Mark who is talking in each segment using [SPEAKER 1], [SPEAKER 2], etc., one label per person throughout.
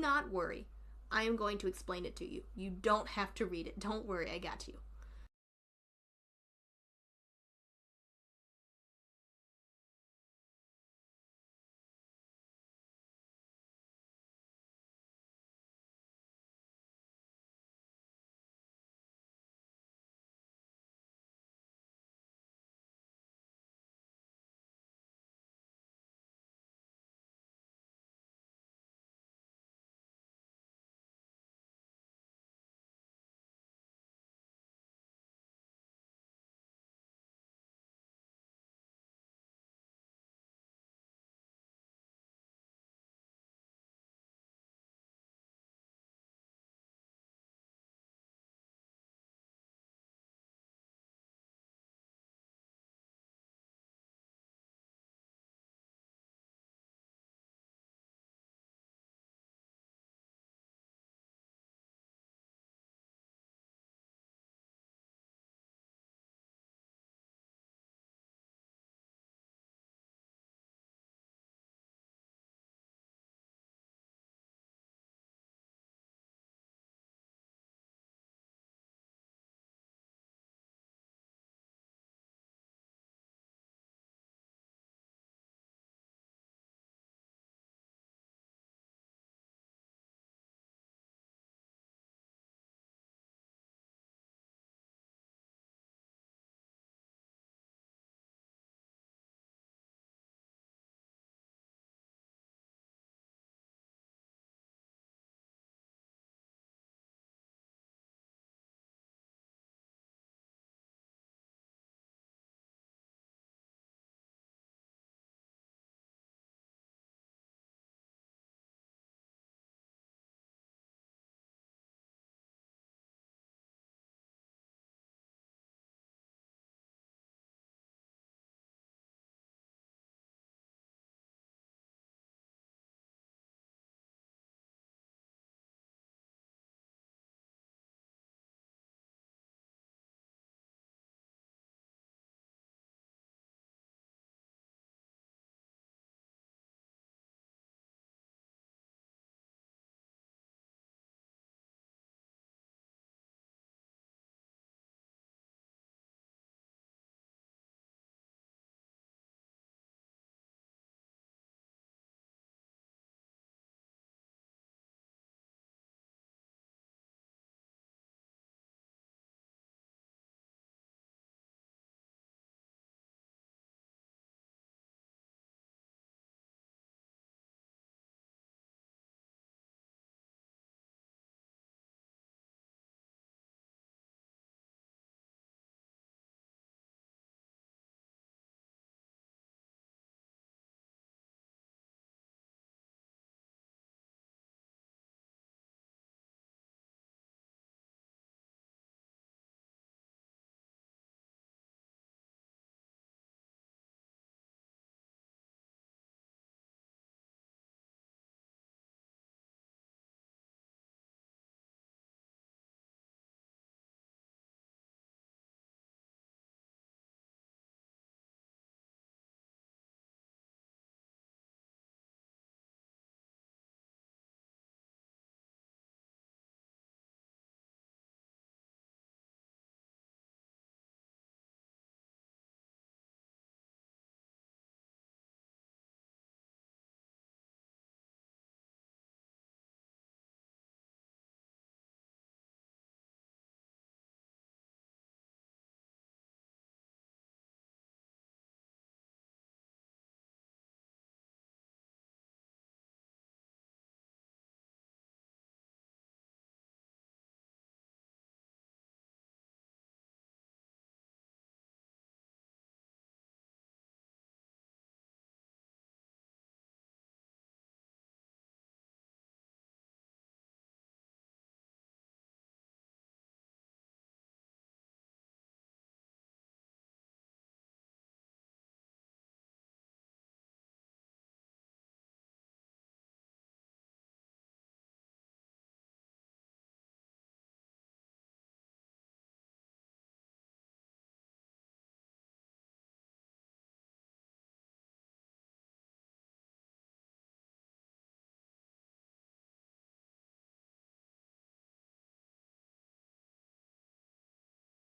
[SPEAKER 1] Do not worry. I am going to explain it to you. You don't have to read it. Don't worry, I got you.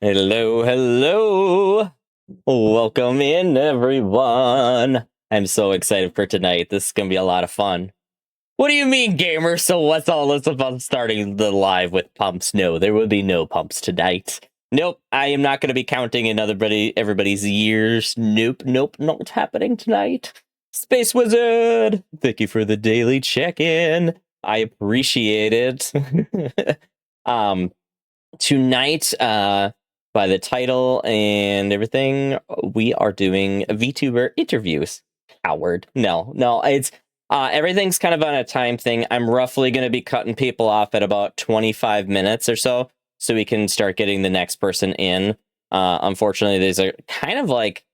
[SPEAKER 2] Hello, hello. Welcome in, everyone. I'm so excited for tonight. This is going to be a lot of fun. What do you mean, gamer? So what's all this about starting the live with pumps? No, there will be no pumps tonight. Nope, I am not going to be counting in everybody's years. Nope, not happening tonight. Space Wizard, thank you for the daily check-in. I appreciate it. Tonight, by the title and everything, we are doing VTuber interviews. Howard, no, it's everything's kind of on a time thing. I'm roughly going to be cutting people off at about 25 minutes or so we can start getting the next person in. Unfortunately, these are kind of like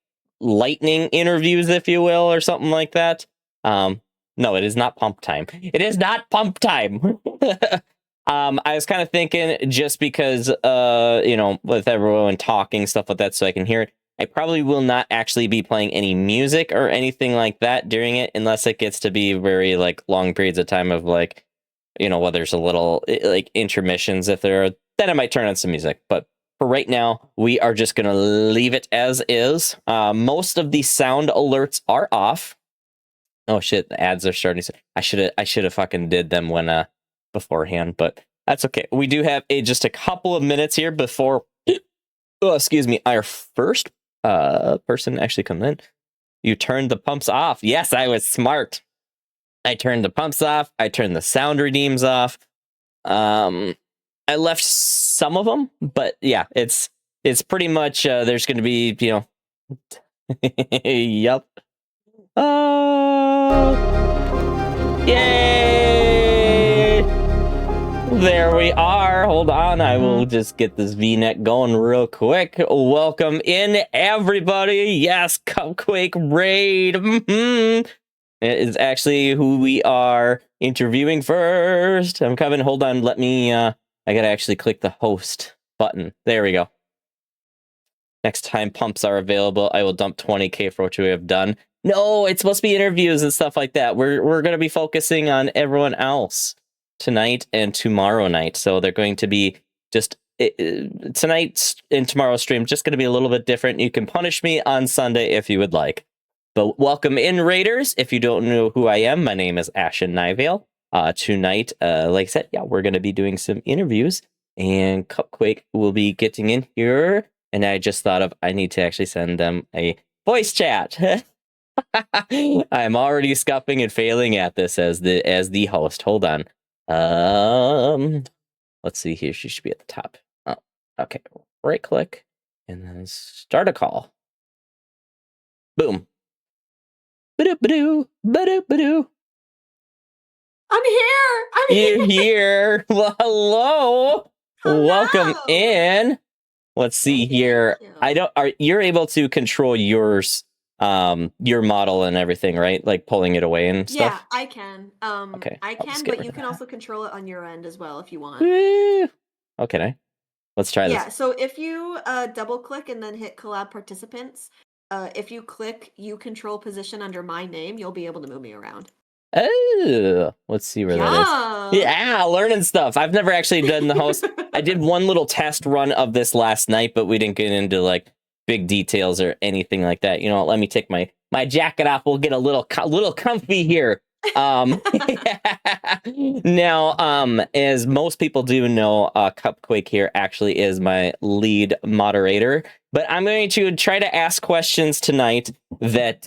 [SPEAKER 2] lightning interviews, if you will, or something like that. No, it is not pump time. It is not pump time. I was kind of thinking, just because, with everyone talking, stuff like that, so I can hear it, I probably will not actually be playing any music or anything like that during it, unless it gets to be very, like, long periods of time of, like, where there's a little, like, intermissions. If there are, then I might turn on some music. But for right now, we are just going to leave it as is. Most of the sound alerts are off. Oh, shit, the ads are starting. I should have fucking did them when, beforehand, but that's okay. We do have just a couple of minutes here before our first person actually comes in. You turned the pumps off. Yes, I was smart. I turned the pumps off. I turned the sound redeems off. I left some of them, but yeah, it's pretty much there's going to be, yep. Yay! There we are. Hold on. I will just get this V-neck going real quick. Welcome in, everybody. Yes, Cupquake Raid. It is actually who we are interviewing first. I'm coming. Hold on. Let me, I gotta actually click the host button. There we go. Next time pumps are available, I will dump 20k for what we have done. No, it's supposed to be interviews and stuff like that. We're going to be focusing on everyone else tonight and tomorrow night. So they're going to be just tonight's and tomorrow's stream just going to be a little bit different. You can punish me on Sunday if you would like. But welcome in, Raiders. If you don't know who I am, my name is Ashen Nivale. Tonight, like I said, yeah, we're going to be doing some interviews, and Cupquake will be getting in here. And I just thought of, I need to actually send them a voice chat. I'm already scuffing and failing at this as the host. Hold on. Let's see here. She should be at the top. Oh, okay. Right click and then start a call. Boom. Ba-doo, ba-doo, ba-doo.
[SPEAKER 1] I'm here.
[SPEAKER 2] You're here. Well, hello. Welcome in. Let's see here. You're able to control yours, your model and everything, right? Like pulling it away and stuff?
[SPEAKER 1] Yeah, I can.
[SPEAKER 2] Okay.
[SPEAKER 1] I can, but you can also control it on your end as well if you want.
[SPEAKER 2] Okay. Let's try this.
[SPEAKER 1] Yeah, so if you double click and then hit collab participants, if you click you control position under my name, you'll be able to move me around.
[SPEAKER 2] Oh, let's see where that is. Yeah, learning stuff. I've never actually done the host. I did one little test run of this last night, but we didn't get into like big details or anything like that. You know, let me take my jacket off. We'll get a little comfy here. Now, as most people do know, Cupquake here actually is my lead moderator, but I'm going to try to ask questions tonight that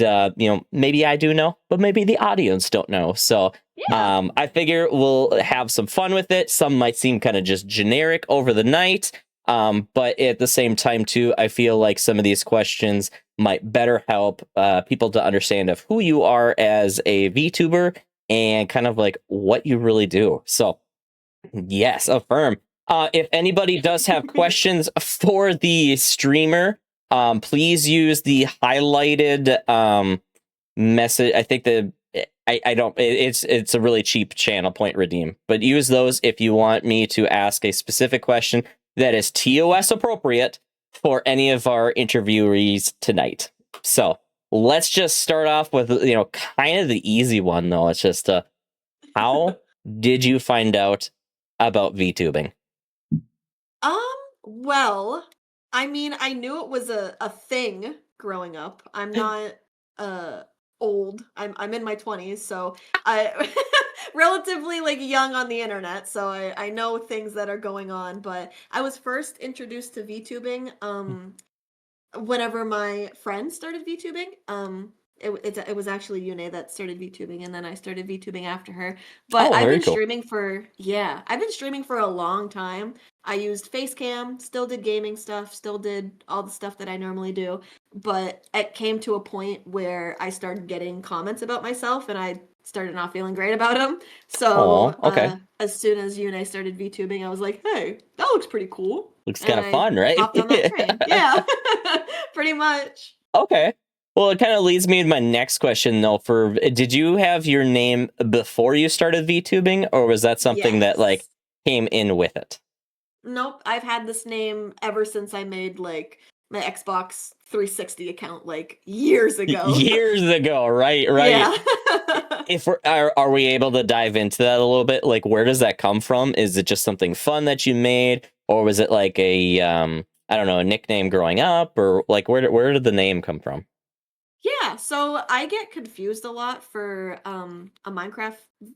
[SPEAKER 2] maybe I do know, but maybe the audience don't know. So yeah. I figure we'll have some fun with it. Some might seem kind of just generic over the night, but at the same time too, I feel like some of these questions might better help people to understand of who you are as a VTuber and kind of like what you really do. So yes, affirm. If anybody does have questions for the streamer, please use the highlighted message. I think it's a really cheap channel point redeem, but use those if you want me to ask a specific question that is TOS appropriate for any of our interviewees tonight. So let's just start off with, kind of the easy one though. It's just, how did you find out about VTubing?
[SPEAKER 1] Well, I mean, I knew it was a thing growing up. I'm not uh old. I'm in my 20s, so I relatively like young on the internet, so I know things that are going on, but I was first introduced to VTubing whenever my friend started VTubing. It was actually Yune that started VTubing, and then I started VTubing after her. But
[SPEAKER 2] Oh,
[SPEAKER 1] I've
[SPEAKER 2] very
[SPEAKER 1] been
[SPEAKER 2] cool.
[SPEAKER 1] streaming for yeah, I've been streaming for a long time. I used Facecam, still did gaming stuff, still did all the stuff that I normally do. But it came to a point where I started getting comments about myself, and I started not feeling great about them.
[SPEAKER 2] Oh,
[SPEAKER 1] So
[SPEAKER 2] okay.
[SPEAKER 1] as soon as Yune started VTubing, I was like, hey, that looks pretty cool.
[SPEAKER 2] Looks
[SPEAKER 1] And
[SPEAKER 2] kind of
[SPEAKER 1] I
[SPEAKER 2] fun, right?
[SPEAKER 1] hopped on that train. Yeah. Pretty much.
[SPEAKER 2] Okay. Well, it kind of leads me to my next question, though. Did you have your name before you started VTubing, or was that something that like
[SPEAKER 1] Yes.
[SPEAKER 2] came in with it?
[SPEAKER 1] Nope, I've had this name ever since I made, like, my Xbox 360 account, like, years ago.
[SPEAKER 2] Years ago, right? Right.
[SPEAKER 1] Yeah.
[SPEAKER 2] If are we able to dive into that a little bit? Like, where does that come from? Is it just something fun that you made, or was it like a I don't know, a nickname growing up, or like where did the name come from?
[SPEAKER 1] Yeah, so I get confused a lot for a Minecraft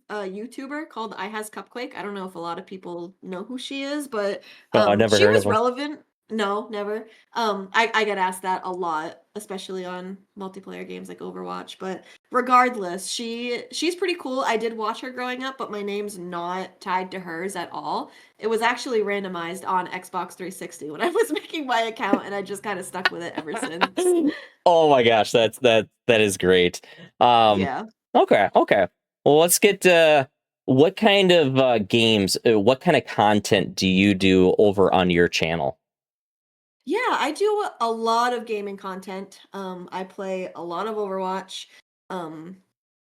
[SPEAKER 1] YouTuber called I Has Cupquake. I don't know if a lot of people know who she is, but
[SPEAKER 2] Oh, I never
[SPEAKER 1] she
[SPEAKER 2] heard of
[SPEAKER 1] was
[SPEAKER 2] them.
[SPEAKER 1] relevant. No, never. I get asked that a lot, especially on multiplayer games like Overwatch. But regardless, she's pretty cool. I did watch her growing up, but my name's not tied to hers at all. It was actually randomized on Xbox 360 when I was making my account, and I just kind of stuck with it ever since.
[SPEAKER 2] Oh my gosh, that is great. Um,
[SPEAKER 1] Yeah.
[SPEAKER 2] okay, okay. Well, let's get what kind of games, what kind of content do you do over on your channel?
[SPEAKER 1] Yeah, I do a lot of gaming content. I play a lot of Overwatch. Um,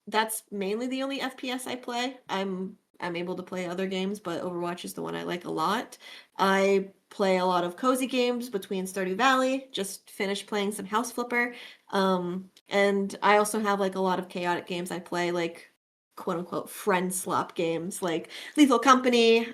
[SPEAKER 1] that's mainly the only FPS I play. I'm able to play other games, but Overwatch is the one I like a lot. I play a lot of cozy games between Stardew Valley. Just finished playing some House Flipper. And I also have like a lot of chaotic games I play, like quote unquote friend slop games, like Lethal Company,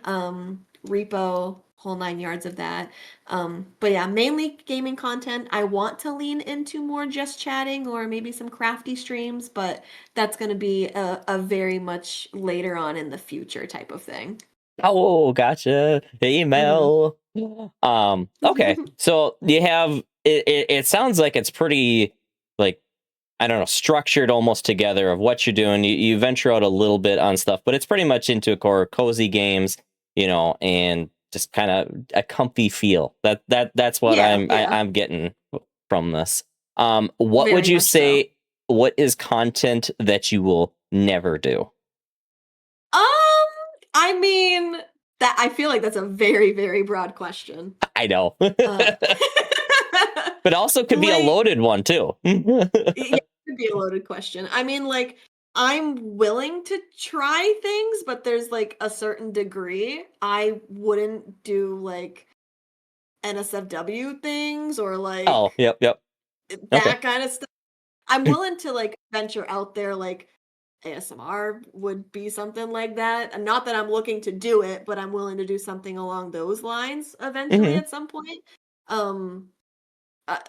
[SPEAKER 1] Repo, whole nine yards of that. But yeah, mainly gaming content. I want to lean into more just chatting or maybe some crafty streams, but that's going to be a very much later on in the future type of thing.
[SPEAKER 2] Oh, gotcha.
[SPEAKER 1] Hmm.
[SPEAKER 2] Email. Okay. So you have it sounds like it's pretty like I don't know, structured almost together of what you're doing. You venture out a little bit on stuff, but it's pretty much into a core cozy games, and just kind of a comfy feel. That's what
[SPEAKER 1] Yeah, yeah,
[SPEAKER 2] I'm getting from this. What would
[SPEAKER 1] very
[SPEAKER 2] you
[SPEAKER 1] much so.
[SPEAKER 2] say? What is content that you will never do?
[SPEAKER 1] Um, I mean, that I feel like that's a very, very broad question.
[SPEAKER 2] I know,
[SPEAKER 1] Uh,
[SPEAKER 2] but also could be a
[SPEAKER 1] like,
[SPEAKER 2] loaded one too.
[SPEAKER 1] yeah, it could be a loaded question. I mean, like, I'm willing to try things, but there's like a certain degree. I wouldn't do like NSFW things or
[SPEAKER 2] Oh,
[SPEAKER 1] like
[SPEAKER 2] yep, yep. Okay.
[SPEAKER 1] that kind of stuff. I'm willing to like venture out there, like ASMR would be something like that. And not that I'm looking to do it, but I'm willing to do something along those lines eventually
[SPEAKER 2] Hmm.
[SPEAKER 1] at some point. Um,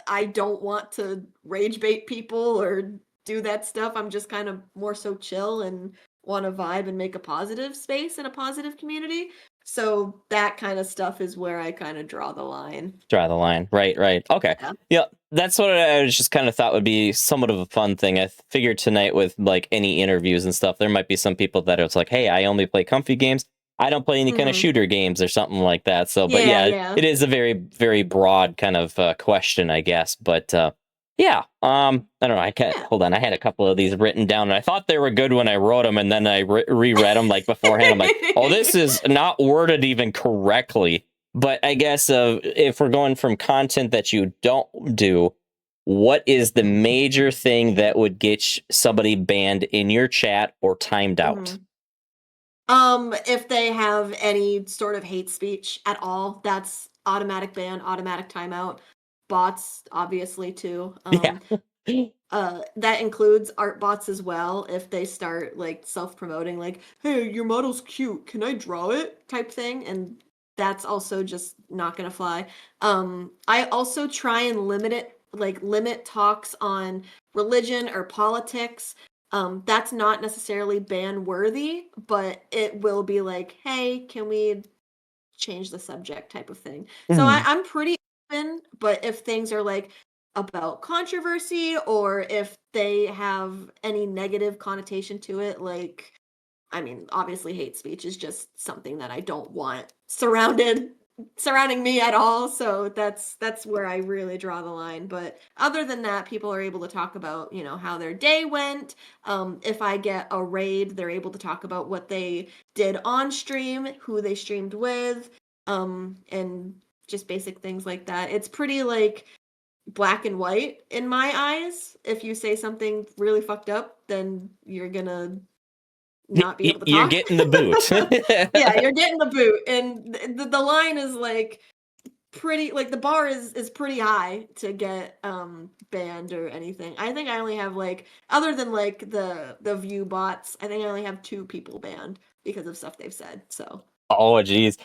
[SPEAKER 1] I don't want to rage bait people or do that stuff. I'm just kind of more so chill and want to vibe and make a positive space and a positive community. So that kind of stuff is where I kind of draw the line.
[SPEAKER 2] Draw the line. Right, right. Okay.
[SPEAKER 1] Yeah.
[SPEAKER 2] Yeah, that's what I just kind of thought would be somewhat of a fun thing. I figured tonight with like any interviews and stuff, there might be some people that it's like, hey, I only play comfy games. I don't play any kind of
[SPEAKER 1] Hmm.
[SPEAKER 2] shooter games or something like that. So, but
[SPEAKER 1] Yeah,
[SPEAKER 2] yeah,
[SPEAKER 1] yeah.
[SPEAKER 2] it is a very, very broad kind of question, I guess. But yeah, I don't know. I can't
[SPEAKER 1] Yeah.
[SPEAKER 2] hold on. I had a couple of these written down, and I thought they were good when I wrote them, and then I reread them like beforehand. I'm like, oh, this is not worded even correctly. But I guess if we're going from content that you don't do, what is the major thing that would get somebody banned in your chat or timed out?
[SPEAKER 1] Mhm. If they have any sort of hate speech at all, that's automatic ban, automatic timeout. Bots, obviously, too.
[SPEAKER 2] Yeah.
[SPEAKER 1] That includes art bots as well. If they start like self-promoting, like, "Hey, your model's cute. Can I draw it?" type thing, and that's also just not gonna fly. I also try and limit talks on religion or politics. That's not necessarily ban worthy, but it will be like, hey, can we change the subject type of thing. So
[SPEAKER 2] Mhm.
[SPEAKER 1] I'm pretty open, but if things are like about controversy or if they have any negative connotation to it, like I mean, obviously hate speech is just something that I don't want surrounding me at all. So that's where I really draw the line. But other than that, people are able to talk about, how their day went. If I get a raid, they're able to talk about what they did on stream, who they streamed with, and just basic things like that. It's pretty like black and white in my eyes. If you say something really fucked up, then you're gonna not be able to
[SPEAKER 2] You're
[SPEAKER 1] talk.
[SPEAKER 2] getting the boot.
[SPEAKER 1] Yeah, you're getting the boot, and the line is like pretty like the bar is pretty high to get banned or anything. I think I only have like other than like the view bots, I think I only have 2 people banned because of stuff they've said. So
[SPEAKER 2] Oh, geez.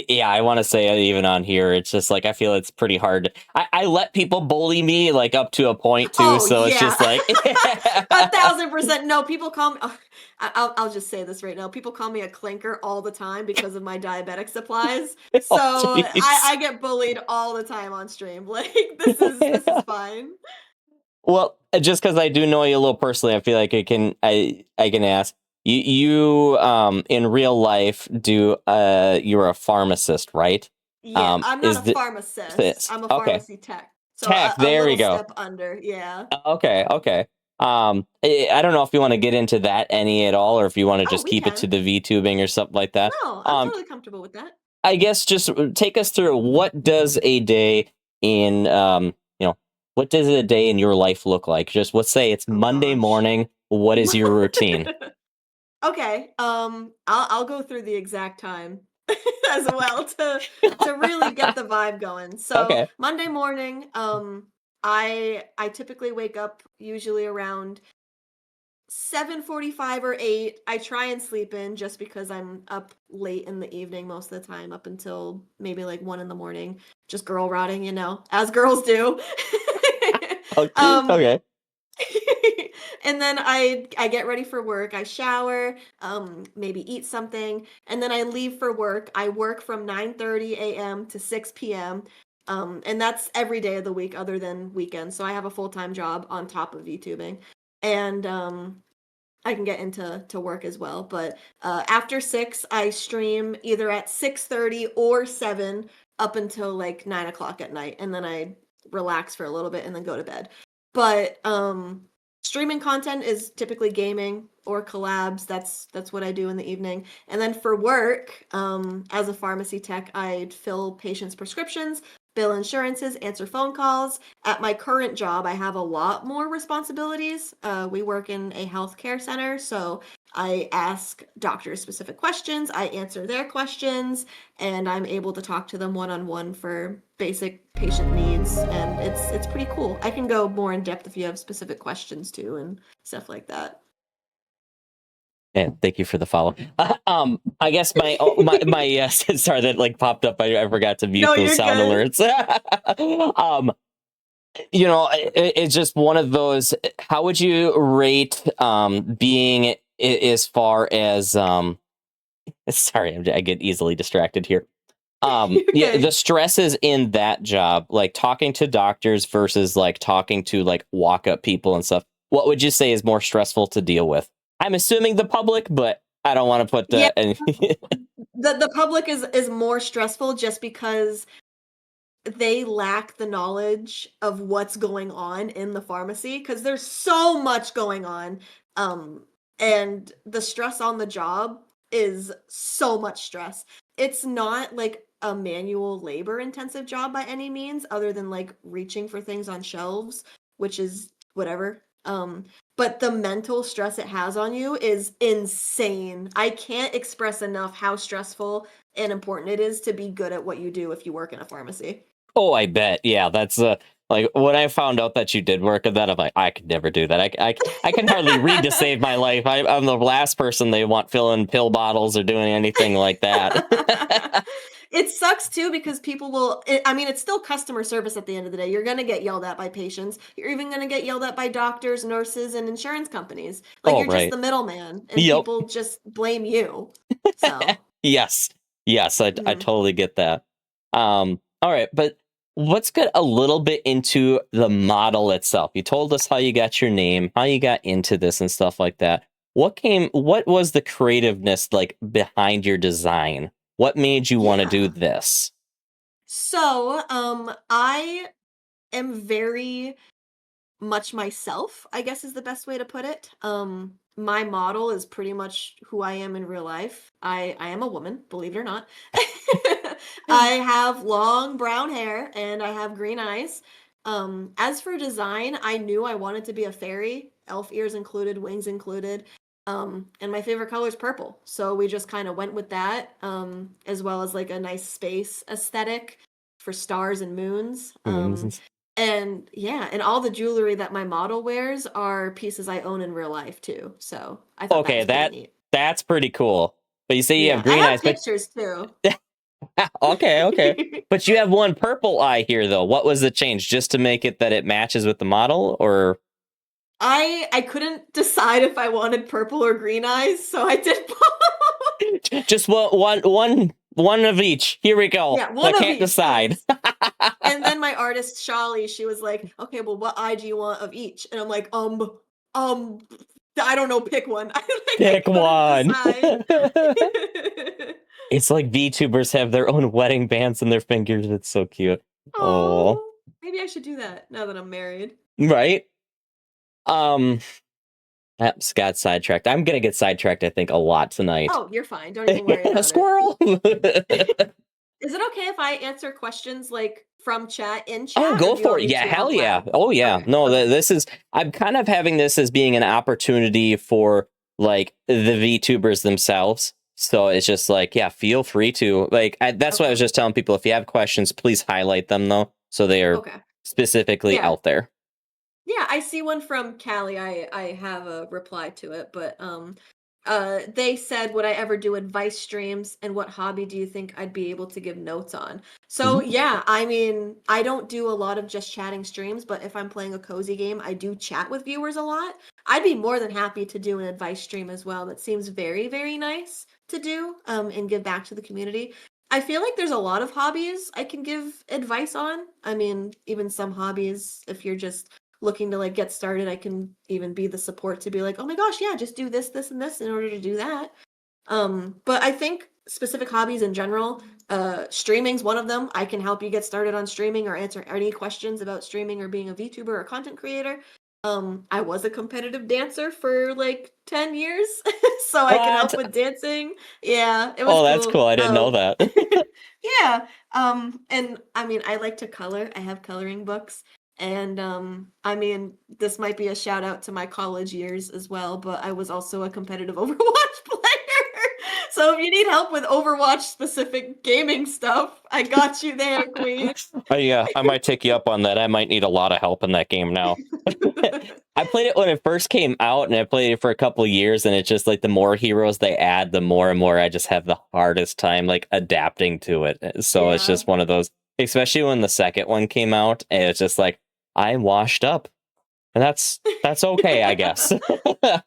[SPEAKER 2] Yeah, I want to say even on here, it's just like I feel it's pretty hard. I let people bully me like up to a point too,
[SPEAKER 1] oh
[SPEAKER 2] so it's
[SPEAKER 1] yeah.
[SPEAKER 2] just like,
[SPEAKER 1] 1,000%. No, people call me. Oh, I'll just say this right now. People call me a clinker all the time because of my diabetic supplies. So
[SPEAKER 2] oh, jeez.
[SPEAKER 1] I get bullied all the time on stream. Like this is fine.
[SPEAKER 2] Well, just because I do know you a little personally, I feel like I can ask you in real life do you're a pharmacist, right?
[SPEAKER 1] Yeah, I'm not
[SPEAKER 2] Is
[SPEAKER 1] a
[SPEAKER 2] the
[SPEAKER 1] pharmacist.
[SPEAKER 2] this
[SPEAKER 1] I'm a
[SPEAKER 2] okay?
[SPEAKER 1] pharmacy tech. So
[SPEAKER 2] Tech,
[SPEAKER 1] a
[SPEAKER 2] there we
[SPEAKER 1] little
[SPEAKER 2] go.
[SPEAKER 1] step under. Yeah.
[SPEAKER 2] Okay, okay. I don't know if you want to get into that any at all, or if you want to
[SPEAKER 1] Oh,
[SPEAKER 2] just
[SPEAKER 1] we
[SPEAKER 2] keep it to
[SPEAKER 1] can.
[SPEAKER 2] the VTubing or something like that.
[SPEAKER 1] No, I'm totally comfortable with that.
[SPEAKER 2] I guess just take us through what does a day in what does a day in your life look like? Just let's say it's
[SPEAKER 1] Oh
[SPEAKER 2] Monday
[SPEAKER 1] gosh.
[SPEAKER 2] morning. What is your routine?
[SPEAKER 1] Okay, I'll go through the exact time as well to really get the vibe going. So
[SPEAKER 2] Okay.
[SPEAKER 1] Monday morning, I typically wake up usually around 7:45 or 8. I try and sleep in just because I'm up late in the evening most of the time, up until maybe like 1 in the morning, just girl rotting, as girls do. um
[SPEAKER 2] Okay.
[SPEAKER 1] and then I get ready for work. I shower, maybe eat something, and then I leave for work. I work from 9:30 a.m. to 6 p.m. And that's every day of the week other than weekends. So I have a full-time job on top of YouTubing. And I can get into work as well. But after 6, I stream either at 6:30 or 7 up until like 9 o'clock at night, and then I relax for a little bit and then go to bed. But streaming content is typically gaming or collabs. That's what I do in the evening. And then for work, as a pharmacy tech, I fill patients' prescriptions, bill insurances, answer phone calls. At my current job, I have a lot more responsibilities. We work in a healthcare center, so I ask doctors specific questions, I answer their questions, and I'm able to talk to them one on one for basic patient needs. And it's pretty cool. I can go more in depth if you have specific questions too, and stuff like that.
[SPEAKER 2] And thank you for the follow. I guess my sorry that like popped up. I forgot to mute
[SPEAKER 1] No,
[SPEAKER 2] those
[SPEAKER 1] you're
[SPEAKER 2] sound
[SPEAKER 1] good.
[SPEAKER 2] alerts. It's just one of those. How would you rate being as far as sorry, I get easily distracted here.
[SPEAKER 1] You're
[SPEAKER 2] Yeah, the
[SPEAKER 1] okay.
[SPEAKER 2] stresses in that job, like talking to doctors versus like talking to like walk up people and stuff. What would you say is more stressful to deal with? I'm assuming the public, but I don't want to put
[SPEAKER 1] Yeah,
[SPEAKER 2] any.
[SPEAKER 1] the public is more stressful just because they lack the knowledge of what's going on in the pharmacy because there's so much going on. And the stress on the job is so much stress. It's not like a manual labor intensive job by any means, other than like reaching for things on shelves, which is whatever. But the mental stress it has on you is insane. I can't express enough how stressful and important it is to be good at what you do if you work in a pharmacy.
[SPEAKER 2] Oh, I bet. Yeah, that's like when I found out that you did work at that, I'm like, I could never do that. I can hardly read to save my life. I'm the last person they want filling pill bottles or doing anything like that.
[SPEAKER 1] It sucks too because people will I mean, it's still customer service at the end of the day. You're gonna get yelled at by patients. You're even gonna get yelled at by doctors, nurses, and insurance companies. Like,
[SPEAKER 2] Oh,
[SPEAKER 1] you're just
[SPEAKER 2] right.
[SPEAKER 1] the middleman, and
[SPEAKER 2] Yep.
[SPEAKER 1] people just blame you. So,
[SPEAKER 2] Yes. Yes, I
[SPEAKER 1] mhm.
[SPEAKER 2] totally get that. All right, but let's get a little bit into the model itself. You told us how you got your name, how you got into this and stuff like that. What was the creativeness like behind your design? What made you want to do
[SPEAKER 1] Yeah.
[SPEAKER 2] this?
[SPEAKER 1] So, I am very much myself, I guess is the best way to put it. My model is pretty much who I am in real life. I am a woman, believe it or not. I have long brown hair and I have green eyes. As for design, I knew I wanted to be a fairy, elf ears included, wings included. And my favorite color is purple. So we just kind of went with that, as well as like a nice space aesthetic for stars and moons. And yeah, and all the jewelry that my model wears are pieces I own in real life too. So I thought that
[SPEAKER 2] Okay,
[SPEAKER 1] was pretty neat.
[SPEAKER 2] that's pretty cool. But you say you have
[SPEAKER 1] Yeah, I
[SPEAKER 2] green
[SPEAKER 1] have
[SPEAKER 2] eyes, but
[SPEAKER 1] pictures too.
[SPEAKER 2] okay, okay. But you have one purple eye here though. What was the change? Just to make it that it matches with the model or
[SPEAKER 1] I couldn't decide if I wanted purple or green eyes, so I did both.
[SPEAKER 2] just one of each. Here we go.
[SPEAKER 1] Yeah,
[SPEAKER 2] I
[SPEAKER 1] one of
[SPEAKER 2] can't
[SPEAKER 1] each,
[SPEAKER 2] decide.
[SPEAKER 1] please. And then my artist Shali, she was like, "Okay, well, what eye do you want of each?" And I'm like, um, I don't know, pick one. I
[SPEAKER 2] Pick
[SPEAKER 1] couldn't
[SPEAKER 2] one.
[SPEAKER 1] decide.
[SPEAKER 2] It's like VTubers have their own wedding bands in their fingers. It's so cute. Oh,
[SPEAKER 1] Oh, maybe I should do that now that I'm married.
[SPEAKER 2] right. Um, got sidetracked. I'm gonna get sidetracked. I think a lot tonight.
[SPEAKER 1] Oh, you're fine. Don't even worry
[SPEAKER 2] A
[SPEAKER 1] about it.
[SPEAKER 2] squirrel.
[SPEAKER 1] Is it okay if I answer questions like from chat in
[SPEAKER 2] Oh,
[SPEAKER 1] chat, or
[SPEAKER 2] go
[SPEAKER 1] do you
[SPEAKER 2] for
[SPEAKER 1] want
[SPEAKER 2] it.
[SPEAKER 1] me
[SPEAKER 2] Yeah,
[SPEAKER 1] to
[SPEAKER 2] hell
[SPEAKER 1] out
[SPEAKER 2] yeah.
[SPEAKER 1] loud?
[SPEAKER 2] Oh, yeah.
[SPEAKER 1] Okay,
[SPEAKER 2] No,
[SPEAKER 1] okay,
[SPEAKER 2] this is, I'm kind of having this as being an opportunity for like the VTubers themselves. So it's just like, yeah, feel free to like, that's what I
[SPEAKER 1] okay,
[SPEAKER 2] was just telling people. If you have questions, please highlight them though. So they are
[SPEAKER 1] okay.
[SPEAKER 2] specifically
[SPEAKER 1] Yeah,
[SPEAKER 2] out there.
[SPEAKER 1] yeah. I see one from Callie. I have a reply to it, but they said, would I ever do advice streams, and what hobby do you think I'd be able to give notes on? So
[SPEAKER 2] Ooh.
[SPEAKER 1] yeah, I mean, I don't do a lot of just chatting streams, but if I'm playing a cozy game, I do chat with viewers a lot. I'd be more than happy to do an advice stream as well. That seems very, very nice to do, and give back to the community. I feel like there's a lot of hobbies I can give advice on. I mean, even some hobbies, if you're just looking to like get started, I can even be the support to be like, oh my gosh, yeah, just do this, this, and this in order to do that. But I think specific hobbies in general, streaming's one of them. I can help you get started on streaming or answer any questions about streaming or being a VTuber or content creator. I was a competitive dancer for like 10 years, so I can
[SPEAKER 2] What?
[SPEAKER 1] help with dancing. Yeah, it was
[SPEAKER 2] Oh, that's
[SPEAKER 1] cool.
[SPEAKER 2] cool. I didn't know that.
[SPEAKER 1] Yeah. And I mean, I like to color. I have coloring books. And I mean, this might be a shout out to my college years as well, but I was also a competitive Overwatch player. So if you need help with Overwatch specific gaming stuff, I got you there, queen.
[SPEAKER 2] Yeah, I might take you up on that. I might need a lot of help in that game now. I played it when it first came out, and I played it for a couple of years, and it's just like the more heroes they add, the more and more I just have the hardest time like adapting to it. So it's
[SPEAKER 1] Yeah.
[SPEAKER 2] just one of those, especially when the second one came out, and it's just like I'm washed up, and that's okay, I guess.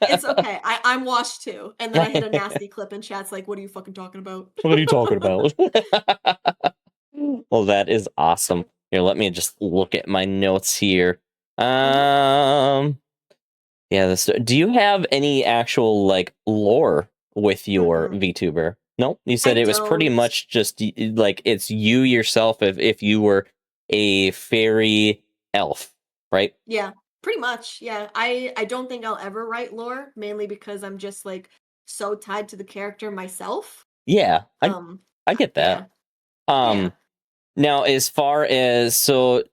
[SPEAKER 1] It's okay. I'm washed too. And then I hit a nasty clip in chat's like, what are you fucking talking about?
[SPEAKER 2] What are you talking about? Well, that is awesome. Here, let me just look at my notes here.
[SPEAKER 1] Mhm.
[SPEAKER 2] Um, yeah, this. Do you have any actual like lore with your
[SPEAKER 1] Mm-mm.
[SPEAKER 2] VTuber? No, you
[SPEAKER 1] I
[SPEAKER 2] said it was pretty
[SPEAKER 1] don't.
[SPEAKER 2] much just like it's you yourself. If you were a fairy elf, right?
[SPEAKER 1] Yeah, pretty much. Yeah. I don't think I'll ever write lore, mainly because I'm just like so tied to the character myself.
[SPEAKER 2] Yeah,
[SPEAKER 1] Um
[SPEAKER 2] I get
[SPEAKER 1] yeah.
[SPEAKER 2] that.
[SPEAKER 1] Yeah.
[SPEAKER 2] Um, now as far as so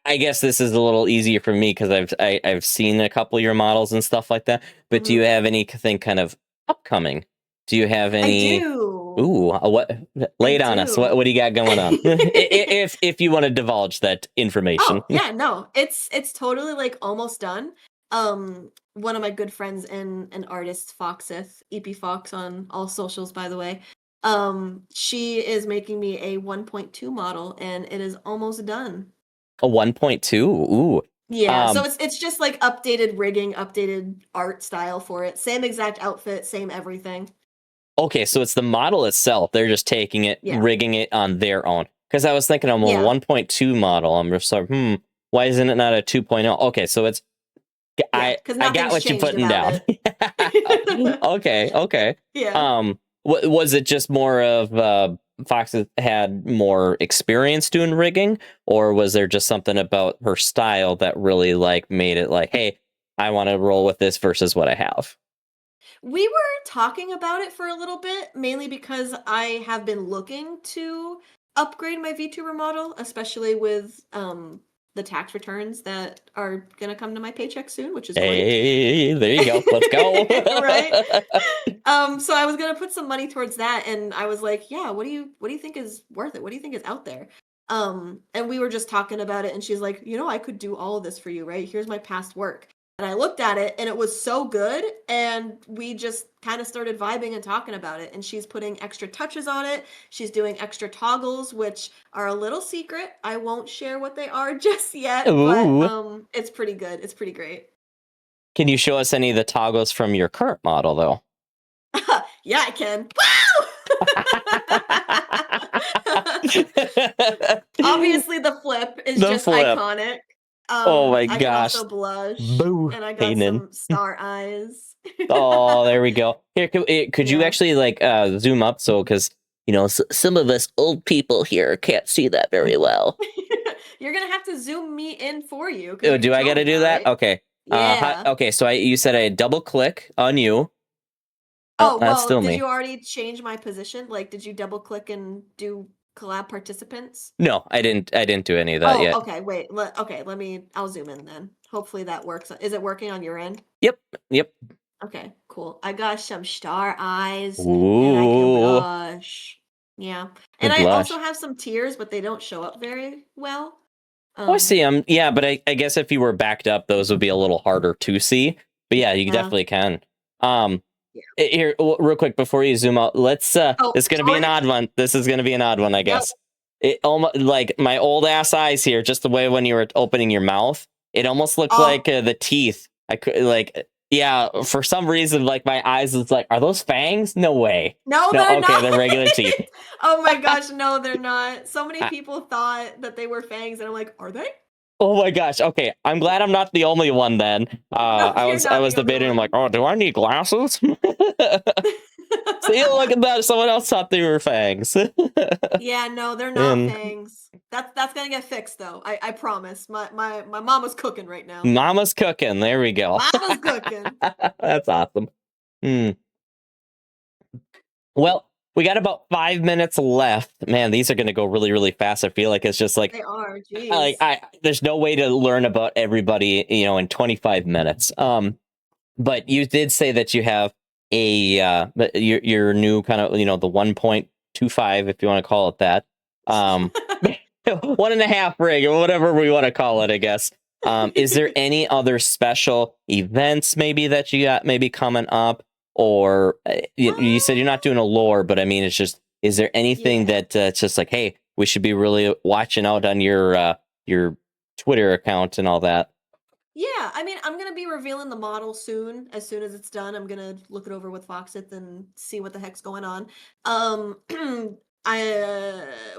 [SPEAKER 2] I guess this is a little easier for me because I've seen a couple of your models and stuff like that. But do you
[SPEAKER 1] Mhm.
[SPEAKER 2] have anything kind of upcoming? Do you have
[SPEAKER 1] I
[SPEAKER 2] any?
[SPEAKER 1] do.
[SPEAKER 2] Ooh, what?
[SPEAKER 1] I
[SPEAKER 2] Lay it on us.
[SPEAKER 1] do.
[SPEAKER 2] What do you got going on? If you want to divulge that information.
[SPEAKER 1] Oh, yeah, no. It's totally like almost done. One of my good friends and an artist, Foxeth, EP Fox on all socials, by the way. She is making me a 1.2 model, and it is almost done.
[SPEAKER 2] A 1.2. Ooh.
[SPEAKER 1] Yeah, so it's just like updated rigging, updated art style for it. Same exact outfit, same everything.
[SPEAKER 2] Okay, so it's the model itself. They're just taking it,
[SPEAKER 1] Yeah.
[SPEAKER 2] rigging it on their own. Because I was thinking of a
[SPEAKER 1] Yeah.
[SPEAKER 2] 1.2 model. I'm just like, why isn't it not a 2.0? Okay, so it's
[SPEAKER 1] Yeah,
[SPEAKER 2] I
[SPEAKER 1] because
[SPEAKER 2] I got
[SPEAKER 1] nothing's
[SPEAKER 2] what you're
[SPEAKER 1] changed
[SPEAKER 2] putting
[SPEAKER 1] about
[SPEAKER 2] down.
[SPEAKER 1] it.
[SPEAKER 2] Okay, okay.
[SPEAKER 1] Yeah.
[SPEAKER 2] Was it just more of Fox had more experience doing rigging, or was there just something about her style that really like made it like, hey, I want to roll with this versus what I have?
[SPEAKER 1] We were talking about it for a little bit, mainly because I have been looking to upgrade my VTuber model, especially with the tax returns that are gonna come to my paycheck soon, which is great.
[SPEAKER 2] Hey, there you go. Let's go.
[SPEAKER 1] Right? So I was gonna put some money towards that, and I was like, "Yeah, what do you think is worth it? What do you think is out there?" And we were just talking about it, and she's like, I could do all of this for you, right? Here's my past work." And I looked at it, and it was so good, and we just kind of started vibing and talking about it. And she's putting extra touches on it. She's doing extra toggles, which are a little secret. I won't share what they are just yet, but
[SPEAKER 2] Ooh.
[SPEAKER 1] it's pretty good. It's pretty great.
[SPEAKER 2] Can you show us any of the toggles from your current model, though?
[SPEAKER 1] Yeah, I can. Obviously, the flip is
[SPEAKER 2] The
[SPEAKER 1] just
[SPEAKER 2] flip.
[SPEAKER 1] iconic.
[SPEAKER 2] Oh my
[SPEAKER 1] I can
[SPEAKER 2] gosh.
[SPEAKER 1] also blush,
[SPEAKER 2] Boo,
[SPEAKER 1] and I got
[SPEAKER 2] Hayden.
[SPEAKER 1] some star eyes.
[SPEAKER 2] Oh, there we go. Here, could you
[SPEAKER 1] Yeah.
[SPEAKER 2] actually like zoom up so because some of us old people here can't see that very well.
[SPEAKER 1] You're gonna have to zoom me in for you because
[SPEAKER 2] Oh,
[SPEAKER 1] you
[SPEAKER 2] do I got
[SPEAKER 1] control
[SPEAKER 2] to
[SPEAKER 1] me
[SPEAKER 2] do
[SPEAKER 1] now,
[SPEAKER 2] that?
[SPEAKER 1] right?
[SPEAKER 2] Okay.
[SPEAKER 1] Yeah.
[SPEAKER 2] Okay. So you said I double click on you. Oh,
[SPEAKER 1] Oh,
[SPEAKER 2] that's
[SPEAKER 1] well,
[SPEAKER 2] still
[SPEAKER 1] did
[SPEAKER 2] me.
[SPEAKER 1] you already change my position? Like, did you double click and do collab participants?
[SPEAKER 2] No, I didn't. I didn't do any of that
[SPEAKER 1] Oh,
[SPEAKER 2] yet.
[SPEAKER 1] okay. Wait. Okay. I'll zoom in then. Hopefully that works. Is it working on your end?
[SPEAKER 2] Yep. Yep.
[SPEAKER 1] Okay, cool. I got some star eyes and I can
[SPEAKER 2] Ooh,
[SPEAKER 1] blush. Yeah. And
[SPEAKER 2] good
[SPEAKER 1] I also
[SPEAKER 2] blush.
[SPEAKER 1] have some tears, but they don't show up very well.
[SPEAKER 2] Oh, I see
[SPEAKER 1] Um,
[SPEAKER 2] them. Yeah, but I guess if you were backed up, those would be a little harder to see. But yeah, you
[SPEAKER 1] yeah.
[SPEAKER 2] definitely can. Um,
[SPEAKER 1] Yeah.
[SPEAKER 2] Here, real quick before you zoom out, let's.
[SPEAKER 1] Oh,
[SPEAKER 2] This is gonna be an
[SPEAKER 1] sorry.
[SPEAKER 2] odd one. This is gonna be an odd one, I
[SPEAKER 1] Yep.
[SPEAKER 2] guess. It almost like my old ass eyes here, just the way when you were opening your mouth, it almost looked
[SPEAKER 1] Oh,
[SPEAKER 2] like the teeth. I could like, yeah, for some reason, like my eyes was like, are those fangs? No way.
[SPEAKER 1] no,
[SPEAKER 2] No,
[SPEAKER 1] they're
[SPEAKER 2] okay,
[SPEAKER 1] not.
[SPEAKER 2] they're regular teeth.
[SPEAKER 1] Oh my gosh, no, they're not. So many
[SPEAKER 2] Ah,
[SPEAKER 1] people thought that they were fangs, and I'm like, are they?
[SPEAKER 2] oh my gosh. Okay, I'm glad I'm not the only one then.
[SPEAKER 1] No, you're
[SPEAKER 2] I
[SPEAKER 1] not
[SPEAKER 2] was
[SPEAKER 1] the only
[SPEAKER 2] debating. I'm like,
[SPEAKER 1] one.
[SPEAKER 2] oh, do I need glasses? See, look at that. Someone else thought they were fangs.
[SPEAKER 1] Yeah, no, they're not
[SPEAKER 2] And
[SPEAKER 1] fangs. That's gonna get fixed though. I promise. My mama's cooking right now.
[SPEAKER 2] Mama's cooking. There we go.
[SPEAKER 1] Mama's cooking.
[SPEAKER 2] That's awesome. Hmm. Well, we got about 5 minutes left. Man, these are going to go really, really fast. I feel like it's just like,
[SPEAKER 1] They are.
[SPEAKER 2] like
[SPEAKER 1] Jeez.
[SPEAKER 2] I. There's no way to learn about everybody, in 25 minutes. But you did say that you have your new kind of the 1.25, if you want to call it that. Um, 1.5 rig or whatever we want to call it, I guess. Is there any other special events maybe that you got maybe coming up, or you said you're not doing a lore, but I mean it's just is there anything
[SPEAKER 1] Yeah.
[SPEAKER 2] that it's just like, hey, we should be really watching out on your Twitter account and all that?
[SPEAKER 1] Yeah, I mean, I'm gonna be revealing the model soon. As soon as it's done, I'm gonna look it over with Foxit and see what the heck's going on. Um,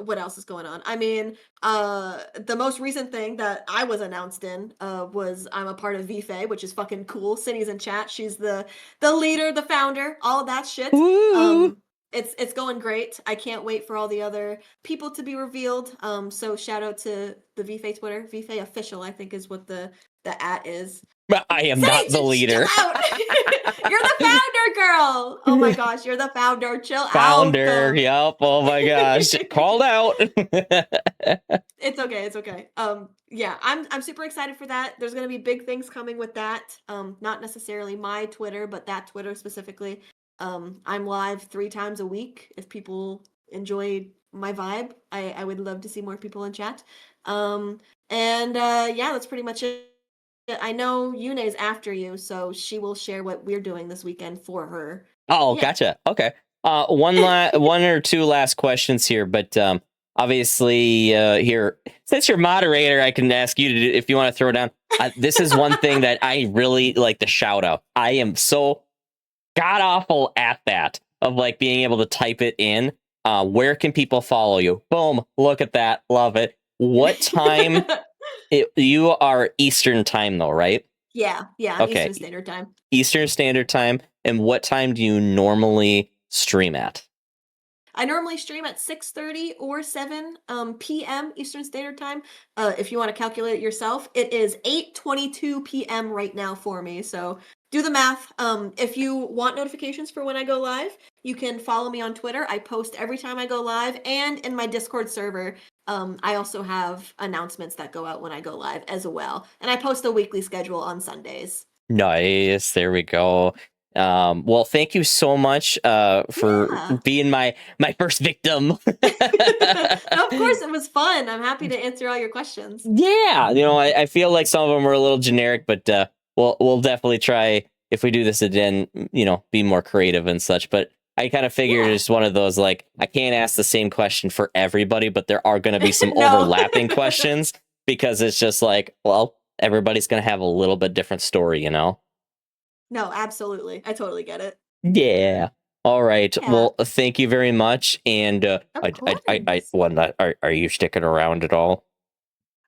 [SPEAKER 1] what else is going on? I mean, the most recent thing that I was announced in, was I'm a part of VFA, which is fucking cool. Cindy's in chat. She's the leader, the founder, all of that shit.
[SPEAKER 2] Woo!
[SPEAKER 1] It's going great. I can't wait for all the other people to be revealed. So shout out to the VFA Twitter, VFA official, I think is what the at is.
[SPEAKER 2] I am not
[SPEAKER 1] Cindy,
[SPEAKER 2] the
[SPEAKER 1] just chill
[SPEAKER 2] leader.
[SPEAKER 1] out. You're the founder, girl. Oh my gosh, you're the founder. Chill out.
[SPEAKER 2] Founder. Yep. Oh my gosh. Called out.
[SPEAKER 1] It's okay. It's okay. Yeah, I'm super excited for that. There's gonna be big things coming with that. Not necessarily my Twitter, but that Twitter specifically. I'm live 3 times a week. If people enjoy my vibe, I would love to see more people in chat. And yeah, that's pretty much it. I know Yune's after you, so she will share what we're doing this weekend for her.
[SPEAKER 2] Oh,
[SPEAKER 1] Yeah.
[SPEAKER 2] gotcha. Okay. One or two last questions here, but obviously, here, since you're moderator, I can ask you to if you want to throw down. This is one thing that I really like to shout out. I am so god awful at that of like being able to type it in. Where can people follow you? Boom! Look at that, love it. What time? You are Eastern time though, right?
[SPEAKER 1] Yeah,
[SPEAKER 2] Okay,
[SPEAKER 1] Eastern Standard Time.
[SPEAKER 2] Eastern Standard Time. And what time do you normally stream at?
[SPEAKER 1] I normally stream at 6:30 or 7 p.m. Eastern Standard Time. If you want to calculate it yourself, it is 8:22 p.m. right now for me. So do the math. If you want notifications for when I go live, you can follow me on Twitter. I post every time I go live, and in my Discord server, I also have announcements that go out when I go live as well. And I post a weekly schedule on Sundays.
[SPEAKER 2] Nice. There we go. Well, thank you so much for
[SPEAKER 1] Yeah.
[SPEAKER 2] being my first victim.
[SPEAKER 1] No, of course, it was fun. I'm happy to answer all your questions.
[SPEAKER 2] Yeah, I feel like some of them were a little generic, but we'll definitely try if we do this again. Be more creative and such. But I kind of figured
[SPEAKER 1] Yeah.
[SPEAKER 2] it's one of those like I can't ask the same question for everybody, but there are going to be some
[SPEAKER 1] No.
[SPEAKER 2] overlapping questions because it's just like, well, everybody's going to have a little bit different story.
[SPEAKER 1] No, absolutely. I totally get it.
[SPEAKER 2] Yeah. All right.
[SPEAKER 1] Yeah,
[SPEAKER 2] Well, thank you very much. And
[SPEAKER 1] of course.
[SPEAKER 2] well, are you sticking around at all?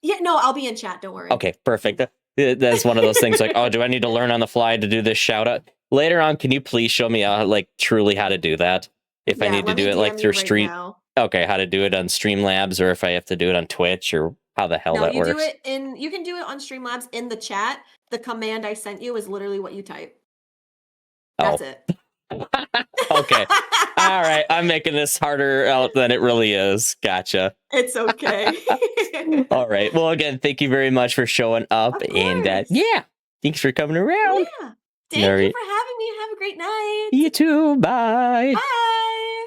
[SPEAKER 1] Yeah, no, I'll be in chat, don't worry.
[SPEAKER 2] Okay, perfect. That's one of those things like, oh, do I need to learn on the fly to do this shout out later on? Can you please show me like truly how to do that? If I
[SPEAKER 1] Yeah,
[SPEAKER 2] need to
[SPEAKER 1] let
[SPEAKER 2] do
[SPEAKER 1] me
[SPEAKER 2] it like
[SPEAKER 1] DM you
[SPEAKER 2] through
[SPEAKER 1] right
[SPEAKER 2] Stream,
[SPEAKER 1] now.
[SPEAKER 2] okay, how to do it on Streamlabs or if I have to do it on Twitch or how the hell
[SPEAKER 1] No,
[SPEAKER 2] that works.
[SPEAKER 1] you can do it on Streamlabs in the chat. The command I sent you is literally what you type. That's
[SPEAKER 2] Oh,
[SPEAKER 1] it.
[SPEAKER 2] okay. All right, I'm making this harder out than it really is. Gotcha.
[SPEAKER 1] It's okay.
[SPEAKER 2] All right. Well, again, thank you very much for showing up.
[SPEAKER 1] Of
[SPEAKER 2] And
[SPEAKER 1] course.
[SPEAKER 2] yeah, thanks for coming around.
[SPEAKER 1] Yeah.
[SPEAKER 2] All
[SPEAKER 1] Thank you
[SPEAKER 2] right.
[SPEAKER 1] for having me. Have a great night.
[SPEAKER 2] You too. Bye.
[SPEAKER 1] Bye.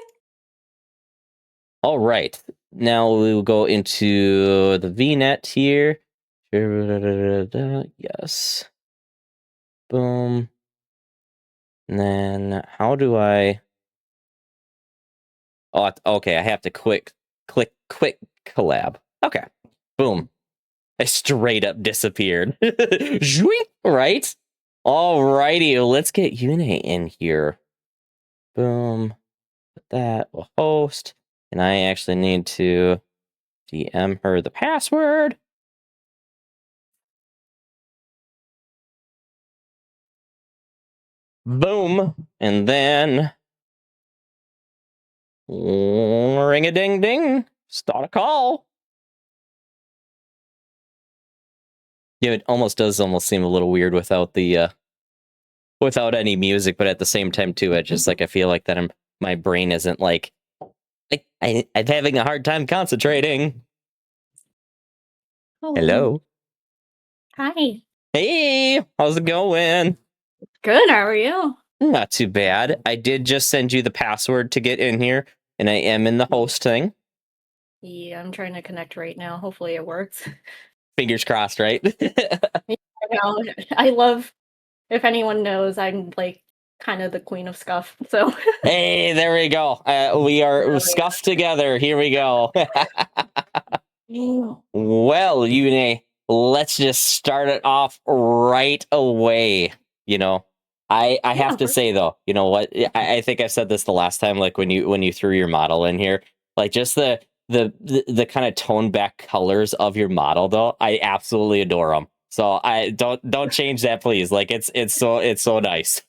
[SPEAKER 2] All right. Now we will go into the VNet here. Yes. Boom. And then how do I... Oh, okay. I have to click quick collab. Okay. Boom. I straight up disappeared. Right? Alrighty, let's get Yune in here. Boom. Put that. We'll host. And I actually need to DM her the password. Boom. And then ring a ding ding. Start a call. Yeah, it almost does seem a little weird without the without any music, but at the same time too, it just like I feel like that my brain isn't like I'm having a hard time concentrating. Hello.
[SPEAKER 3] Hi.
[SPEAKER 2] Hey, how's it going?
[SPEAKER 3] Good. How are you?
[SPEAKER 2] Not too bad. I did just send you the password to get in here, and I am in the host thing.
[SPEAKER 3] Yeah, I'm trying to connect right now. Hopefully it works.
[SPEAKER 2] Fingers crossed, right?
[SPEAKER 3] I know. I love, if anyone knows, I'm like kind of the queen of scuff. So
[SPEAKER 2] Hey, there we go. We are
[SPEAKER 3] there we
[SPEAKER 2] scuffed together. Here we go. Well, Yune, let's just start it off right away. I have to say though, you know what? I think I said this the last time, like when you threw your model in here, like just the kind of toned back colors of your model though, I absolutely adore them. So I don't change that, please. Like it's so nice.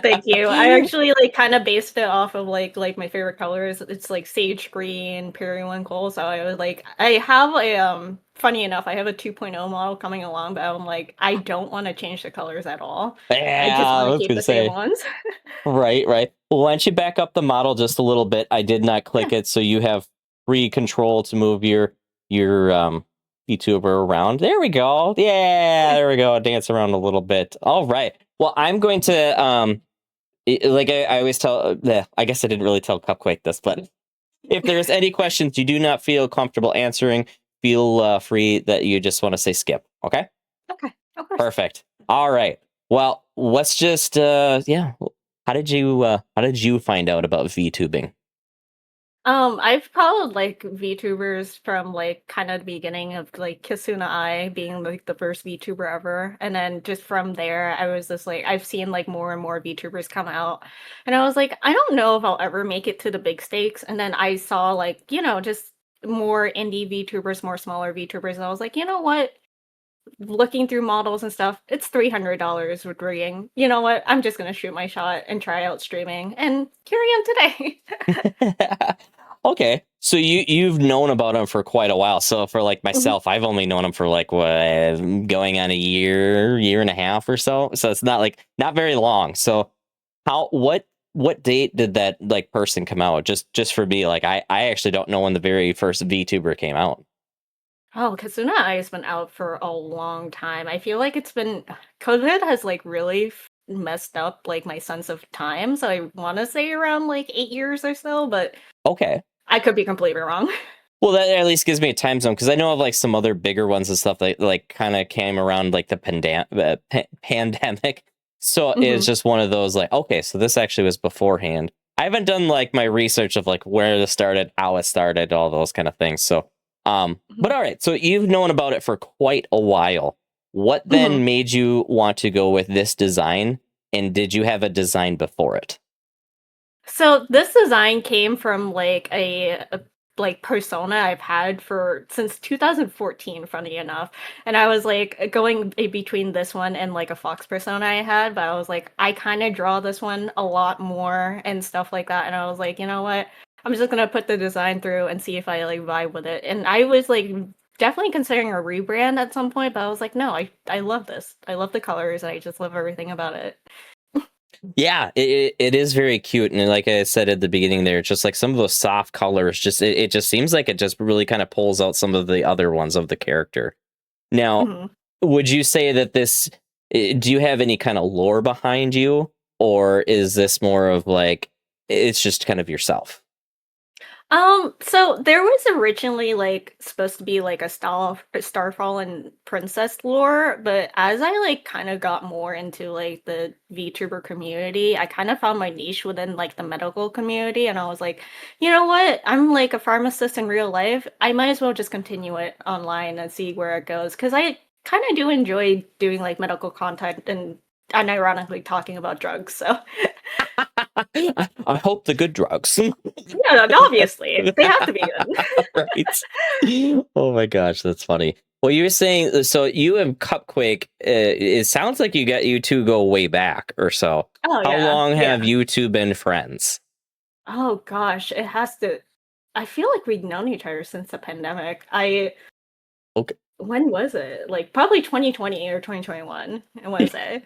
[SPEAKER 3] Thank you. I actually like kind of based it off of like my favorite colors. It's like sage green, periwinkle. So I was like, I have a funny enough, I have a 2.0 model coming along, but I'm like, I don't want to change the colors at all. I
[SPEAKER 2] Yeah,
[SPEAKER 3] just
[SPEAKER 2] I
[SPEAKER 3] want to
[SPEAKER 2] was
[SPEAKER 3] keep
[SPEAKER 2] gonna
[SPEAKER 3] the same
[SPEAKER 2] say.
[SPEAKER 3] ones.
[SPEAKER 2] Right. Well, why don't you back up the model just a little bit? I did not click
[SPEAKER 3] Yeah.
[SPEAKER 2] it, so you have free control to move your VTuber around. There we go. Yeah, there we go. Dance around a little bit. All right. Well, I'm going to like I always tell. I guess I didn't really tell Cupquake this, but if there's any questions you do not feel comfortable answering, feel free that you just want to say skip. Okay.
[SPEAKER 3] Okay. Of course.
[SPEAKER 2] Perfect. All right. Well, let's just yeah. how did you find out about VTubing?
[SPEAKER 3] I've followed like VTubers from like kind of the beginning of like Kisuna Ai being like the first VTuber ever. And then just from there, I was just like, I've seen like more and more VTubers come out. And I was like, I don't know if I'll ever make it to the big stakes. And then I saw like, just more indie VTubers, more smaller VTubers. And I was like, you know what? Looking through models and stuff, it's $300 with rigging. You know what? I'm just gonna shoot my shot and try out streaming. And here I am today.
[SPEAKER 2] Okay, so you've known about him for quite a while. So for like
[SPEAKER 3] Mhm.
[SPEAKER 2] myself, I've only known him for like what, going on a year and a half or so. So it's not very long. So how what date did that like person come out? Just for me, like I actually don't know when the very first VTuber came out.
[SPEAKER 3] Oh, Kazuna Ai has been out for a long time. I feel like it's been COVID has like really messed up like my sense of time. So I want to say around like 8 years or so, but
[SPEAKER 2] Okay.
[SPEAKER 3] I could be completely wrong.
[SPEAKER 2] Well, that at least gives me a time zone because I know of like some other bigger ones and stuff that like kind of came around like the pandemic. So it's
[SPEAKER 3] Hmm.
[SPEAKER 2] just one of those like, okay, so this actually was beforehand. I haven't done like my research of like where this started, how it started, all those kind of things. So, but all right, so you've known about it for quite a while. What
[SPEAKER 3] Hmm.
[SPEAKER 2] then made you want to go with this design? And did you have a design before it?
[SPEAKER 3] So this design came from like a like persona I've had for since 2014, funny enough. And I was like going between this one and like a Fox persona I had, but I was like, I kind of draw this one a lot more and stuff like that. And I was like, you know what? I'm just gonna put the design through and see if I like vibe with it. And I was like definitely considering a rebrand at some point, but I was like, no, I love this. I love the colors and I just love everything about it.
[SPEAKER 2] Yeah, it is very cute, and like I said at the beginning, there, just like some of those soft colors, just it just seems like it just really kind of pulls out some of the other ones of the character. Now,
[SPEAKER 3] Mhm.
[SPEAKER 2] would you say that this? Do you have any kind of lore behind you, or is this more of like it's just kind of yourself?
[SPEAKER 3] So there was originally like supposed to be like a Starfall princess lore, but as I like kind of got more into like the VTuber community, I kind of found my niche within like the medical community, and I was like, you know what? I'm like a pharmacist in real life. I might as well just continue it online and see where it goes because I kind of do enjoy doing like medical content and unironically talking about drugs. So
[SPEAKER 2] I hope the good drugs.
[SPEAKER 3] yeah, obviously they have to be good.
[SPEAKER 2] Right. Oh my gosh, that's funny. Well, you were saying so you and Cupquake. It sounds like you two go way back or so.
[SPEAKER 3] Oh
[SPEAKER 2] How
[SPEAKER 3] yeah,
[SPEAKER 2] long
[SPEAKER 3] yeah.
[SPEAKER 2] have you two been friends?
[SPEAKER 3] Oh gosh, it has to. I feel like we've known each other since the pandemic. I
[SPEAKER 2] Okay.
[SPEAKER 3] When was it? Like probably 2020 or 2021, I want to say.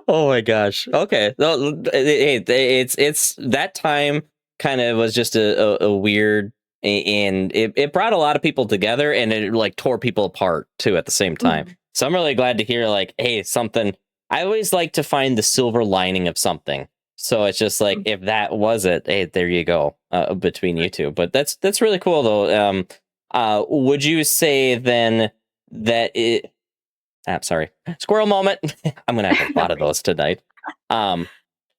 [SPEAKER 2] Oh my gosh. Okay. No, it's that time kind of was just a weird and it brought a lot of people together and it like tore people apart too at the same time.
[SPEAKER 3] Mhm,
[SPEAKER 2] So I'm really glad to hear like, hey, something I always like to find the silver lining of something. So it's just like
[SPEAKER 3] mhm.
[SPEAKER 2] if that was it, hey, there you go, between you two. But that's really cool though. Would you say then that it sorry. Squirrel moment. I'm gonna have a
[SPEAKER 3] No
[SPEAKER 2] lot of
[SPEAKER 3] worries.
[SPEAKER 2] those tonight. Um,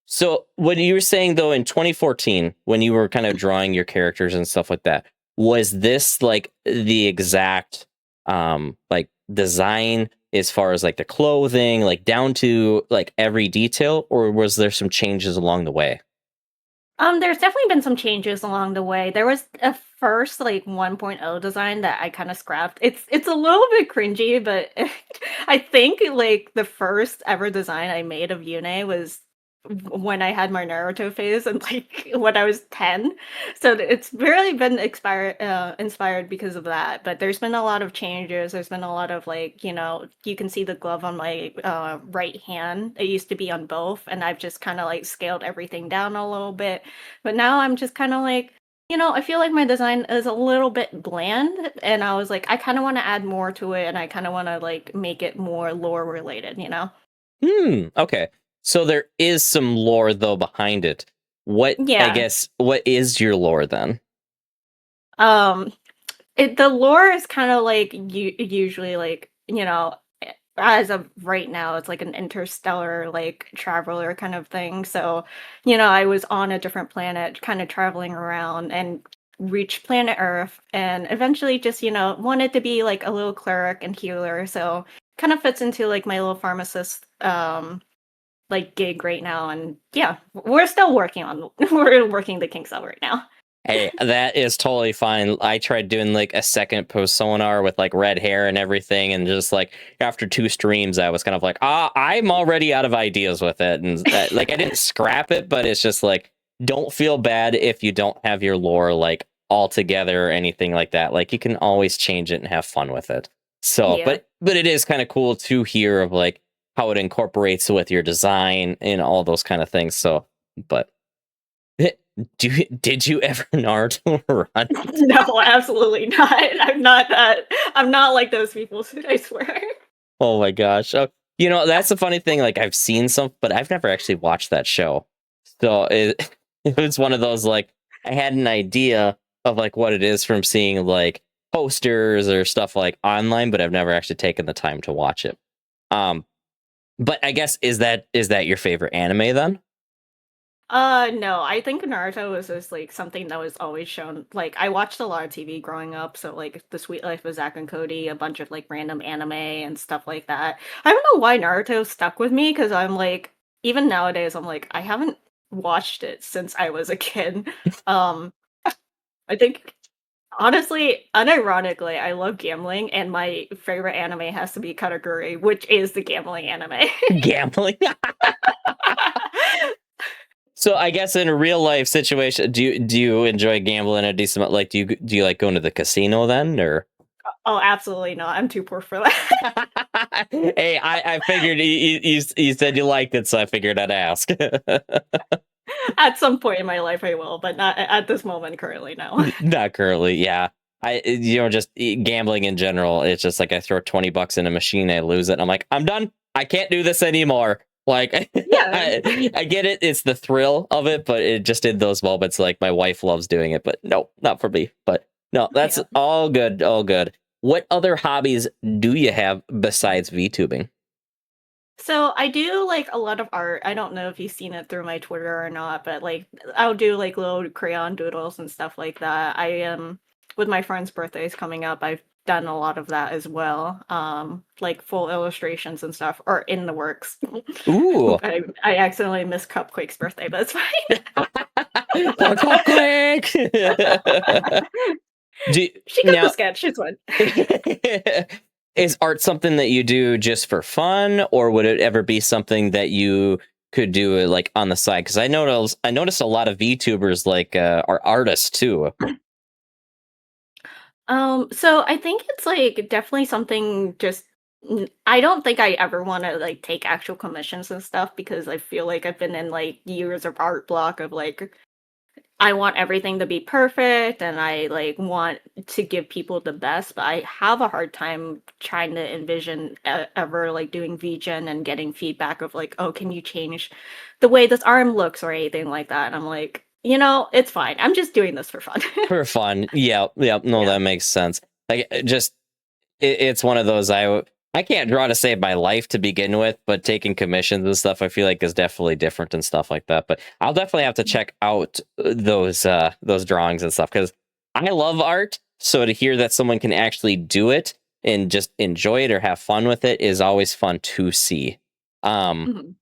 [SPEAKER 2] so what you were saying though in 2014, when you were kind of drawing your characters and stuff like that, was this like the exact like design as far as like the clothing, like down to like every detail, or was there some changes along the way?
[SPEAKER 3] There's definitely been some changes along the way. There was a first like 1.0 design that I kind of scrapped. It's a little bit cringy, but I think like the first ever design I made of Yune was when I had my Naruto phase and like when I was 10. So it's really been inspired because of that. But there's been a lot of changes. There's been a lot of like, you can see the glove on my right hand. It used to be on both, and I've just kind of like scaled everything down a little bit. But now I'm just kind of like, I feel like my design is a little bit bland, and I was like, I kind of want to add more to it, and I kind of want to like make it more lore related.
[SPEAKER 2] Okay. So there is some lore though behind it.
[SPEAKER 3] Yeah.
[SPEAKER 2] What is your lore then?
[SPEAKER 3] Um, the lore is kind of like usually like as of right now, it's like an interstellar like traveler kind of thing. So, you know, I was on a different planet, kind of traveling around and reached planet Earth, and eventually just, you know, wanted to be like a little cleric and healer. So kind of fits into like my little pharmacist like gig right now. And yeah, we're still working on we're working the kinks out right now.
[SPEAKER 2] Hey, that is totally fine. I tried doing like a second post sonar with like red hair and everything, and just like after 2 streams, I was kind of like, I'm already out of ideas with it, and like I didn't scrap it, but it's just like, don't feel bad if you don't have your lore like all together or anything like that. Like you can always change it and have fun with it. So,
[SPEAKER 3] Yeah.
[SPEAKER 2] but it is kind of cool to hear of like how it incorporates with your design and all those kind of things. So, but. Did you ever Naruto run?
[SPEAKER 3] No, absolutely not. I'm not like those people, I swear.
[SPEAKER 2] Oh my gosh. Oh, that's the funny thing. Like I've seen some, but I've never actually watched that show. So it was one of those like I had an idea of like what it is from seeing like posters or stuff like online, but I've never actually taken the time to watch it. But I guess is that your favorite anime then?
[SPEAKER 3] No, I think Naruto was just like something that was always shown. Like I watched a lot of TV growing up, so like The Sweet Life of Zack and Cody, a bunch of like random anime and stuff like that. I don't know why Naruto stuck with me because I'm like, even nowadays, I'm like, I haven't watched it since I was a kid. Um, I think honestly, unironically, I love gambling, and my favorite anime has to be Katakuri, which is the gambling anime.
[SPEAKER 2] Gambling. So I guess in a real life situation, do you enjoy gambling a decent amount? Like, do you like going to the casino then, or?
[SPEAKER 3] Oh, absolutely not. I'm too poor for that.
[SPEAKER 2] Hey, I figured you said you liked it, so I figured I'd ask.
[SPEAKER 3] At some point in my life, I will, but not at this moment currently, no.
[SPEAKER 2] Not currently, yeah. Just gambling in general. It's just like I throw $20 in a machine, I lose it, and I'm like, I'm done. I can't do this anymore. Like,
[SPEAKER 3] Yeah.
[SPEAKER 2] I get it. It's the thrill of it, but it just in those moments, like my wife loves doing it, but no, not for me. But no, that's
[SPEAKER 3] Yeah.
[SPEAKER 2] all good. All good. What other hobbies do you have besides VTubing?
[SPEAKER 3] So I do like a lot of art. I don't know if you've seen it through my Twitter or not, but like I'll do like little crayon doodles and stuff like that. I am with my friends' birthdays coming up, I've done a lot of that as well. Like full illustrations and stuff are in the works.
[SPEAKER 2] Ooh,
[SPEAKER 3] I accidentally missed Cupquake's birthday, but it's fine.
[SPEAKER 2] or quick.
[SPEAKER 3] She got the
[SPEAKER 2] Now,
[SPEAKER 3] sketch. It's fine.
[SPEAKER 2] is art something that you do just for fun, or would it ever be something that you could do like on the side? Because I noticed a lot of VTubers like are artists too.
[SPEAKER 3] So I think it's like definitely something just I don't think I ever want to like take actual commissions and stuff because I feel like I've been in like years of art block of like I want everything to be perfect and I like want to give people the best, but I have a hard time trying to envision ever like doing VGen and getting feedback of like, oh, can you change the way this arm looks or anything like that? And I'm like, you know, it's fine. I'm just doing this for fun.
[SPEAKER 2] For fun. Yeah, yeah, no,
[SPEAKER 3] Yeah.
[SPEAKER 2] that makes sense. Like it's one of those I can't draw to save my life to begin with, but taking commissions and stuff I feel like is definitely different and stuff like that. But I'll definitely have to check out those drawings and stuff because I love art. So to hear that someone can actually do it and just enjoy it or have fun with it is always fun to see. Um
[SPEAKER 3] Mhm.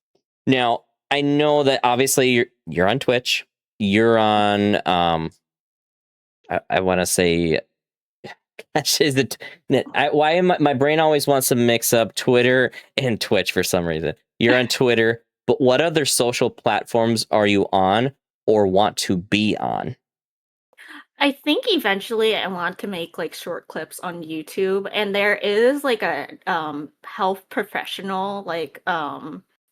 [SPEAKER 2] Now I know that obviously you're on Twitch. You're on I want to say gosh, is it? Why am my brain always wants to mix up Twitter and Twitch for some reason? You're on Twitter, but what other social platforms are you on or want to be on?
[SPEAKER 3] I think eventually I want to make like short clips on YouTube and there is like a health professional like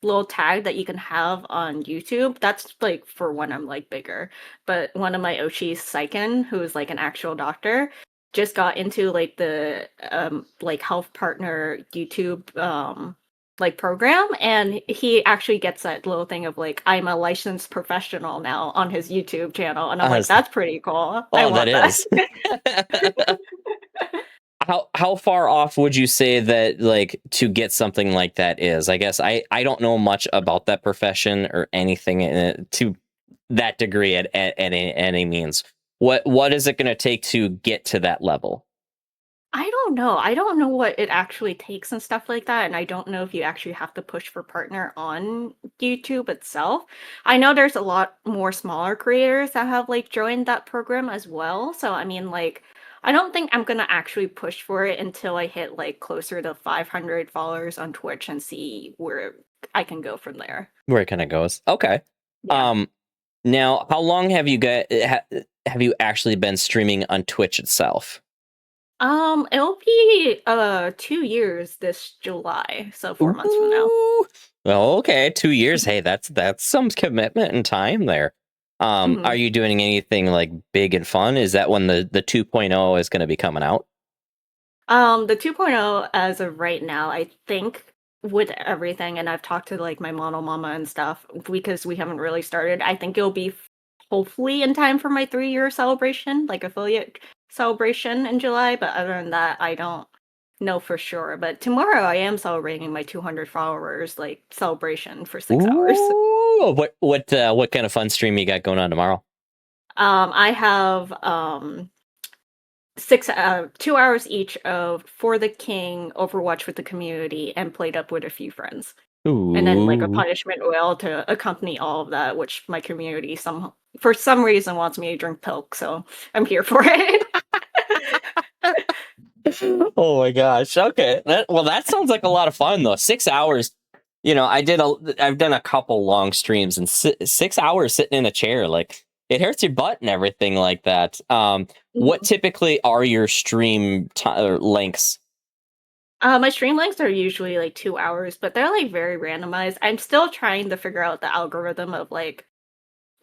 [SPEAKER 3] little tag that you can have on YouTube. That's like for when I'm like bigger. But one of my Oshis, Saiken, who is like an actual doctor, just got into like the like health partner YouTube like program and he actually gets that little thing of like I'm a licensed professional now on his YouTube channel and I'm like
[SPEAKER 2] Honest-
[SPEAKER 3] that's pretty cool. I
[SPEAKER 2] oh, that
[SPEAKER 3] want that.
[SPEAKER 2] is. how far off would you say that, like, to get something like that is? I guess I don't know much about that profession or anything in it to that degree at any means. What is it going to take to get to that level?
[SPEAKER 3] I don't know. I don't know what it actually takes and stuff like that, and I don't know if you actually have to push for partner on YouTube itself. I know there's a lot more smaller creators that have like joined that program as well. So I mean, like, I don't think I'm gonna actually push for it until I hit like closer to 500 followers on Twitch and see where I can go from there.
[SPEAKER 2] Where it kind of goes. Okay.
[SPEAKER 3] Yeah.
[SPEAKER 2] Um, Now, how long have you have you actually been streaming on Twitch itself?
[SPEAKER 3] It'll be 2 years this July, so 4 months from now.
[SPEAKER 2] Ooh. Well, okay, 2 years. Hey, that's some commitment and time there. Are
[SPEAKER 3] Mhm.
[SPEAKER 2] you doing anything like big and fun? Is that when the 2.0 is going to be coming out?
[SPEAKER 3] The 2.0 as of right now, I think with everything, and I've talked to like my mono mama and stuff because we haven't really started. I think it'll be hopefully in time for my 3 year celebration, like affiliate celebration in July. But other than that, I don't know for sure. But tomorrow I am celebrating my 200 followers like celebration for 6 hours.
[SPEAKER 2] Ooh, what kind of fun stream you got going on tomorrow?
[SPEAKER 3] I have 2 hours each of For the King, Overwatch with the community, and played up with a few friends. And then like a
[SPEAKER 2] Ooh.
[SPEAKER 3] punishment oil to accompany all of that, which my community some for some reason wants me to drink pilk, so I'm here for it.
[SPEAKER 2] Oh my gosh. Okay. That sounds like a lot of fun though. 6 hours. I've done a couple long streams and 6 hours sitting in a chair, like it hurts your butt and everything like that. What
[SPEAKER 3] Mhm.
[SPEAKER 2] typically are your lengths?
[SPEAKER 3] My stream lengths are usually like 2 hours, but they're like very randomized. I'm still trying to figure out the algorithm of like,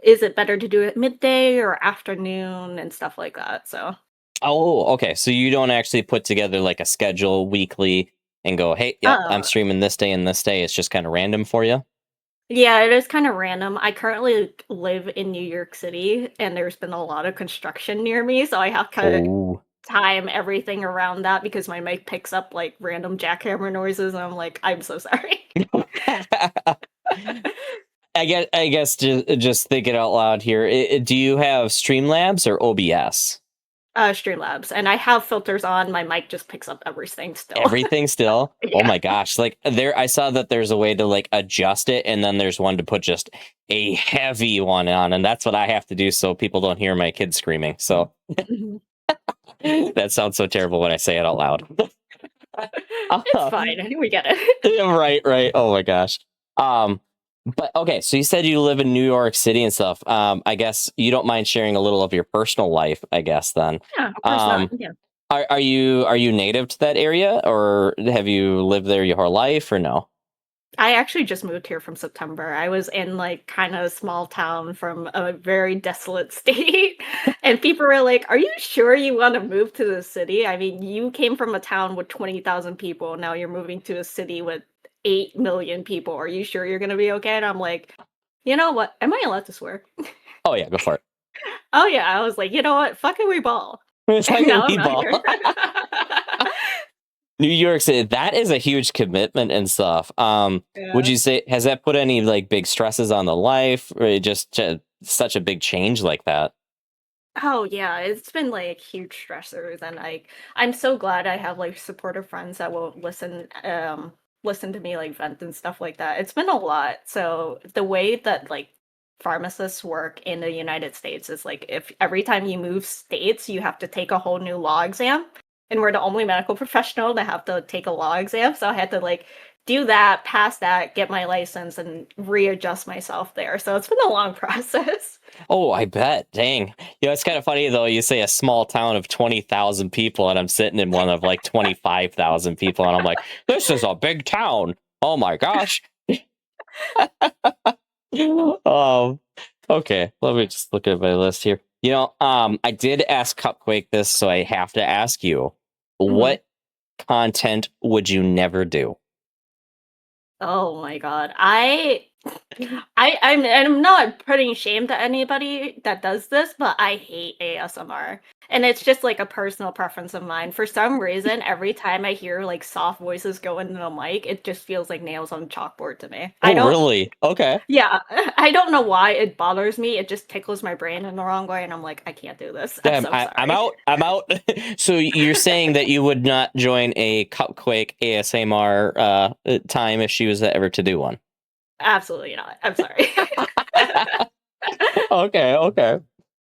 [SPEAKER 3] is it better to do it midday or afternoon and stuff like that. So,
[SPEAKER 2] Oh, okay. So you don't actually put together like a schedule weekly and go, hey, yep, I'm
[SPEAKER 3] uh,
[SPEAKER 2] streaming this day and this day. It's just kind of random for you.
[SPEAKER 3] yeah, it is kind of random. I currently live in New York City, and there's been a lot of construction near me, so I have to
[SPEAKER 2] Oh.
[SPEAKER 3] time everything around that because my mic picks up like random jackhammer noises, and I'm like, I'm so sorry.
[SPEAKER 2] I guess just thinking out loud here. Do you have Streamlabs or OBS?
[SPEAKER 3] Streamlabs, and I have filters on. My mic just picks up everything still.
[SPEAKER 2] Everything still? Oh
[SPEAKER 3] Yeah.
[SPEAKER 2] my gosh. Like there I saw that there's a way to like adjust it and then there's one to put just a heavy one on and that's what I have to do so people don't hear my kids screaming. So
[SPEAKER 3] Mhm.
[SPEAKER 2] that sounds so terrible when I say it out loud.
[SPEAKER 3] It's
[SPEAKER 2] Uh,
[SPEAKER 3] fine. I think we get it.
[SPEAKER 2] yeah, right, right. Oh my gosh. Um, but okay, so you said you live in New York City and stuff. I guess you don't mind sharing a little of your personal life, I guess then.
[SPEAKER 3] Yeah, of course not.
[SPEAKER 2] Um,
[SPEAKER 3] Yeah.
[SPEAKER 2] are you native to that area or have you lived there your whole life or no?
[SPEAKER 3] I actually just moved here from September. I was in like kind of a small town from a very desolate state. And people were like, "Are you sure you want to move to the city? I mean, you came from a town with 20,000 people. Now you're moving to a city with 8 million people. Are you sure you're going to be okay?" And I'm like, "You know what? Am I allowed to swear?"
[SPEAKER 2] Oh yeah, go for it.
[SPEAKER 3] Oh, yeah. I was like, "You know what? Fucking we ball."
[SPEAKER 2] It's
[SPEAKER 3] And
[SPEAKER 2] like a
[SPEAKER 3] now I'm
[SPEAKER 2] wee
[SPEAKER 3] not
[SPEAKER 2] ball.
[SPEAKER 3] here.
[SPEAKER 2] New York City, that is a huge commitment and stuff. Would
[SPEAKER 3] Yeah.
[SPEAKER 2] you say has that put any like big stresses on the life, or such a big change like that?
[SPEAKER 3] Oh yeah, it's been like huge stressors and like I'm so glad I have like supportive friends that will listen to me like vent and stuff like that. It's been a lot. So the way that like pharmacists work in the United States is like if every time you move states, you have to take a whole new law exam. And we're the only medical professional that have to take a law exam. So I had to like do that, pass that, get my license and readjust myself there. So it's been a long process.
[SPEAKER 2] Oh, I bet. Dang. It's kind of funny though. You say a small town of 20,000 people, and I'm sitting in one of like 25,000 people, and I'm like, this is a big town. Oh my gosh. Um, okay, let me just look at my list here. I did ask Cupquake this, so I have to ask you,
[SPEAKER 3] Mhm.
[SPEAKER 2] what content would you never do?
[SPEAKER 3] Oh my god. I I'm not putting shame to anybody that does this, but I hate ASMR. And it's just like a personal preference of mine. For some reason, every time I hear like soft voices go into the mic, it just feels like nails on chalkboard to me. I
[SPEAKER 2] Oh,
[SPEAKER 3] don't
[SPEAKER 2] really? Okay.
[SPEAKER 3] Yeah, I don't know why it bothers me. It just tickles my brain in the wrong way and I'm like, I can't do this. I'm
[SPEAKER 2] Damn,
[SPEAKER 3] so
[SPEAKER 2] I'm
[SPEAKER 3] sorry.
[SPEAKER 2] out. I'm out. So you're saying that you would not join a Cupquake ASMR time if she was ever to do one?
[SPEAKER 3] Absolutely not. I'm sorry.
[SPEAKER 2] Okay, okay.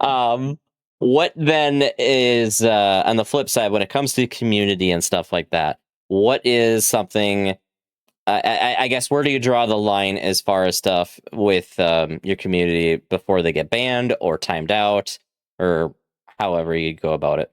[SPEAKER 2] Um, what then is on the flip side when it comes to community and stuff like that? What is something? I guess where do you draw the line as far as stuff with your community before they get banned or timed out or however you go about it?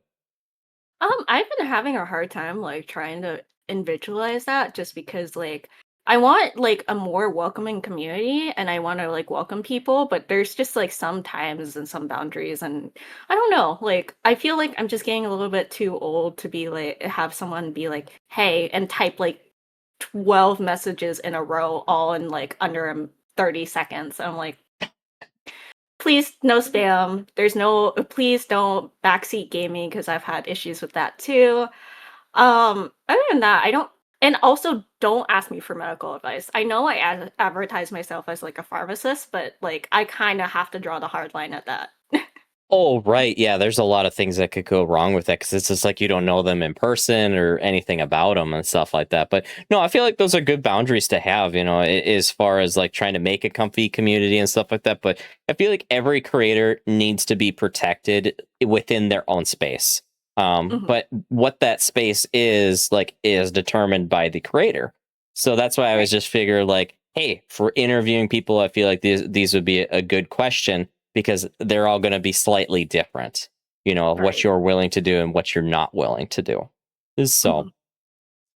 [SPEAKER 3] I've been having a hard time like trying to individualize that just because like I want like a more welcoming community and I want to like welcome people, but there's just like some times and some boundaries and I don't know, like I feel like I'm just getting a little bit too old to be like have someone be like, "Hey," and type like 12 messages in a row all in like under 30 seconds. I'm like, please no spam. There's no please don't backseat gaming because I've had issues with that too. Other than that, I don't and also don't ask me for medical advice. I know I advertise myself as like a pharmacist, but like I kind of have to draw the hard line at that.
[SPEAKER 2] Oh, right. Yeah, there's a lot of things that could go wrong with that because it's just like you don't know them in person or anything about them and stuff like that. But no, I feel like those are good boundaries to have, as far as like trying to make a comfy community and stuff like that. But I feel like every creator needs to be protected within their own space.
[SPEAKER 3] Mhm.
[SPEAKER 2] But what that space is like is determined by the creator. So that's why I was
[SPEAKER 3] Right.
[SPEAKER 2] just figure like, hey, for interviewing people, I feel like these would be a good question because they're all going to be slightly different, of what
[SPEAKER 3] Right.
[SPEAKER 2] you're willing to do and what you're not willing to do. So,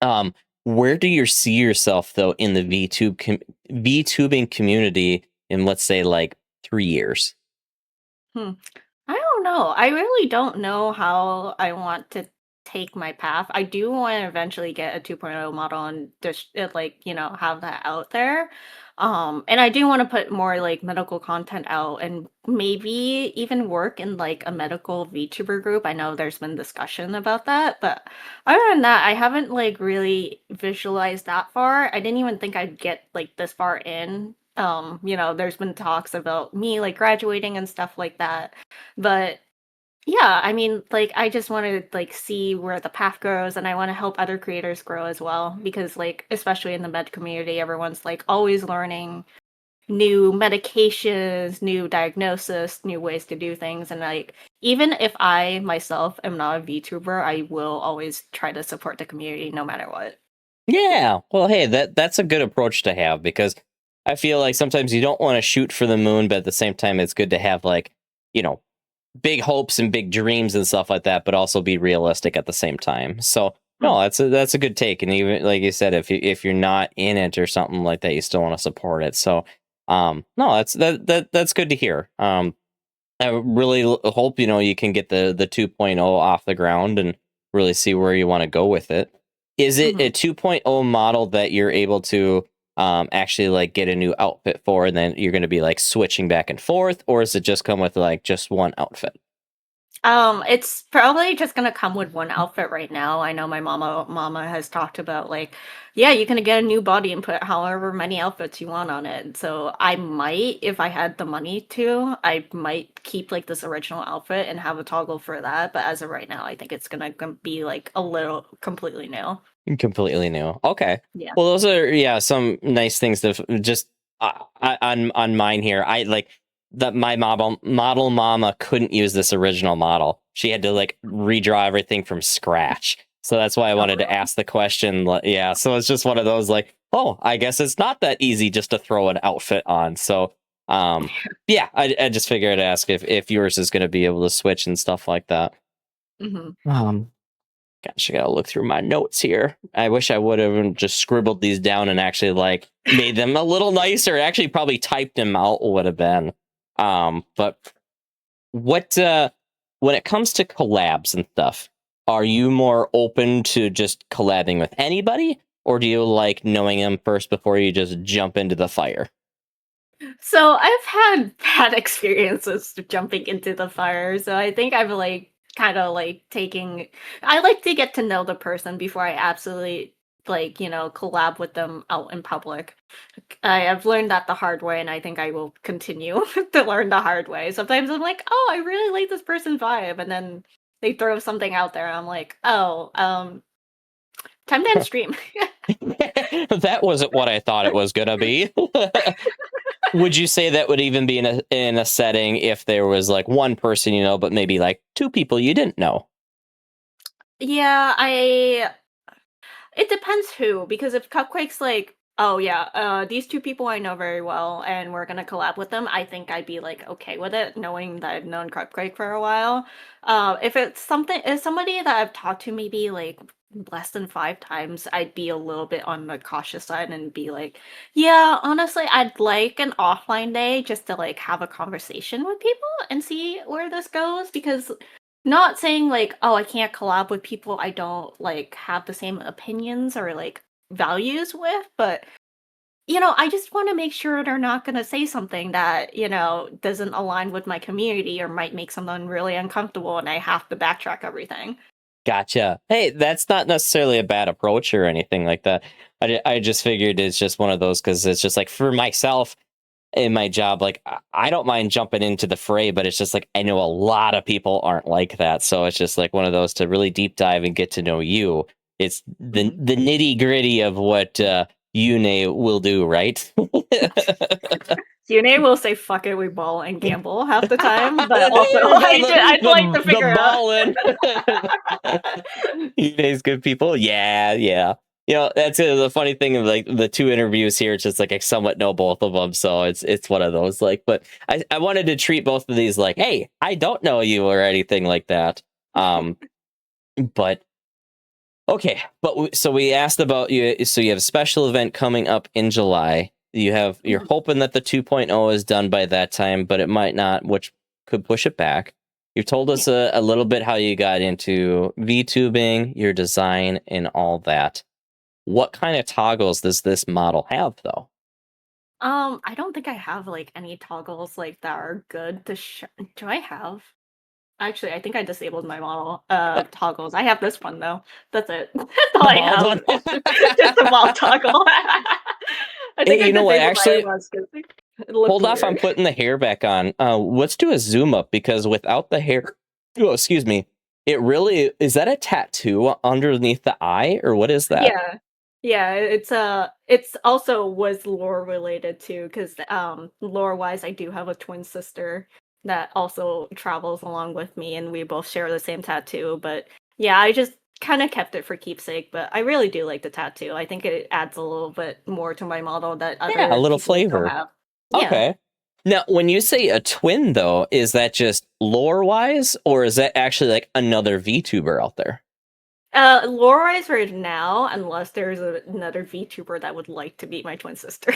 [SPEAKER 3] Mhm.
[SPEAKER 2] um, where do you see yourself though in the VTubing community in let's say like 3 years?
[SPEAKER 3] Hmm. I don't know. I really don't know how I want to take my path. I do want to eventually get a 2.0 model and just like, have that out there. And I do want to put more like medical content out and maybe even work in like a medical VTuber group. I know there's been discussion about that, but other than that, I haven't like really visualized that far. I didn't even think I'd get like this far in. There's been talks about me like graduating and stuff like that. But yeah, I mean, like I just want to like see where the path goes and I want to help other creators grow as well because like especially in the med community everyone's like always learning new medications, new diagnosis, new ways to do things and like even if I myself am not a VTuber, I will always try to support the community no matter what.
[SPEAKER 2] Yeah. Well, hey, that's a good approach to have because I feel like sometimes you don't want to shoot for the moon, but at the same time, it's good to have like, you know, big hopes and big dreams and stuff like that, but also be realistic at the same time. So no, that's a good take. And even like you said, if you're not in it or something like that, you still want to support it. So no, that's good to hear. I really hope you can get the 2.0 off the ground and really see where you want to go with it. Is it
[SPEAKER 3] Mhm.
[SPEAKER 2] a 2.0 model that you're able to actually like get a new outfit for, and then you're going to be like switching back and forth, or is it just come with like just one outfit?
[SPEAKER 3] It's probably just gonna come with one outfit right now. I know my mama has talked about like, yeah, you can get a new body and put however many outfits you want on it. So I might, if I had the money to, I might keep like this original outfit and have a toggle for that. But as of right now, I think it's gonna be like a little completely new.
[SPEAKER 2] Completely new. Okay.
[SPEAKER 3] Yeah.
[SPEAKER 2] Well, those are some nice things to just on mine here. I like that my model mama couldn't use this original model. She had to like redraw everything from scratch. So that's why I
[SPEAKER 3] Oh,
[SPEAKER 2] wanted to
[SPEAKER 3] really?
[SPEAKER 2] ask the question. Yeah. So it's just one of those like, oh, I guess it's not that easy just to throw an outfit on. So um yeah, I just figured I'd ask if yours is going to be able to switch and stuff like that.
[SPEAKER 3] Hmm.
[SPEAKER 2] Um, Gosh, I gotta look through my notes here. I wish I would have just scribbled these down and actually like made them a little nicer. Actually, probably typed them out would have been. But what when it comes to collabs and stuff, are you more open to just collabing with anybody, or do you like knowing them first before you just jump into the fire?
[SPEAKER 3] So I've had bad experiences jumping into the fire, so I think I've like kind of like taking. I like to get to know the person before I absolutely like collab with them out in public. I have learned that the hard way, and I think I will continue to learn the hard way. Sometimes I'm like, oh, I really like this person vibe, and then they throw something out there, and I'm like, oh, time to end stream.
[SPEAKER 2] That wasn't what I thought it was gonna be. Would you say that would even be in a setting if there was like one person you know, but maybe like two people you didn't know?
[SPEAKER 3] Yeah, I it depends who, because if Cupquake's like, oh yeah, these two people I know very well and we're gonna collab with them, I think I'd be like okay with it, knowing that I've known Cupquake for a while. If it's somebody that I've talked to maybe like less than 5 times, I'd be a little bit on the cautious side and be like, yeah, honestly, I'd like an offline day just to like have a conversation with people and see where this goes, because not saying like, oh, I can't collab with people I don't like have the same opinions or like values with, but I just want to make sure they're not going to say something that, doesn't align with my community or might make someone really uncomfortable and I have to backtrack everything.
[SPEAKER 2] Gotcha. Hey, that's not necessarily a bad approach or anything like that. I just figured it's just one of those because it's just like for myself in my job, like I don't mind jumping into the fray, but it's just like I know a lot of people aren't like that. So it's just like one of those to really deep dive and get to know you. It's the
[SPEAKER 3] Mhm.
[SPEAKER 2] the nitty gritty of what Yune will do, right?
[SPEAKER 3] Yune will say, fuck it, we ball and gamble half the time, but also
[SPEAKER 2] There we go.
[SPEAKER 3] I'd like to
[SPEAKER 2] The
[SPEAKER 3] figure out.
[SPEAKER 2] ballin'. You guys, good people. Yeah, yeah. That's the funny thing of like the two interviews here. It's just like I somewhat know both of them, so it's one of those like. But I wanted to treat both of these like, hey, I don't know you or anything like that. Um, but okay, but so we asked about you. So you have a special event coming up in July. You're
[SPEAKER 3] Mhm.
[SPEAKER 2] hoping that the 2.0 is done by that time, but it might not, which could push it back. You've told
[SPEAKER 3] Yeah.
[SPEAKER 2] us a little bit how you got into VTubing, your design, and all that. What kind of toggles does this model have, though?
[SPEAKER 3] I don't think I have like any toggles like that are good to show. Do I have? Actually, I think I disabled my model toggles. I have this one though. That's it. That's all
[SPEAKER 2] The
[SPEAKER 3] I
[SPEAKER 2] bald
[SPEAKER 3] have.
[SPEAKER 2] one.
[SPEAKER 3] Just a wall toggle. I think
[SPEAKER 2] Hey,
[SPEAKER 3] I
[SPEAKER 2] you know what?
[SPEAKER 3] disabled my
[SPEAKER 2] Actually,
[SPEAKER 3] ones because it looked
[SPEAKER 2] hold off on
[SPEAKER 3] weird.
[SPEAKER 2] putting the hair back on. Let's do a zoom up because without the hair, oh, excuse me, it really is that a tattoo underneath the eye or what is that?
[SPEAKER 3] Yeah. Yeah, it's also was lore related too, because lore wise I do have a twin sister that also travels along with me and we both share the same tattoo. But yeah, I just kind of kept it for keepsake, but I really do like the tattoo. I think it adds a little bit more to my model that
[SPEAKER 2] Yeah, a
[SPEAKER 3] other
[SPEAKER 2] little
[SPEAKER 3] people don't
[SPEAKER 2] flavor.
[SPEAKER 3] have. Yeah.
[SPEAKER 2] Okay. Now, when you say a twin, though, is that just lore wise, or is that actually like another VTuber out there?
[SPEAKER 3] Lore wise right now, unless there's another VTuber that would like to meet my twin sister.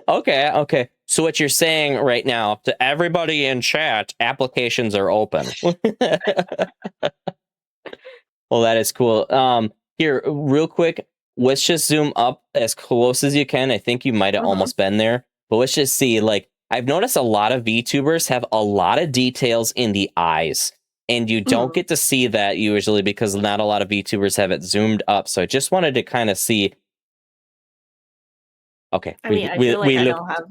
[SPEAKER 2] Okay, okay. So what you're saying right now to everybody in chat, applications are open. Well, that is cool. Here, real quick, let's just zoom up as close as you can. I think you might have
[SPEAKER 3] Uh-huh.
[SPEAKER 2] almost been there, but let's just see. Like, I've noticed a lot of VTubers have a lot of details in the eyes, and you don't
[SPEAKER 3] Mhm.
[SPEAKER 2] get to see that usually because not a lot of VTubers have it zoomed up. So I just wanted to kind of see. Okay,
[SPEAKER 3] I mean, I feel like
[SPEAKER 2] we
[SPEAKER 3] I
[SPEAKER 2] look.
[SPEAKER 3] don't have.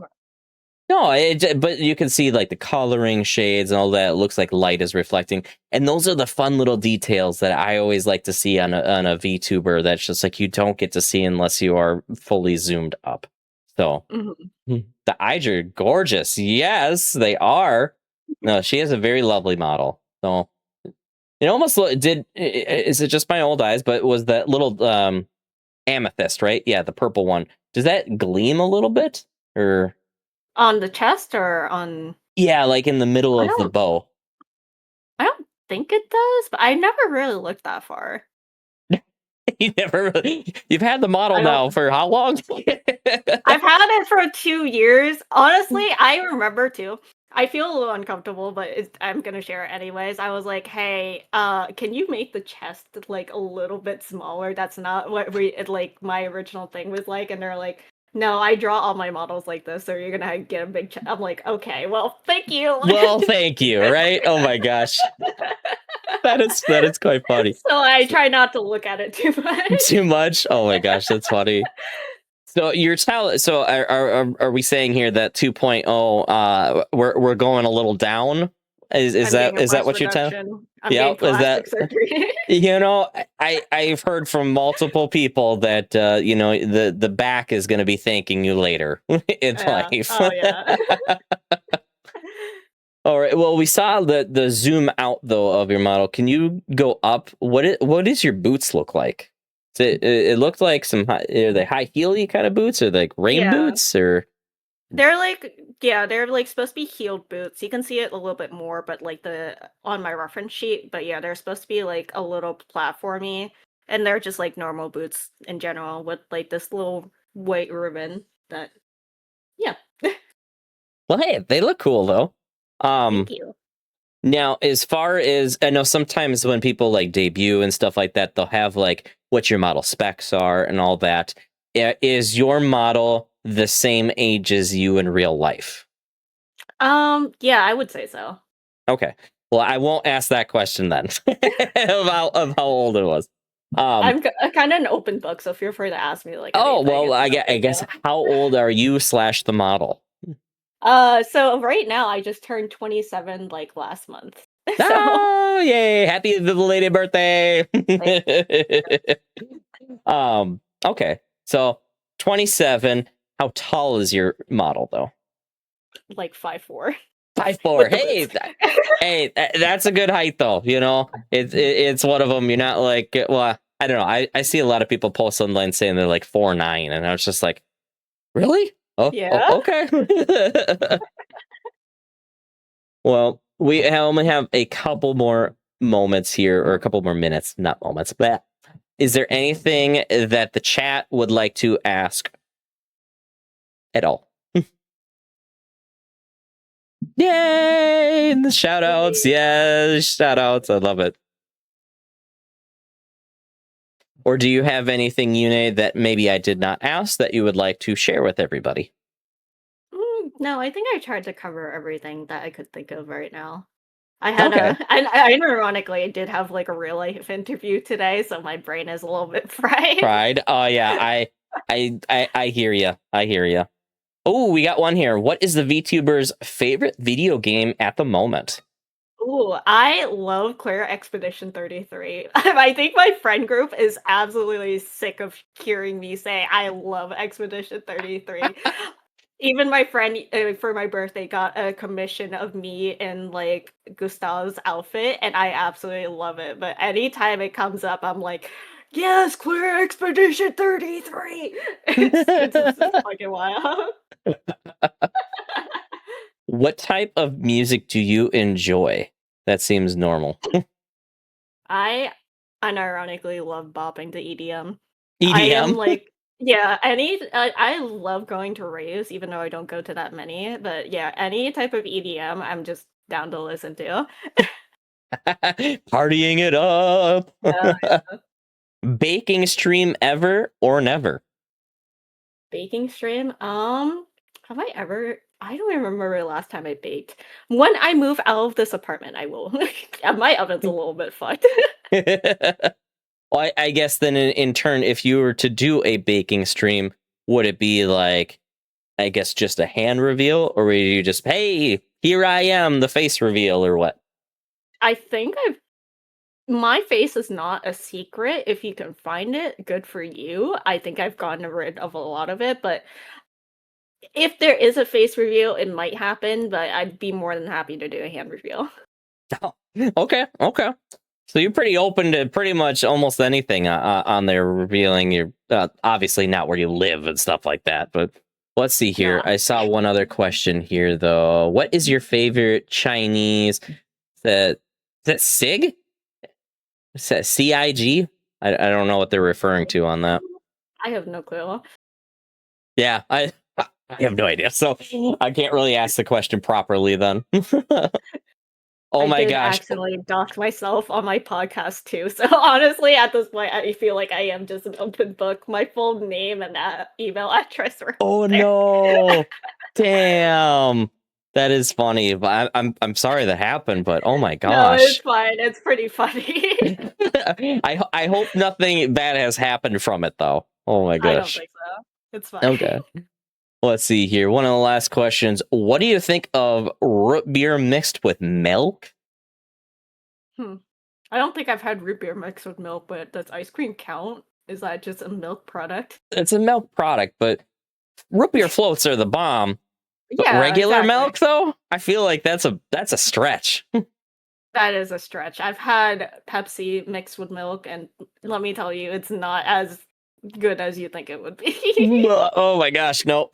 [SPEAKER 2] No, but you can see like the coloring shades and all that. It looks like light is reflecting, and those are the fun little details that I always like to see on a VTuber. That's just like you don't get to see unless you are fully zoomed up. So
[SPEAKER 3] Mhm.
[SPEAKER 2] the eyes are gorgeous. Yes, they are. No, she has a very lovely model. So it almost did. Is it just my old eyes? But was that little amethyst right? Yeah, the purple one. Does that gleam a little bit or?
[SPEAKER 3] On the chest or on.
[SPEAKER 2] Yeah, like in the middle
[SPEAKER 3] I
[SPEAKER 2] of the
[SPEAKER 3] don't
[SPEAKER 2] bow.
[SPEAKER 3] I don't think it does, but I never really looked that far.
[SPEAKER 2] You've had the model
[SPEAKER 3] I don't
[SPEAKER 2] now for how long?
[SPEAKER 3] I've had it for 2 years. Honestly, I remember too. I feel a little uncomfortable, but I'm gonna share it anyways. I was like, "Hey, can you make the chest like a little bit smaller? That's not what like my original thing was like." And they're like, no, I draw all my models like this, so you're gonna get a big check. I'm like, okay, well, thank you.
[SPEAKER 2] Well, thank you, right? Oh my gosh. That is quite funny.
[SPEAKER 3] So I try not to look at it too much.
[SPEAKER 2] Too much? Oh my gosh, that's funny. So your talent. So are we saying here that 2.0? We're going a little down. Is
[SPEAKER 3] I'm
[SPEAKER 2] that
[SPEAKER 3] getting a breast
[SPEAKER 2] what you're telling?
[SPEAKER 3] reduction. I'm
[SPEAKER 2] Yeah.
[SPEAKER 3] getting
[SPEAKER 2] Is that
[SPEAKER 3] plastic surgery.
[SPEAKER 2] I've heard from multiple people that the back is going to be thanking you later in
[SPEAKER 3] Yeah.
[SPEAKER 2] life.
[SPEAKER 3] Oh yeah.
[SPEAKER 2] All right. Well, we saw the zoom out though of your model. Can you go up? What does your boots look like? It looked like are they high heely kind of boots, or like rain
[SPEAKER 3] Yeah.
[SPEAKER 2] boots, or
[SPEAKER 3] They're like supposed to be heeled boots. You can see it a little bit more, but like the on my reference sheet, but yeah, they're supposed to be like a little platformy, and they're just like normal boots in general with like this little white ribbon that yeah.
[SPEAKER 2] well, hey, they look cool though.
[SPEAKER 3] Thank you.
[SPEAKER 2] Now, as far as I know, sometimes when people like debut and stuff like that, they'll have like what your model specs are and all that. Is your model the same age as you in real life?
[SPEAKER 3] Yeah, I would say so.
[SPEAKER 2] Okay. Well, I won't ask that question then of how old it was.
[SPEAKER 3] Kind of an open book, so feel free to ask me like
[SPEAKER 2] Oh,
[SPEAKER 3] anything.
[SPEAKER 2] well,
[SPEAKER 3] And
[SPEAKER 2] I
[SPEAKER 3] stuff,
[SPEAKER 2] guess
[SPEAKER 3] yeah.
[SPEAKER 2] how old are you slash the model?
[SPEAKER 3] So right now I just turned 27 like last month. So
[SPEAKER 2] Oh, yay! Happy belated birthday!
[SPEAKER 3] like
[SPEAKER 2] Okay. So 27. How tall is your model though?
[SPEAKER 3] like 5'4"
[SPEAKER 2] 5'4".
[SPEAKER 3] with the
[SPEAKER 2] Hey,
[SPEAKER 3] boots.
[SPEAKER 2] hey, that's a good height though. It's one of them. You're not like, well, I don't know. I see a lot of people post online saying they're like 4'9", and I was just like, really? Oh,
[SPEAKER 3] Yeah.
[SPEAKER 2] okay. Well, we only have a couple more moments here, or a couple more minutes, not moments. But is there anything that the chat would like to ask at all? Yay! And the shout outs. Yes, shout outs. I love it. Or do you have anything, Yune, that maybe I did not ask that you would like to share with everybody?
[SPEAKER 3] No, I think I tried to cover everything that I could think of right now. I had
[SPEAKER 2] Okay.
[SPEAKER 3] and ironically, I did have like a real life interview today, so my brain is a little bit fried.
[SPEAKER 2] Pride. Oh yeah, I hear you. I hear you. Oh, we got one here. What is the VTuber's favorite video game at the moment?
[SPEAKER 3] Ooh, I love Clear Expedition 33. I think my friend group is absolutely sick of hearing me say I love Expedition 33. Even my friend for my birthday got a commission of me in like Gustav's outfit, and I absolutely love it. But anytime it comes up, I'm like, yes, Clear Expedition 33. It's just fucking wild.
[SPEAKER 2] What type of music do you enjoy? That seems normal.
[SPEAKER 3] I unironically love bopping to EDM. I am
[SPEAKER 2] EDM?
[SPEAKER 3] like, yeah, I love going to raves, even though I don't go to that many. But yeah, any type of EDM, I'm just down to listen to.
[SPEAKER 2] Partying it up.
[SPEAKER 3] Yeah.
[SPEAKER 2] Baking stream ever or never?
[SPEAKER 3] Baking stream. Have I ever? I don't even remember the last time I baked. When I move out of this apartment, I will. Yeah, my oven's a little bit fucked.
[SPEAKER 2] Well, I guess then in turn, if you were to do a baking stream, would it be like, I guess, just a hand reveal, or would you just, hey, here I am, the face reveal, or what?
[SPEAKER 3] I think my face is not a secret. If you can find it, good for you. I think I've gotten rid of a lot of it, but if there is a face reveal, it might happen, but I'd be more than happy to do a hand reveal.
[SPEAKER 2] Oh, okay, okay. So you're pretty open to pretty much almost anything on there, revealing your obviously not where you live and stuff like that. But let's see here.
[SPEAKER 3] Nah.
[SPEAKER 2] I saw one other question here though. What is your favorite Chinese? Is that Sig? Is that CIG? I don't know what they're referring to on that.
[SPEAKER 3] I have no clue.
[SPEAKER 2] Yeah, I have no idea. So I can't really ask the question properly then. Oh
[SPEAKER 3] I
[SPEAKER 2] my
[SPEAKER 3] did
[SPEAKER 2] gosh.
[SPEAKER 3] accidentally dox myself on my podcast too. So honestly, at this point, I feel like I am just an open book. My full name and that email address are
[SPEAKER 2] Oh
[SPEAKER 3] there.
[SPEAKER 2] no. Damn. That is funny. But I'm sorry that happened, but oh my
[SPEAKER 3] No, it's
[SPEAKER 2] gosh.
[SPEAKER 3] fine. It's pretty funny.
[SPEAKER 2] I hope nothing bad has happened from it though. Oh my
[SPEAKER 3] I don't
[SPEAKER 2] gosh.
[SPEAKER 3] think so. It's fine.
[SPEAKER 2] Okay. Let's see here. One of the last questions. What do you think of root beer mixed with milk?
[SPEAKER 3] Hmm. I don't think I've had root beer mixed with milk, but does ice cream count? Is that just a milk product?
[SPEAKER 2] It's a milk product, but root beer floats are the bomb. But
[SPEAKER 3] Yeah,
[SPEAKER 2] regular
[SPEAKER 3] exactly.
[SPEAKER 2] milk though? I feel like that's a stretch.
[SPEAKER 3] That is a stretch. I've had Pepsi mixed with milk, and let me tell you, it's not as good as you think it would be.
[SPEAKER 2] Oh my gosh, nope.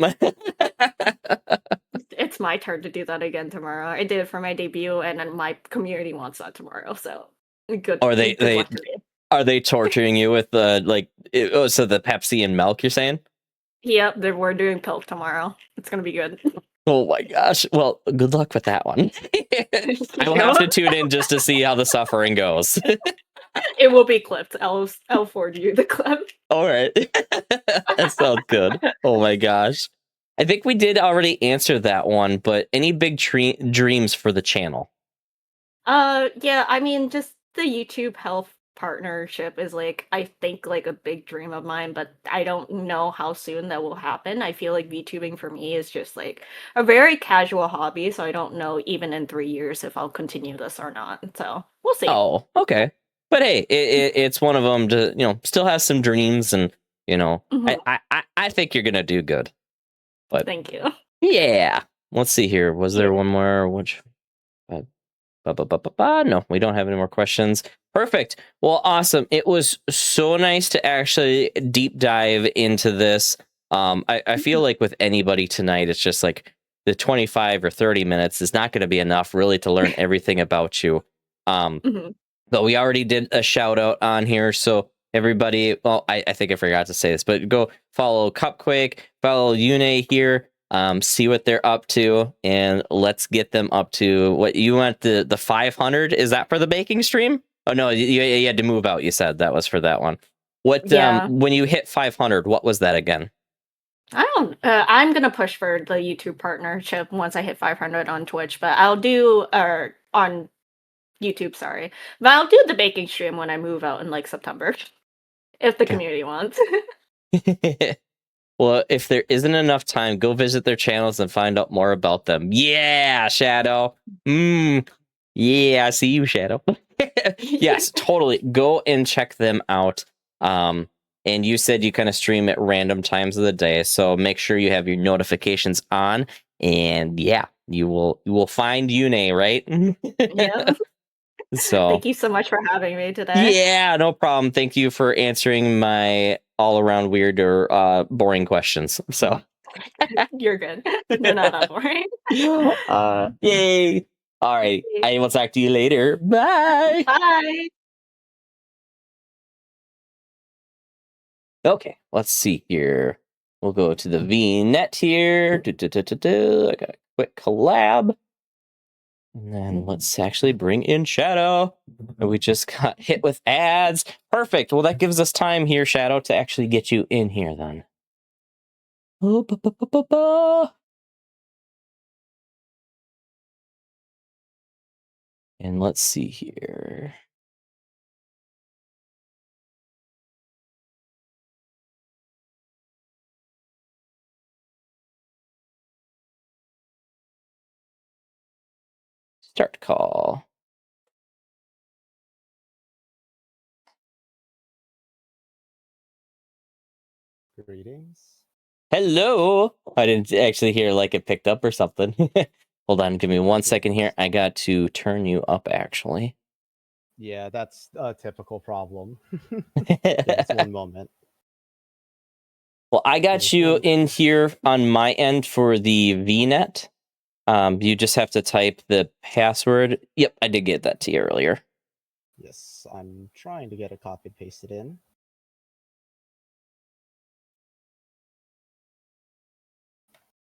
[SPEAKER 3] It's my turn to do that again tomorrow. I did it for my debut, and then my community wants that tomorrow. So good,
[SPEAKER 2] Are
[SPEAKER 3] good luck to me.
[SPEAKER 2] are they torturing you with the so the Pepsi and milk you're saying?
[SPEAKER 3] Yep, we're doing pilk tomorrow. It's gonna be good.
[SPEAKER 2] Oh my gosh. Well, good luck with that one. I will have to tune in just to see how the suffering goes.
[SPEAKER 3] It will be clipped. I'll forward you the clip.
[SPEAKER 2] All right. That sounds good. Oh my gosh. I think we did already answer that one, but any big dreams for the channel?
[SPEAKER 3] Yeah, I mean, just the YouTube health partnership is like, I think, like a big dream of mine, but I don't know how soon that will happen. I feel like VTubing for me is just like a very casual hobby, so I don't know even in 3 years if I'll continue this or not. So we'll see.
[SPEAKER 2] Oh, okay. But hey, it's one of them to, still has some dreams and,
[SPEAKER 3] Mhm.
[SPEAKER 2] I think you're going to do good. But
[SPEAKER 3] Thank you.
[SPEAKER 2] yeah, let's see here. Was there one more? Which, uh, no, we don't have any more questions. Perfect. Well, awesome. It was so nice to actually deep dive into this. I feel like with anybody tonight, it's just like the 25 or 30 minutes is not going to be enough really to learn everything about you.
[SPEAKER 3] Mhm.
[SPEAKER 2] But we already did a shout out on here. So everybody, well, I think I forgot to say this, but go follow Cupquake, follow Une here, see what they're up to, and let's get them up to what you want the 500. Is that for the baking stream? Oh no, you had to move out. You said that was for that one. What
[SPEAKER 3] Yeah.
[SPEAKER 2] when you hit 500, what was that again?
[SPEAKER 3] I don't. I'm gonna push for the YouTube partnership once I hit 500 on Twitch, but I'll do on YouTube. Sorry, but I'll do the baking stream when I move out in like September, if the
[SPEAKER 2] Okay.
[SPEAKER 3] community wants.
[SPEAKER 2] Well, if there isn't enough time, go visit their channels and find out more about them. Yeah, Shadow. Yeah, I see you, Shadow. Yes, totally. Go and check them out. And you said you kind of stream at random times of the day, so make sure you have your notifications on. And yeah, you will find Une, right?
[SPEAKER 3] Yeah.
[SPEAKER 2] So
[SPEAKER 3] Thank you so much for having me today.
[SPEAKER 2] yeah, no problem. Thank you for answering my all around weird or boring questions. So
[SPEAKER 3] You're good. They're not that boring.
[SPEAKER 2] yay. All right. I will talk to you later. Bye.
[SPEAKER 3] Bye.
[SPEAKER 2] Okay, let's see here. We'll go to the VNet here. I got a quick collab. And then let's actually bring in Shadow. And we just got hit with ads. Perfect. Well, that gives us time here, Shadow, to actually get you in here then. Oh, and let's see here. Start call.
[SPEAKER 4] Greetings.
[SPEAKER 2] Hello. I didn't actually hear like it picked up or something. Hold on, give me 1 second here. I got to turn you up actually.
[SPEAKER 4] Yeah, that's a typical problem. Just one moment.
[SPEAKER 2] Well, I got you in here on my end for the VNet. You just have to type the password. Yep, I did get that to you earlier.
[SPEAKER 4] Yes, I'm trying to get it copied pasted in.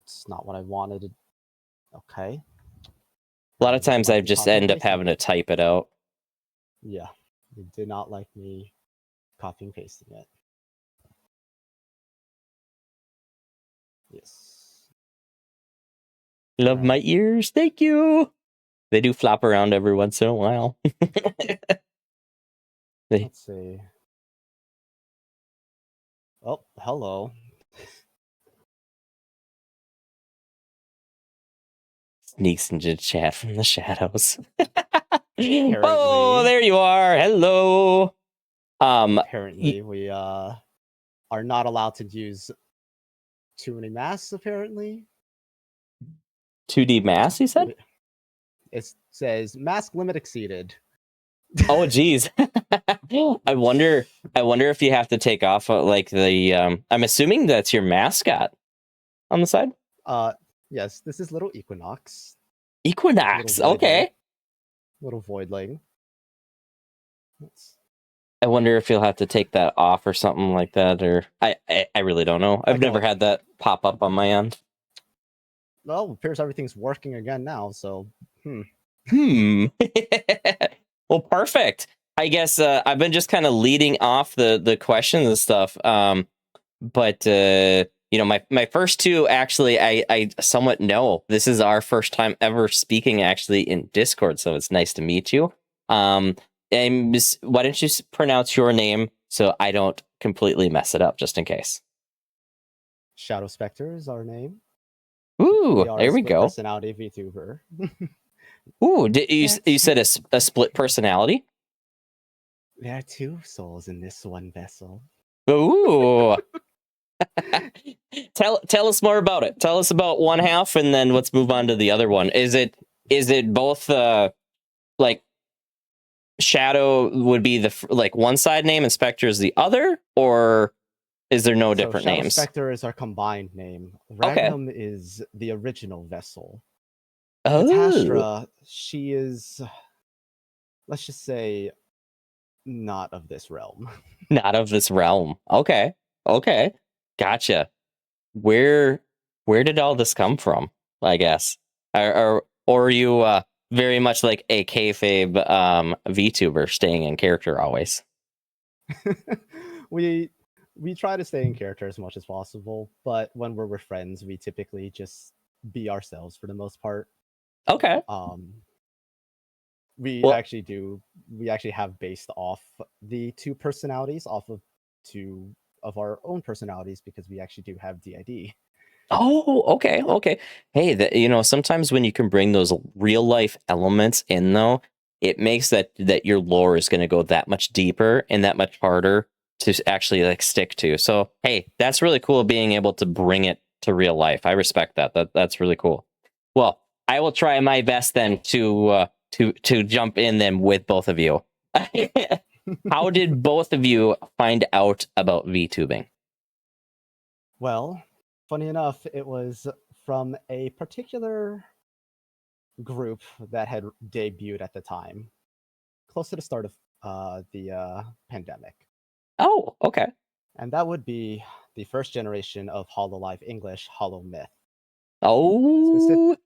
[SPEAKER 4] It's not what I wanted. Okay.
[SPEAKER 2] A lot of
[SPEAKER 4] You didn't
[SPEAKER 2] times
[SPEAKER 4] like
[SPEAKER 2] I
[SPEAKER 4] me
[SPEAKER 2] just
[SPEAKER 4] copy and
[SPEAKER 2] end up
[SPEAKER 4] pasting
[SPEAKER 2] having to
[SPEAKER 4] it.
[SPEAKER 2] type it out.
[SPEAKER 4] Yeah, you did not like me copying and pasting it. Yes.
[SPEAKER 2] Love my
[SPEAKER 4] Alright.
[SPEAKER 2] ears. Thank you. They do flop around every once in a while.
[SPEAKER 4] Let's see. Oh, hello.
[SPEAKER 2] Sneaks into chat from the shadows.
[SPEAKER 4] Apparently,
[SPEAKER 2] Oh, there you are. Hello.
[SPEAKER 4] apparently we are not allowed to use too many masks. Apparently,
[SPEAKER 2] 2D mass, you said?
[SPEAKER 4] it says mask limit exceeded.
[SPEAKER 2] Oh, geez. I wonder if you have to take off like the. I'm assuming that's your mascot on the side.
[SPEAKER 4] Yes, this is little Equinox.
[SPEAKER 2] Equinox.
[SPEAKER 4] Little voidling.
[SPEAKER 2] Okay.
[SPEAKER 4] Little voidling.
[SPEAKER 2] I wonder if you'll have to take that off or something like that, or I really don't know. I've never had that pop up on my end.
[SPEAKER 4] Well, appears everything's working again now. So,
[SPEAKER 2] Well, perfect. I guess I've been just kind of leading off the questions and stuff. But my first two actually, I somewhat know. This is our first time ever speaking actually in Discord, so it's nice to meet you. Why don't you pronounce your name so I don't completely mess it up, just in case.
[SPEAKER 4] Shadow Spectre is our name.
[SPEAKER 2] Ooh, there we go.
[SPEAKER 4] Personality VTuber.
[SPEAKER 2] Ooh, you said a split personality?
[SPEAKER 4] There are two souls in this one vessel.
[SPEAKER 2] Ooh. Tell us more about it. Tell us about one half, and then let's move on to the other one. Is it both like Shadow would be the like one side name and Spectre is the other, or is there no different
[SPEAKER 4] Shadow
[SPEAKER 2] names?
[SPEAKER 4] Spectre is our combined name. Ragnum is the original vessel.
[SPEAKER 2] Oh.
[SPEAKER 4] Katastra, she is, let's just say, not of this realm.
[SPEAKER 2] Not of this realm. Okay. Gotcha. Where did all this come from? I guess, or are you very much like a kayfabe VTuber, staying in character always?
[SPEAKER 4] we try to stay in character as much as possible, but when we're with friends, we typically just be ourselves for the most part.
[SPEAKER 2] Okay.
[SPEAKER 4] We actually have based off the two personalities off of two of our own personalities because we actually do have DID.
[SPEAKER 2] Oh, okay. Hey, sometimes when you can bring those real life elements in, though, it makes that your lore is going to go that much deeper and that much harder to actually like stick to. So, hey, that's really cool being able to bring it to real life. I respect that. That's really cool. Well, I will try my best then to jump in then with both of you. How did both of you find out about VTubing?
[SPEAKER 4] Well, funny enough, it was from a particular group that had debuted at the time, close to the start of the pandemic.
[SPEAKER 2] Oh, okay.
[SPEAKER 4] And that would be the first generation of HoloLive English, Holo Myth.
[SPEAKER 2] Oh,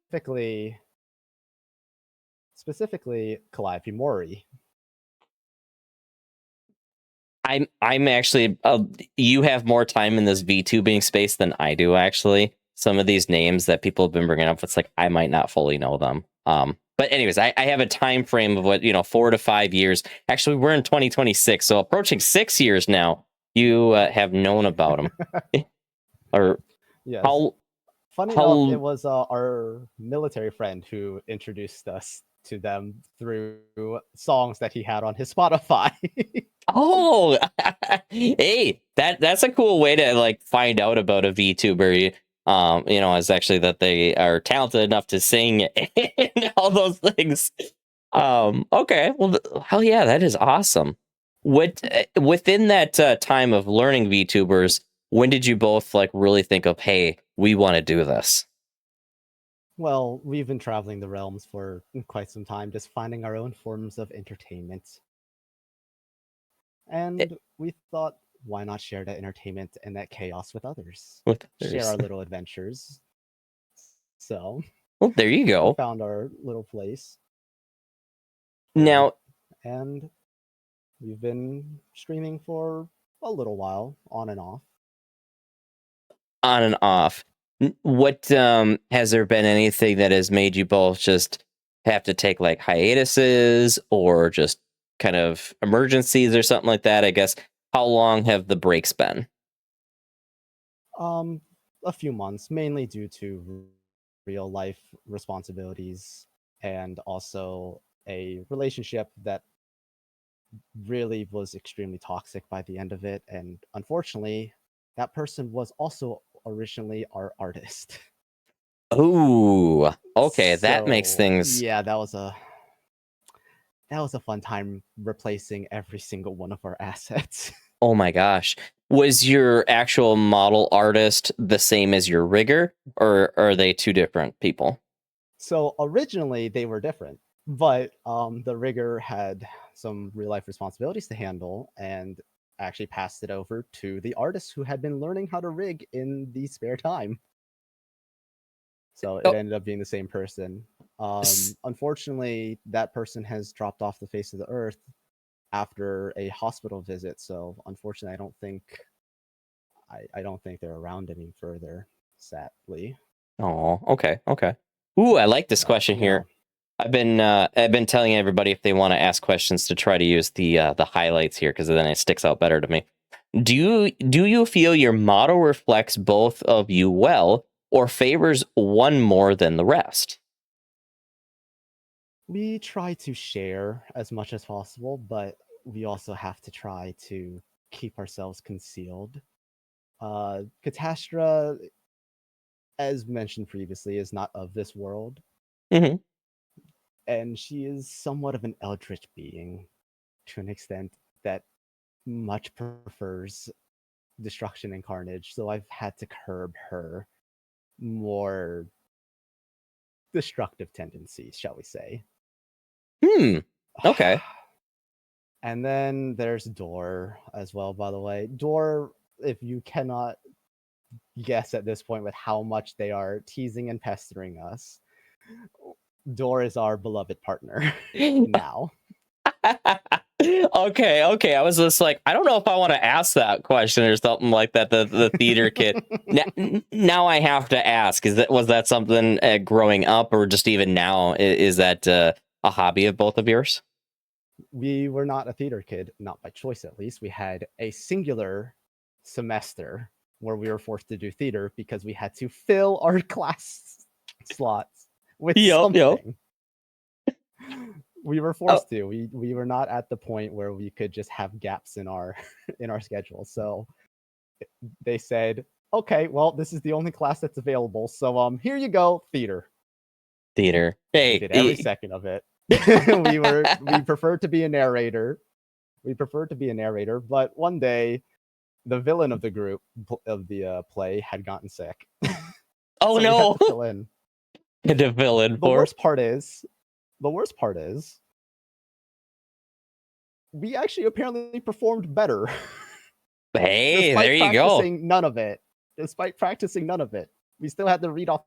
[SPEAKER 4] specifically Calliope Mori.
[SPEAKER 2] I'm actually you have more time in this VTubing space than I do, actually. Some of these names that people have been bringing up, it's like I might not fully know them. But anyways, I have a time frame of 4 to 5 years. Actually, we're in 2026, so approaching 6 years now. You have known about them, or
[SPEAKER 4] Yes.
[SPEAKER 2] how?
[SPEAKER 4] Funny enough, it was our military friend who introduced us to them through songs that he had on his Spotify.
[SPEAKER 2] Oh, hey, that's a cool way to like find out about a VTuber. Is actually that they are talented enough to sing and all those things. Okay, well, hell yeah, that is awesome. Within that time of learning VTubers, when did you both like really think of, hey, we want to do this?
[SPEAKER 4] Well, we've been traveling the realms for quite some time, just finding our own forms of entertainment. And we thought, why not share that entertainment and that chaos with others? Share our little adventures. So,
[SPEAKER 2] Well, there you
[SPEAKER 4] We
[SPEAKER 2] go.
[SPEAKER 4] found our little place.
[SPEAKER 2] Now,
[SPEAKER 4] And we've been streaming for a little while, on and off.
[SPEAKER 2] on and off. What has there been anything that has made you both just have to take like hiatuses or just kind of emergencies or something like that? I guess. How long have the breaks been?
[SPEAKER 4] A few months, mainly due to real life responsibilities and also a relationship that really was extremely toxic by the end of it. And unfortunately, that person was also originally our artist.
[SPEAKER 2] Oh, okay, that makes
[SPEAKER 4] So,
[SPEAKER 2] things.
[SPEAKER 4] yeah, that was a fun time replacing every single one of our assets.
[SPEAKER 2] Oh my gosh. Was your actual model artist the same as your rigger, or are they two different people?
[SPEAKER 4] So originally they were different, but the rigger had some real life responsibilities to handle and actually passed it over to the artist who had been learning how to rig in the spare time. So it
[SPEAKER 2] Oh,
[SPEAKER 4] ended up being the same person. Unfortunately, that person has dropped off the face of the earth after a hospital visit. So unfortunately, I don't think they're around any further. Sadly.
[SPEAKER 2] oh, okay, okay. Ooh, I like this
[SPEAKER 4] But
[SPEAKER 2] question here. I've been telling everybody if they want to ask questions to try to use the highlights here because then it sticks out better to me. Do you feel your model reflects both of you well, or favors one more than the rest?
[SPEAKER 4] we try to share as much as possible, but we also have to try to keep ourselves concealed. Catastra, as mentioned previously, is not of this world,
[SPEAKER 2] Mm-hmm.
[SPEAKER 4] and she is somewhat of an eldritch being to an extent that much prefers destruction and carnage. So I've had to curb her more destructive tendencies, shall we say.
[SPEAKER 2] Hmm. Okay.
[SPEAKER 4] And then there's Door as well, by the way. Door, if you cannot guess at this point with how much they are teasing and pestering us, Door is our beloved partner now.
[SPEAKER 2] Okay. I was just like, I don't know if I want to ask that question or something like that. The theater kid. Now I have to ask: was that something growing up, or just even now? Is that a hobby of both of yours?
[SPEAKER 4] We were not a theater kid, not by choice at least. We had a singular semester where we were forced to do theater because we had to fill our class slots with
[SPEAKER 2] Yep.
[SPEAKER 4] something. We were
[SPEAKER 2] Oh,
[SPEAKER 4] forced to. We were not at the point where we could just have gaps in our in our schedule. So they said, "Okay, well, this is the only class that's available. So here you go, theater."
[SPEAKER 2] theater.
[SPEAKER 4] We
[SPEAKER 2] Hey.
[SPEAKER 4] did every second of it. we preferred to be a narrator. We preferred to be a narrator, but one day the villain of the group of the play had gotten sick.
[SPEAKER 2] Oh
[SPEAKER 4] So we had
[SPEAKER 2] no.
[SPEAKER 4] to fill in.
[SPEAKER 2] The villain
[SPEAKER 4] The
[SPEAKER 2] for.
[SPEAKER 4] worst part is we actually apparently performed better.
[SPEAKER 2] Hey, there
[SPEAKER 4] Despite
[SPEAKER 2] you go.
[SPEAKER 4] practicing none of it. Despite practicing none of it. We still had to read off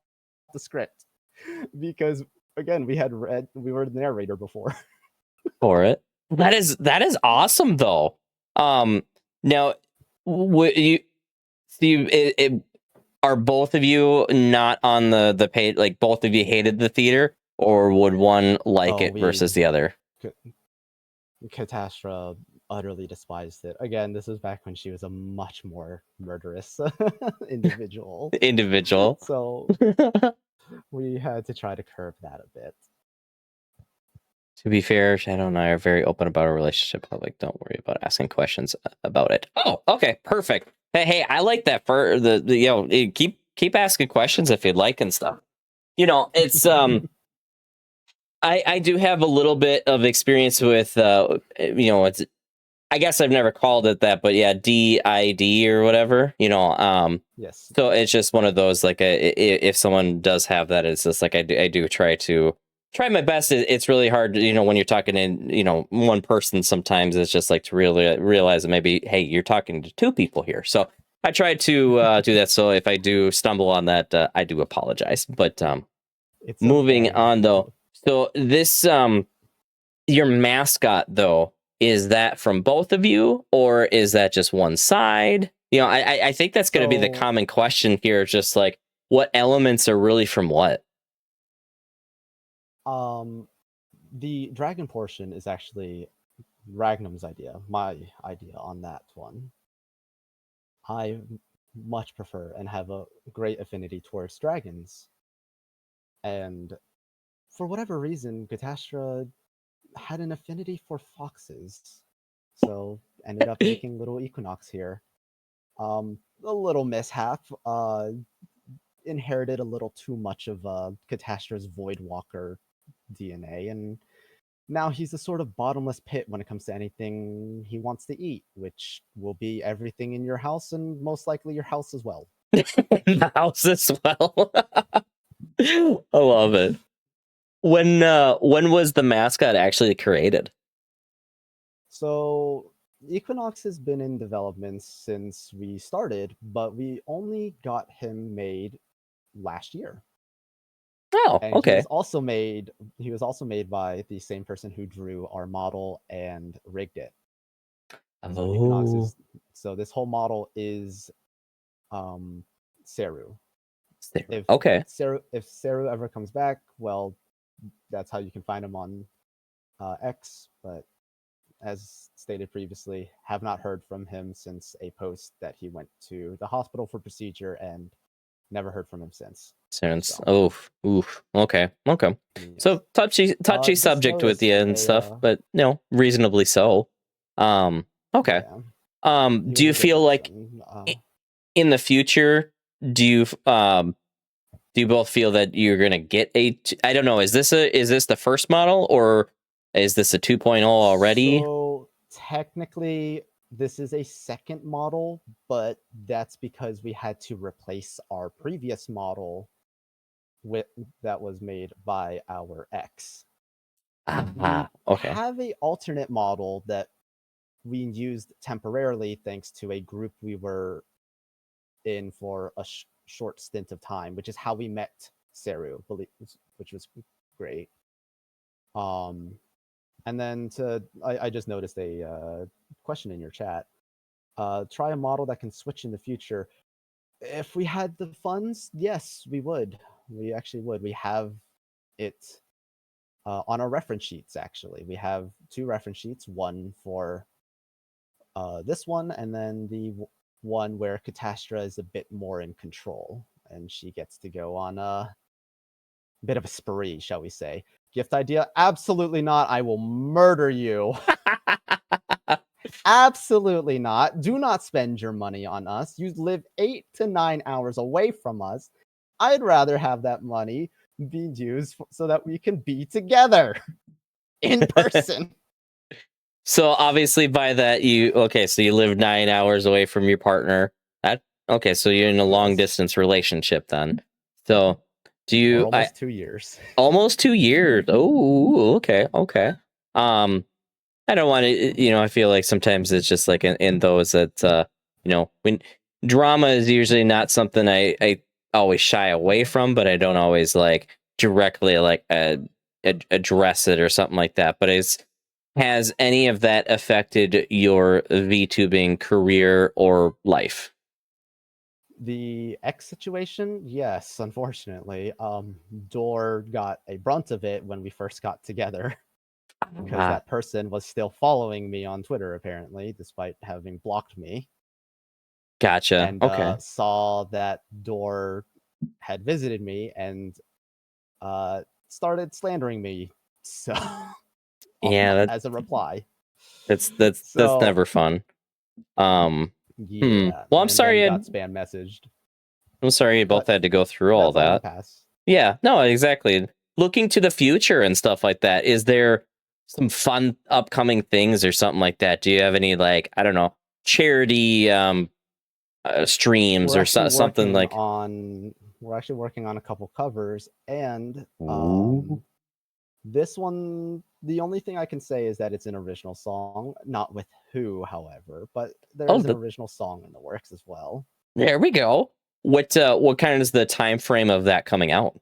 [SPEAKER 4] the script. Because again, we were the narrator before.
[SPEAKER 2] For it. That is awesome though. Now, would you see? Are both of you not on the page? Like both of you hated the theater, or would one like
[SPEAKER 4] Oh,
[SPEAKER 2] it versus the other?
[SPEAKER 4] Catastra utterly despised it. Again, this was back when she was a much more murderous individual.
[SPEAKER 2] Individual.
[SPEAKER 4] So we had to try to curb that a bit.
[SPEAKER 2] To be fair, Shadow and I are very open about our relationship. Like, don't worry about asking questions about it. Oh, okay, perfect. Hey, I like that. For the keep asking questions if you'd like and stuff. It's I do have a little bit of experience with it's, I guess I've never called it that, but yeah, DID or whatever.
[SPEAKER 4] Yes.
[SPEAKER 2] So it's just one of those like if someone does have that, it's just like I do try my best. It's really hard, when you're talking in one person. Sometimes it's just like to really realize that maybe, hey, you're talking to two people here. So I try to do that. So if I do stumble on that, I do apologize. But
[SPEAKER 4] It's
[SPEAKER 2] Moving
[SPEAKER 4] okay.
[SPEAKER 2] on though. So this your mascot though, is that from both of you or is that just one side? You know, I think that's going to be the
[SPEAKER 4] So,
[SPEAKER 2] common question here. Just like what elements are really from what?
[SPEAKER 4] the dragon portion is actually Ragnum's idea, my idea on that one. I much prefer and have a great affinity towards dragons. And for whatever reason, Gatastra had an affinity for foxes. So ended up making little Equinox here. A little mishap. Inherited a little too much of Catastra's Voidwalker DNA, and now he's a sort of bottomless pit when it comes to anything he wants to eat, which will be everything in your house and most likely your house as well.
[SPEAKER 2] The house as well. I love it. When was the mascot actually created?
[SPEAKER 4] So Equinox has been in development since we started, but we only got him made last year.
[SPEAKER 2] Oh,
[SPEAKER 4] And
[SPEAKER 2] okay.
[SPEAKER 4] he was also made by the same person who drew our model and rigged it. So Equinox
[SPEAKER 2] Oh,
[SPEAKER 4] is so this whole model is Seru. If
[SPEAKER 2] okay.
[SPEAKER 4] Seru ever comes back, well, that's how you can find him on X. But as stated previously, have not heard from him since a post that he went to the hospital for procedure and never heard from him since.
[SPEAKER 2] Since
[SPEAKER 4] So,
[SPEAKER 2] oof. Okay.
[SPEAKER 4] yes.
[SPEAKER 2] So touchy
[SPEAKER 4] Just
[SPEAKER 2] subject with you and
[SPEAKER 4] noticed
[SPEAKER 2] stuff, but no, reasonably so. Okay.
[SPEAKER 4] yeah, he
[SPEAKER 2] Do
[SPEAKER 4] was
[SPEAKER 2] you
[SPEAKER 4] a good
[SPEAKER 2] feel like
[SPEAKER 4] person.
[SPEAKER 2] in the future, do you both feel that you're gonna get I don't know, is this the first model or is this a 2.0 already?
[SPEAKER 4] So technically, this is a second model, but that's because we had to replace our previous model with that was made by our ex. We
[SPEAKER 2] Okay.
[SPEAKER 4] have a alternate model that we used temporarily thanks to a group we were in for a short stint of time, which is how we met Seru, which was great. And then I just noticed a question in your chat. Try a model that can switch in the future. If we had the funds, yes, we would. We actually would. We have it on our reference sheets, actually. We have two reference sheets, one for this one, and then the one where Catastra is a bit more in control, and she gets to go on a bit of a spree, shall we say. Gift idea? Absolutely not. I will murder you. Absolutely not. Do not spend your money on us. You live 8 to 9 hours away from us. I'd rather have that money be used so that we can be together in person.
[SPEAKER 2] So obviously by that so you live 9 hours away from your partner. That okay, so you're in a long
[SPEAKER 4] Yes.
[SPEAKER 2] distance relationship then. So do
[SPEAKER 4] We're
[SPEAKER 2] you
[SPEAKER 4] almost 2 years.
[SPEAKER 2] almost 2 years. Oh, okay. I don't want to, I feel like sometimes it's just like in those that, when drama is usually not something I always shy away from, but I don't always like directly like address it or something like that. But has any of that affected your VTubing career or life?
[SPEAKER 4] The X situation, yes, unfortunately. Door got a brunt of it when we first got together. Because that person was still following me on Twitter, apparently, despite having blocked me.
[SPEAKER 2] Gotcha.
[SPEAKER 4] And
[SPEAKER 2] Okay.
[SPEAKER 4] saw that Door had visited me and started slandering me. So,
[SPEAKER 2] Yeah,
[SPEAKER 4] as a reply.
[SPEAKER 2] that's
[SPEAKER 4] So,
[SPEAKER 2] never fun.
[SPEAKER 4] yeah.
[SPEAKER 2] Well,
[SPEAKER 4] And then got spam messaged.
[SPEAKER 2] I'm sorry you both
[SPEAKER 4] But
[SPEAKER 2] had to go through all
[SPEAKER 4] that's all gonna
[SPEAKER 2] that.
[SPEAKER 4] pass.
[SPEAKER 2] Yeah, no, exactly. Looking to the future and stuff like that, is there some fun upcoming things or something like that? Do you have any like, I don't know, charity streams
[SPEAKER 4] We're
[SPEAKER 2] or
[SPEAKER 4] actually
[SPEAKER 2] something
[SPEAKER 4] working
[SPEAKER 2] like?
[SPEAKER 4] on a couple covers, and
[SPEAKER 2] Ooh.
[SPEAKER 4] this one, the only thing I can say is that it's an original song, not with Who, however, but there
[SPEAKER 2] Oh,
[SPEAKER 4] is an original song in the works as well.
[SPEAKER 2] there we go. What kind is the time frame of that coming out?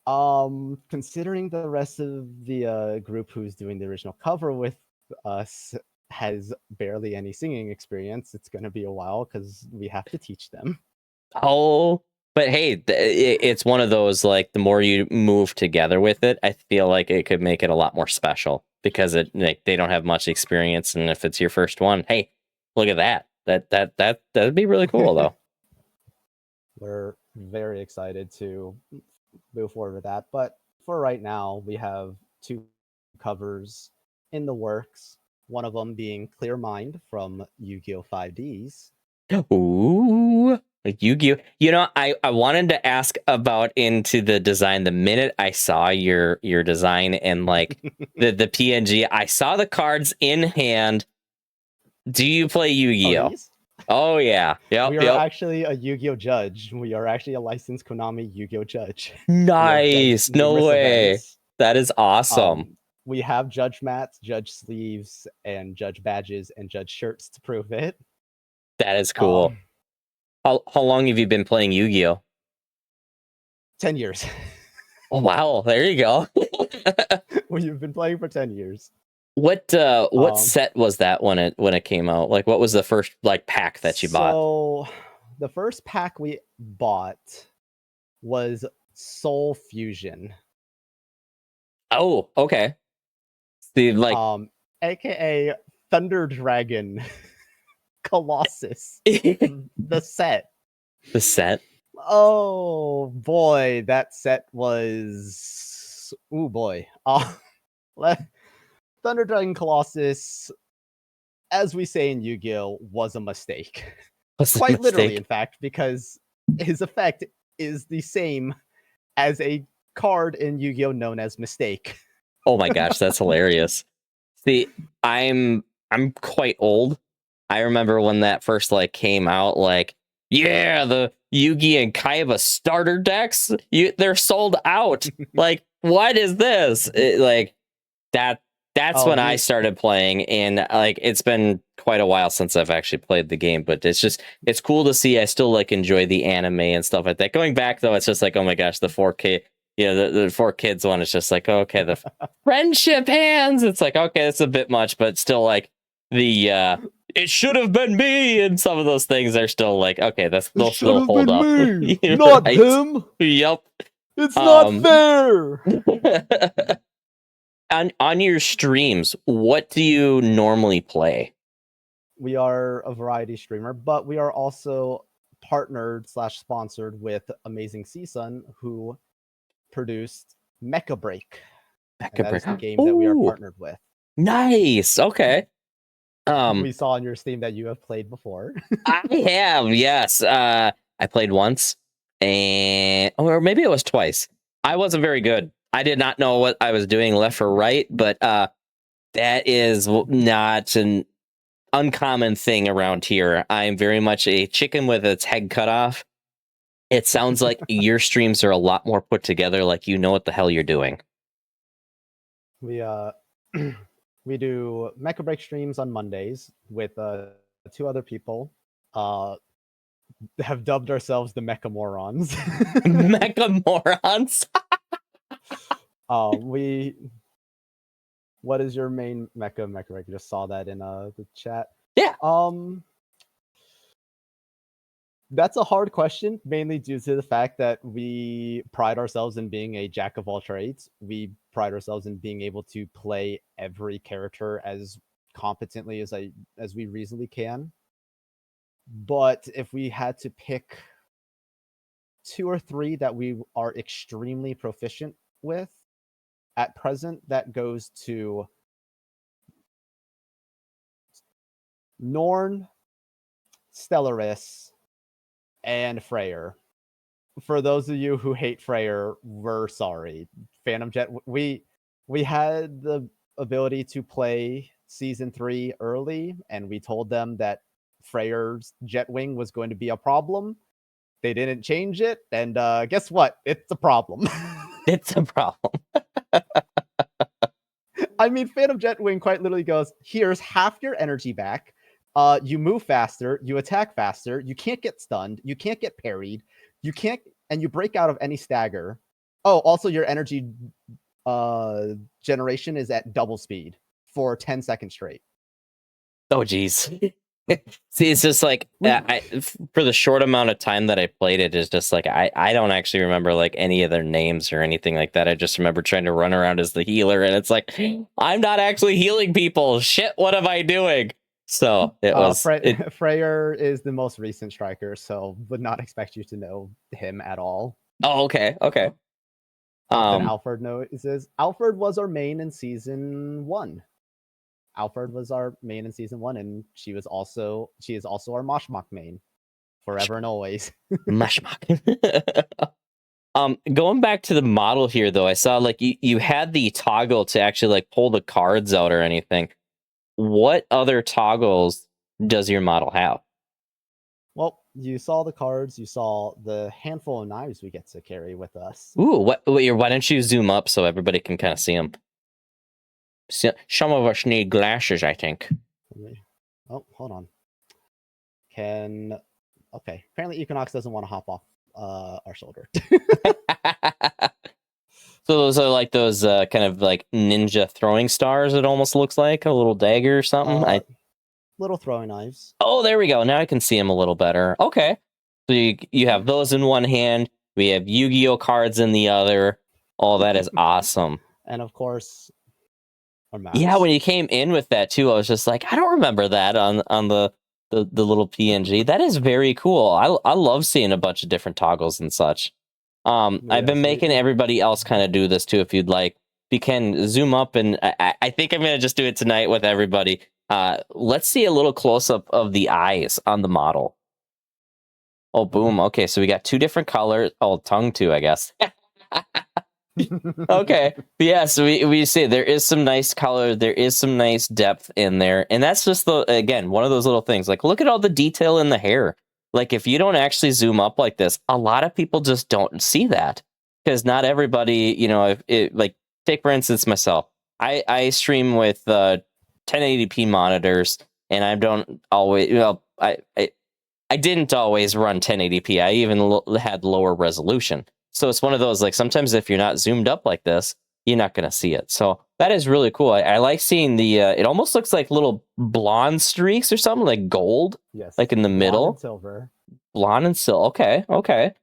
[SPEAKER 4] Considering the rest of the group who's doing the original cover with us has barely any singing experience, it's going to be a while because we have to teach them.
[SPEAKER 2] Oh, but hey, it's one of those, like, the more you move together with it, I feel like it could make it a lot more special because they don't have much experience, and if it's your first one, hey, look at that. That'd be really cool though.
[SPEAKER 4] We're very excited to move forward with that, but for right now, we have 2 covers in the works. One of them being Clear Mind from Yu-Gi-Oh! 5Ds.
[SPEAKER 2] Ooh, like Yu-Gi-Oh! You know, I wanted to ask about into the design the minute I saw your design and like the PNG. I saw the cards in hand. Do you play Yu-Gi-Oh?
[SPEAKER 4] These?
[SPEAKER 2] Oh yeah,
[SPEAKER 4] We
[SPEAKER 2] yep,
[SPEAKER 4] are
[SPEAKER 2] yep.
[SPEAKER 4] actually a Yu-Gi-Oh! Judge. We are actually a licensed Konami Yu-Gi-Oh! Judge.
[SPEAKER 2] Nice, no
[SPEAKER 4] numerous
[SPEAKER 2] way.
[SPEAKER 4] events.
[SPEAKER 2] That is awesome.
[SPEAKER 4] We have judge mats, judge sleeves, and judge badges, and judge shirts to prove it.
[SPEAKER 2] That is cool. How long have you been playing Yu-Gi-Oh?
[SPEAKER 4] 10 years.
[SPEAKER 2] Oh wow, there you go.
[SPEAKER 4] We've been playing for 10 years.
[SPEAKER 2] What set was that when it came out? Like, what was the first like pack that you bought?
[SPEAKER 4] So the first pack we bought was Soul Fusion.
[SPEAKER 2] Oh, okay. The like
[SPEAKER 4] aka Thunder Dragon Colossus. The set.
[SPEAKER 2] The set.
[SPEAKER 4] Oh boy, that set was boy. Thunder Dragon Colossus, as we say in Yu-Gi-Oh, was a mistake. Quite literally, in fact, because his effect is the same as a card in Yu-Gi-Oh known as Mistake.
[SPEAKER 2] Oh my gosh, that's hilarious. See, I'm quite old. I remember when that first like came out, like, yeah, the Yugi and Kaiba starter decks, they're sold out. Like, what is this? That's when I started playing, and like it's been quite a while since I've actually played the game, but it's cool to see. I still like enjoy the anime and stuff like that. Going back though, it's just like, oh my gosh, the 4K, the 4Kids one is just like, okay, the friendship hands. It's like, okay, it's a bit much, but still like the it should have been me, and some of those things are still like, okay, they'll still hold up.
[SPEAKER 4] Me, not
[SPEAKER 2] right?
[SPEAKER 4] him.
[SPEAKER 2] Yep.
[SPEAKER 4] It's not fair.
[SPEAKER 2] On your streams, what do you normally play?
[SPEAKER 4] We are a variety streamer, but we are also partnered / sponsored with Amazing Seasun, who produced Mecha Break. And that is the game that we are partnered with.
[SPEAKER 2] Nice. Okay.
[SPEAKER 4] We saw on your Steam that you have played before.
[SPEAKER 2] I have, yes. I played once, or maybe it was twice. I wasn't very good. I did not know what I was doing left or right, but that is not an uncommon thing around here. I'm very much a chicken with its head cut off. It sounds like your streams are a lot more put together, like you know what the hell you're doing.
[SPEAKER 4] We we do Mecha Break streams on Mondays with 2 other people. Have dubbed ourselves the Mecha Morons.
[SPEAKER 2] Mecha Morons.
[SPEAKER 4] What is your main Mecha Break? I just saw that in the chat.
[SPEAKER 2] Yeah.
[SPEAKER 4] That's a hard question, mainly due to the fact that we pride ourselves in being a jack of all trades. We pride ourselves in being able to play every character as competently as we reasonably can. But if we had to pick 2 or 3 that we are extremely proficient with at present, that goes to Norn, Stellaris, and Freyr. For those of you who hate Freyr, we're sorry. Phantom Jet, we had the ability to play Season 3 early, and we told them that Freyr's Jetwing was going to be a problem. They didn't change it, and guess what? It's a problem.
[SPEAKER 2] It's a problem.
[SPEAKER 4] I mean, Phantom Jetwing quite literally goes, here's half your energy back. You move faster, you attack faster, you can't get stunned, you can't get parried, you can't, and you break out of any stagger. Oh, also your energy generation is at double speed for 10 seconds straight.
[SPEAKER 2] Oh, geez. See, it's just like for the short amount of time that I played it, is just like I don't actually remember like any of their names or anything like that. I just remember trying to run around as the healer, and it's like I'm not actually healing people. Shit, what am I doing? So it was.
[SPEAKER 4] Freyr is the most recent striker, so would not expect you to know him at all.
[SPEAKER 2] Oh, okay.
[SPEAKER 4] Then Alfred knows. Alfred was our main in season 1. Alfred was our main in season 1, and she is also our Moshmok main, forever and always.
[SPEAKER 2] Moshmok. Going back to the model here, though, I saw like you had the toggle to actually like pull the cards out or anything. What other toggles does your model have?
[SPEAKER 4] Well, you saw the cards. You saw the handful of knives we get to carry with us.
[SPEAKER 2] Ooh, why don't you zoom up so everybody can kind of see them? Some of us need glasses, I think.
[SPEAKER 4] Oh, hold on. Okay. Apparently Equinox doesn't want to hop off our shoulder.
[SPEAKER 2] So those are like those kind of like ninja throwing stars, it almost looks like. A little dagger or something.
[SPEAKER 4] Little throwing knives.
[SPEAKER 2] Oh, there we go. Now I can see them a little better. Okay. So you have those in one hand. We have Yu-Gi-Oh cards in the other. Oh, that is awesome.
[SPEAKER 4] And of course, our maps.
[SPEAKER 2] Yeah, when you came in with that too, I was just like, I don't remember that on the little PNG. That is very cool. I love seeing a bunch of different toggles and such. I've been making everybody else kind of do this too. If you'd like, you can zoom up, and I think I'm gonna just do it tonight with everybody. Let's see a little close up of the eyes on the model. Oh, boom. Okay, so we got 2 different colors. Oh, tongue too, I guess. Okay, but yeah, so we see there is some nice color, there is some nice depth in there, and that's just again one of those little things. Like, look at all the detail in the hair. Like, if you don't actually zoom up like this, a lot of people just don't see that, because not everybody, like, take for instance myself. I stream with 1080p monitors, and I don't always. I didn't always run 1080p. I even had lower resolution. So it's one of those, like, sometimes if you're not zoomed up like this, you're not going to see it. So that is really cool. I like seeing the, it almost looks like little blonde streaks or something, like gold.
[SPEAKER 4] Yes.
[SPEAKER 2] Like in the middle.
[SPEAKER 4] And silver.
[SPEAKER 2] Blonde and silver. Okay.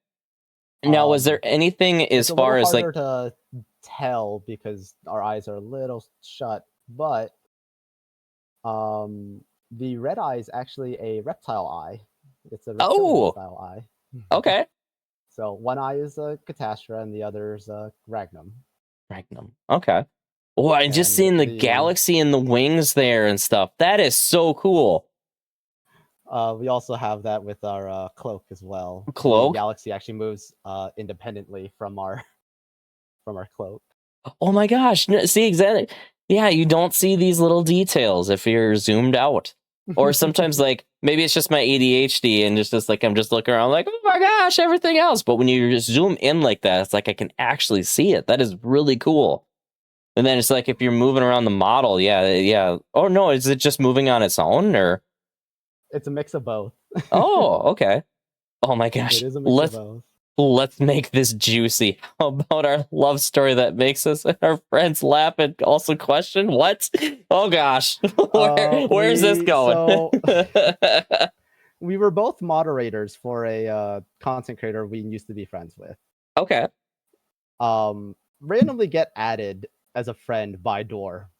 [SPEAKER 2] Now, was there anything as far as like...
[SPEAKER 4] It's a little harder to tell because our eyes are a little shut, but the red eye is actually a reptile eye. It's a reptile style eye.
[SPEAKER 2] Okay.
[SPEAKER 4] So one eye is a Catastra and the other is a Ragnum.
[SPEAKER 2] Okay. Oh, I just seen the galaxy and the wings there and stuff. That is so cool.
[SPEAKER 4] We also have that with our cloak as well.
[SPEAKER 2] Cloak?
[SPEAKER 4] The galaxy actually moves independently from our cloak.
[SPEAKER 2] Oh my gosh. See, exactly. Yeah, you don't see these little details if you're zoomed out. Or sometimes, like, maybe it's just my ADHD and it's just like I'm just looking around like, oh my gosh, everything else. But when you just zoom in like that, it's like I can actually see it. That is really cool. And then it's like if you're moving around the model, yeah. Oh no, is it just moving on its own, or?
[SPEAKER 4] It's a mix of both.
[SPEAKER 2] Oh, okay. Oh my gosh.
[SPEAKER 4] It is a mix of both.
[SPEAKER 2] Let's make this juicy. How about our love story that makes us and our friends laugh and also question what? Oh gosh, where's this going?
[SPEAKER 4] So, we were both moderators for a content creator we used to be friends with.
[SPEAKER 2] Okay.
[SPEAKER 4] Randomly get added as a friend by Door.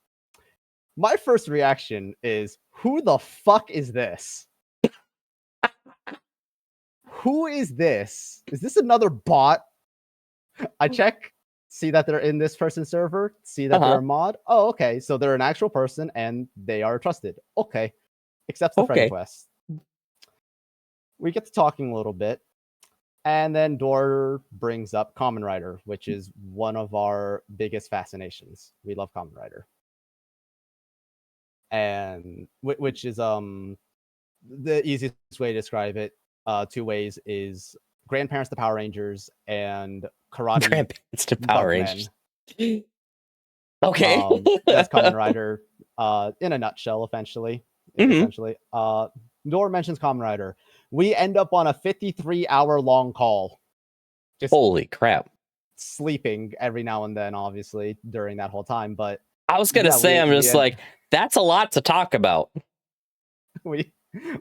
[SPEAKER 4] My first reaction is, who the fuck is this? Who is this? Is this another bot? I check, see that they're in this person's server, see that they're a mod. Oh, okay. So they're an actual person and they are trusted. Okay. Accepts the friend request. We get to talking a little bit. And then Door brings up Kamen Rider, which is one of our biggest fascinations. We love Kamen Rider. And which is the easiest way to describe it. 2 ways is grandparents to Power Rangers and karate.
[SPEAKER 2] Grandparents to Power Rangers. Okay.
[SPEAKER 4] That's Kamen Rider in a nutshell, essentially. Door mentions Kamen Rider. We end up on a 53-hour long call.
[SPEAKER 2] Holy crap.
[SPEAKER 4] sleeping every now and then, obviously, during that whole time. But
[SPEAKER 2] I was gonna
[SPEAKER 4] yeah,
[SPEAKER 2] say, I'm just
[SPEAKER 4] we
[SPEAKER 2] like, that's a lot to talk about.
[SPEAKER 4] we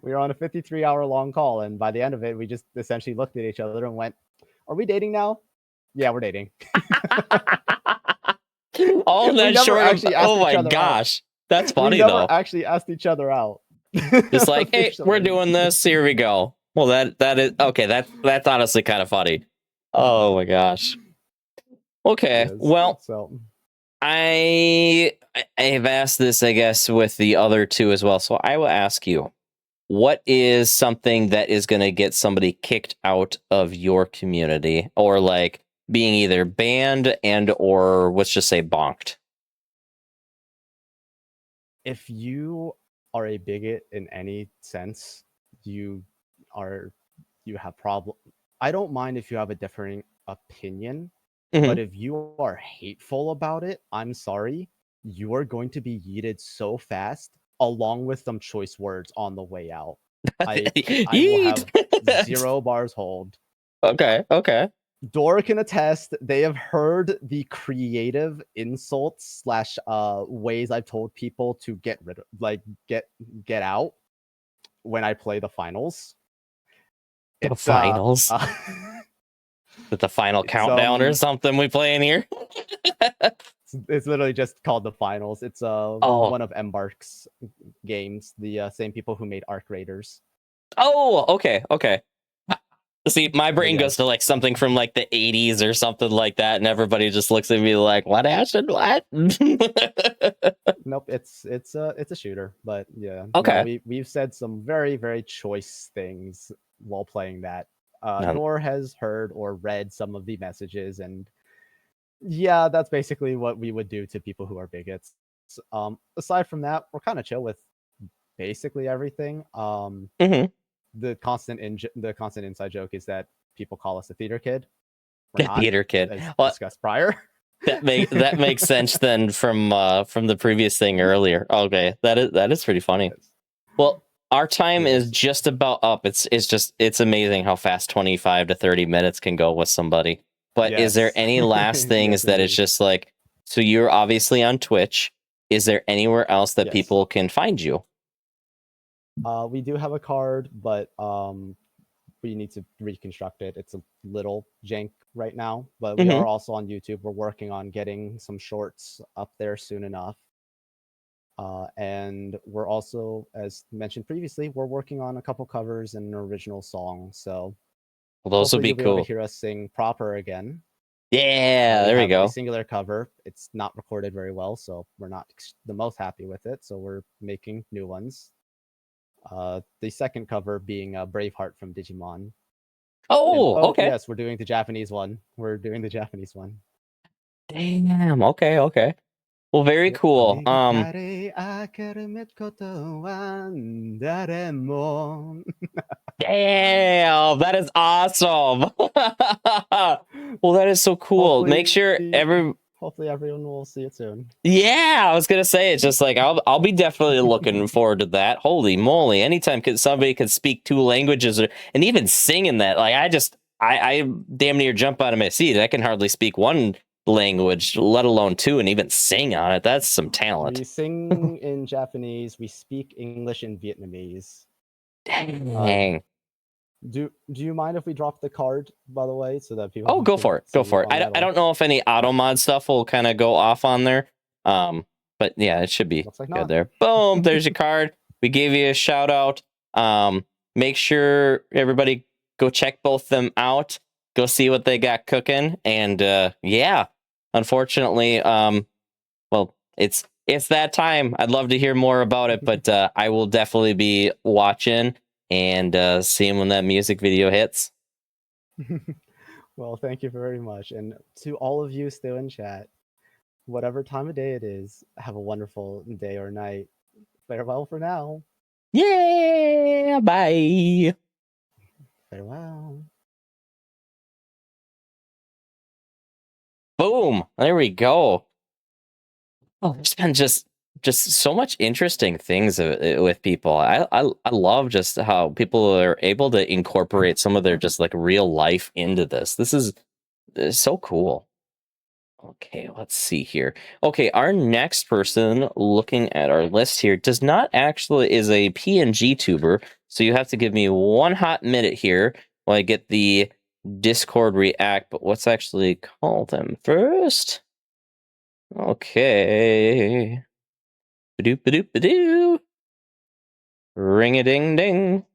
[SPEAKER 4] were on a 53-hour long call, and by the end of it, we just essentially looked at each other and went, "Are we dating now?" Yeah, we're dating.
[SPEAKER 2] All
[SPEAKER 4] We
[SPEAKER 2] that
[SPEAKER 4] never
[SPEAKER 2] short of,
[SPEAKER 4] actually asked
[SPEAKER 2] oh
[SPEAKER 4] each
[SPEAKER 2] my
[SPEAKER 4] other out.
[SPEAKER 2] gosh, that's
[SPEAKER 4] We
[SPEAKER 2] funny
[SPEAKER 4] never
[SPEAKER 2] though.
[SPEAKER 4] actually asked each other out.
[SPEAKER 2] Just like, hey, we're
[SPEAKER 4] Officially.
[SPEAKER 2] doing this. Here we go. Well, that is okay. That's honestly kind of funny. Oh my gosh. Okay.
[SPEAKER 4] Yes,
[SPEAKER 2] Well,
[SPEAKER 4] so
[SPEAKER 2] I've asked this, I guess, with the other two as well. So I will ask you, what is something that is going to get somebody kicked out of your community, or like being either banned and or let's just say bonked?
[SPEAKER 4] if you are a bigot in any sense, you have problem. I don't mind if you have a differing opinion,
[SPEAKER 2] Mhm.
[SPEAKER 4] but if you are hateful about it, I'm sorry, you are going to be yeeted so fast, along with some choice words on the way out. I will have
[SPEAKER 2] Yeet.
[SPEAKER 4] 0 bars hold.
[SPEAKER 2] Okay.
[SPEAKER 4] Dora can attest. They have heard the creative insults slash ways I've told people to get rid of, like get out when I play the finals.
[SPEAKER 2] The
[SPEAKER 4] It's
[SPEAKER 2] finals. With the final
[SPEAKER 4] it's,
[SPEAKER 2] countdown or something we play in here.
[SPEAKER 4] it's literally just called the finals. It's
[SPEAKER 2] Oh.
[SPEAKER 4] one of Embark's games. The same people who made Arc Raiders.
[SPEAKER 2] Oh, okay. See, my brain
[SPEAKER 4] yes.
[SPEAKER 2] goes to like something from like the 80s or something like that, and everybody just looks at me like, "What, Ashton? What?"
[SPEAKER 4] Nope, it's a shooter, but yeah.
[SPEAKER 2] Okay.
[SPEAKER 4] No, we've said some very, very choice things while playing that.
[SPEAKER 2] No.
[SPEAKER 4] Nor has heard or read some of the messages, and yeah, that's basically what we would do to people who are bigots. Aside from that, we're kind of chill with basically everything.
[SPEAKER 2] Mhm.
[SPEAKER 4] The constant inside joke is that people call us a theater kid. We're
[SPEAKER 2] The
[SPEAKER 4] not,
[SPEAKER 2] theater kid.
[SPEAKER 4] as
[SPEAKER 2] Well,
[SPEAKER 4] discussed prior.
[SPEAKER 2] that makes sense then from the previous thing earlier. Okay, that is pretty funny.
[SPEAKER 4] Yes.
[SPEAKER 2] Well, our time is
[SPEAKER 4] Yes.
[SPEAKER 2] just about up. It's amazing how fast 25 to 30 minutes can go with somebody. But is there
[SPEAKER 4] Yes.
[SPEAKER 2] any last things
[SPEAKER 4] Yes,
[SPEAKER 2] that it's
[SPEAKER 4] indeed.
[SPEAKER 2] just like, so you're obviously on Twitch. Is there anywhere else that
[SPEAKER 4] Yes.
[SPEAKER 2] people can find you?
[SPEAKER 4] We do have a card, but we need to reconstruct it. It's a little jank right now, but we are also on YouTube. We're working on getting some shorts up there soon enough. And we're also, as mentioned previously, we're working on a couple covers and an original song. So
[SPEAKER 2] Well, those would
[SPEAKER 4] hopefully
[SPEAKER 2] be
[SPEAKER 4] you'll be able
[SPEAKER 2] cool.
[SPEAKER 4] to hear us sing proper again.
[SPEAKER 2] Yeah, there we
[SPEAKER 4] have
[SPEAKER 2] go.
[SPEAKER 4] a singular cover. It's not recorded very well, so we're not the most happy with it. So we're making new ones. The second cover being Braveheart from Digimon.
[SPEAKER 2] Oh, okay.
[SPEAKER 4] Yes, we're doing the Japanese one.
[SPEAKER 2] Damn. Okay. Well, very cool. Damn, that is awesome. Well, that is so cool. Make sure
[SPEAKER 4] hopefully everyone will see it soon.
[SPEAKER 2] Yeah, I was gonna say it's just like I'll be definitely looking forward to that. Holy moly! Anytime somebody could speak 2 languages and even sing in that, like I damn near jump out of my seat. I can hardly speak 1 language, let alone 2, and even sing on it. That's some talent.
[SPEAKER 4] We sing in Japanese. We speak English and Vietnamese.
[SPEAKER 2] Dang.
[SPEAKER 4] Do you mind if we drop the card, by the way, so that people?
[SPEAKER 2] Oh, go for it. I don't know if any auto mod stuff will kind of go off on there. But yeah, it should be
[SPEAKER 4] Looks like
[SPEAKER 2] good
[SPEAKER 4] not.
[SPEAKER 2] there. Boom, there's your card. We gave you a shout out. Make sure everybody go check both them out. Go see what they got cooking. And yeah, unfortunately, well, it's that time. I'd love to hear more about it, but I will definitely be watching and seeing when that music video hits.
[SPEAKER 4] Well, thank you very much. And to all of you still in chat, whatever time of day it is, have a wonderful day or night. Farewell for now.
[SPEAKER 2] Yeah, bye.
[SPEAKER 4] Farewell.
[SPEAKER 2] Boom. There we go. Oh, there's been just so much interesting things with people. I love just how people are able to incorporate some of their just like real life into this. This is so cool. Okay, let's see here. Okay, our next person looking at our list here is a PNG tuber. So you have to give me one hot minute here while I get the Discord react. But let's actually call them first. Okay. Ba-doop, ba-doop, ba-doo. Ring-a-ding-ding.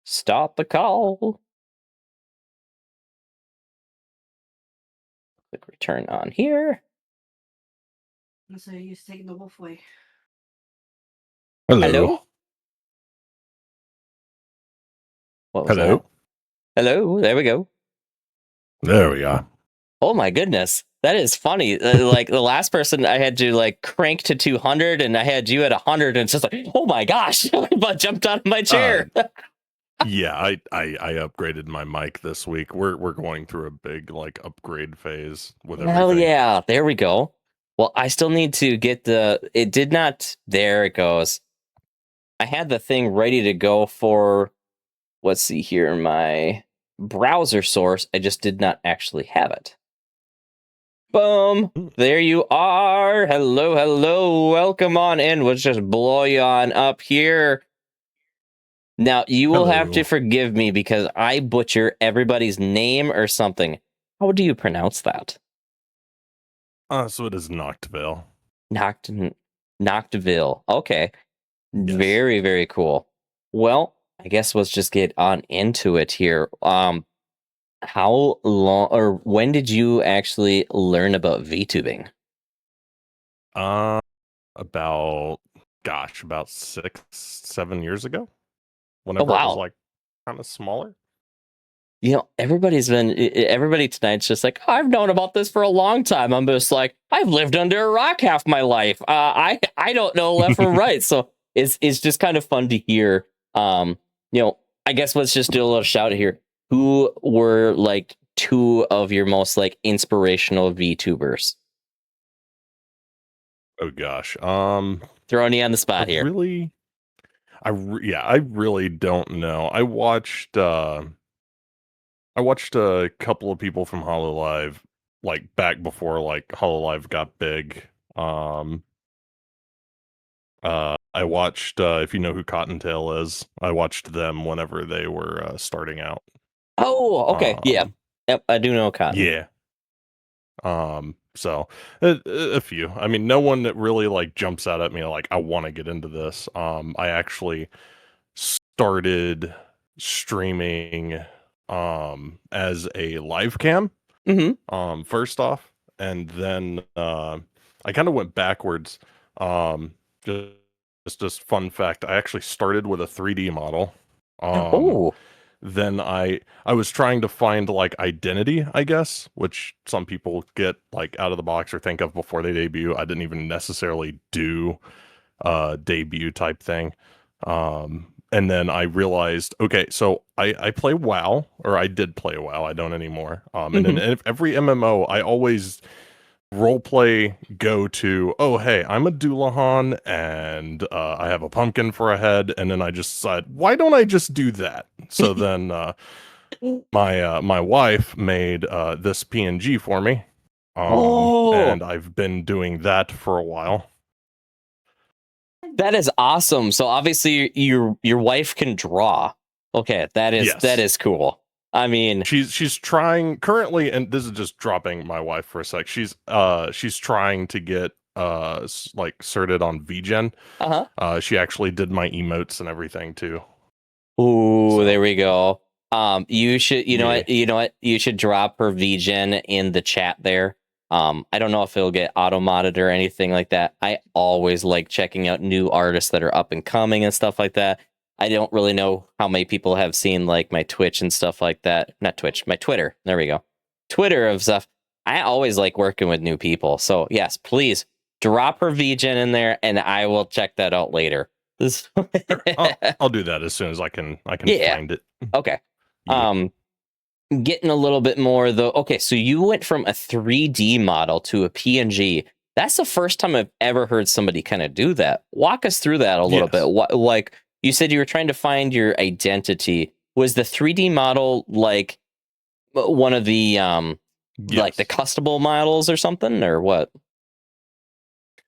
[SPEAKER 2] Stop the call. Click return on here.
[SPEAKER 1] So he's taking the wolf way.
[SPEAKER 2] Hello? What was that? Hello, there we go.
[SPEAKER 5] There we are.
[SPEAKER 2] Oh my goodness. That is funny. Like the last person I had to like crank to 200 and I had you at 100 and it's just like, oh my gosh, I about jumped out of my chair.
[SPEAKER 5] Yeah, I upgraded my mic this week. We're going through a big like upgrade phase with everything.
[SPEAKER 2] Hell yeah, there we go. Well, I still need to get there it goes. I had the thing ready to go for, let's see here, my browser source. I just did not actually have it. Boom. There you are. Hello. Welcome on in. Let's just blow you on up here. Now, you will have to forgive me because I butcher everybody's name or something. How do you pronounce that?
[SPEAKER 5] So it is Noctvale.
[SPEAKER 2] Noctville. Okay.
[SPEAKER 5] Yes.
[SPEAKER 2] Very, very cool. Well, I guess let's just get on into it here. How long or when did you actually learn about VTubing?
[SPEAKER 5] About 6-7 years ago. Whenever
[SPEAKER 2] wow.
[SPEAKER 5] it was like kind of smaller.
[SPEAKER 2] You know, everybody tonight's just like, oh, I've known about this for a long time. I'm just like, I've lived under a rock half my life. I don't know left from right. So it's just kind of fun to hear. You know, I guess let's just do a little shout out here. Who were like two of your most like inspirational VTubers?
[SPEAKER 5] Oh gosh.
[SPEAKER 2] Throwing you on the spot here.
[SPEAKER 5] I really don't know. I watched a couple of people from Hololive like back before like Hololive got big. I watched if you know who Cottontail is, I watched them whenever they were starting out.
[SPEAKER 2] Oh, okay. Yep, I do know Cotton.
[SPEAKER 5] Yeah. So a few. I mean, no one that really like jumps out at me like I want to get into this. I actually started streaming as a live cam. First off, and then I kind of went backwards. Just fun fact, I actually started with a 3D model. Then I was trying to find like identity, I guess, which some people get like out of the box or think of before they debut. I didn't even necessarily do debut type thing. And then I realized, okay, so I play WoW, or I did play WoW. I don't anymore. And in every MMO, I always roleplay go to, oh, hey, I'm a Doulahan, and I have a pumpkin for a head, and then I just decide, why don't I just do that? So then my wife made this PNG for me, and I've been doing that for a while.
[SPEAKER 2] That is awesome. So obviously your wife can draw. Okay, that is cool. I mean,
[SPEAKER 5] she's trying currently, and this is just dropping my wife for a sec. She's trying to get like certed on VGen. She actually did my emotes and everything too.
[SPEAKER 2] Ooh, so. There we go. You should you know what? You should drop her VGen in the chat there. I don't know if it'll get auto-modded or anything like that. I always like checking out new artists that are up and coming and stuff like that. I don't really know how many people have seen like my Twitch and stuff like that. Not Twitch, my Twitter. There we go. Twitter of stuff. I always like working with new people. So yes, please drop her VGen in there and I will check that out later.
[SPEAKER 5] I'll do that as soon as I can find it.
[SPEAKER 2] Okay. Yeah. Getting a little bit more though. Okay, so you went from a 3D model to a PNG. That's the first time I've ever heard somebody kind of do that. Walk us through that a little bit. Like you said, you were trying to find your identity. Was the 3D model like one of the like the
[SPEAKER 5] Yes.
[SPEAKER 2] customable models or something, or what?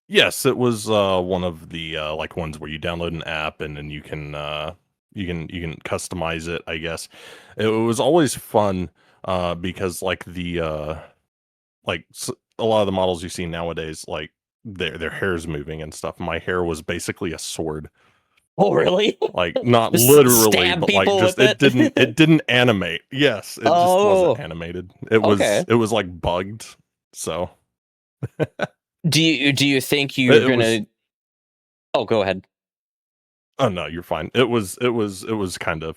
[SPEAKER 5] Yes, it was one of the like ones where you download an app and then you can customize it, I guess. It was always fun because like a lot of the models you see nowadays, like their hair's moving and stuff. My hair was basically a sword.
[SPEAKER 2] Oh, really?
[SPEAKER 5] Like not
[SPEAKER 2] Just
[SPEAKER 5] literally,
[SPEAKER 2] stab
[SPEAKER 5] but like
[SPEAKER 2] people
[SPEAKER 5] just
[SPEAKER 2] with it?
[SPEAKER 5] it didn't animate. Yes, it just wasn't
[SPEAKER 2] Oh,
[SPEAKER 5] animated.
[SPEAKER 2] okay.
[SPEAKER 5] It was like bugged. So
[SPEAKER 2] Do you think you're
[SPEAKER 5] it was
[SPEAKER 2] gonna? Oh, go ahead.
[SPEAKER 5] oh no, you're fine. It was kind of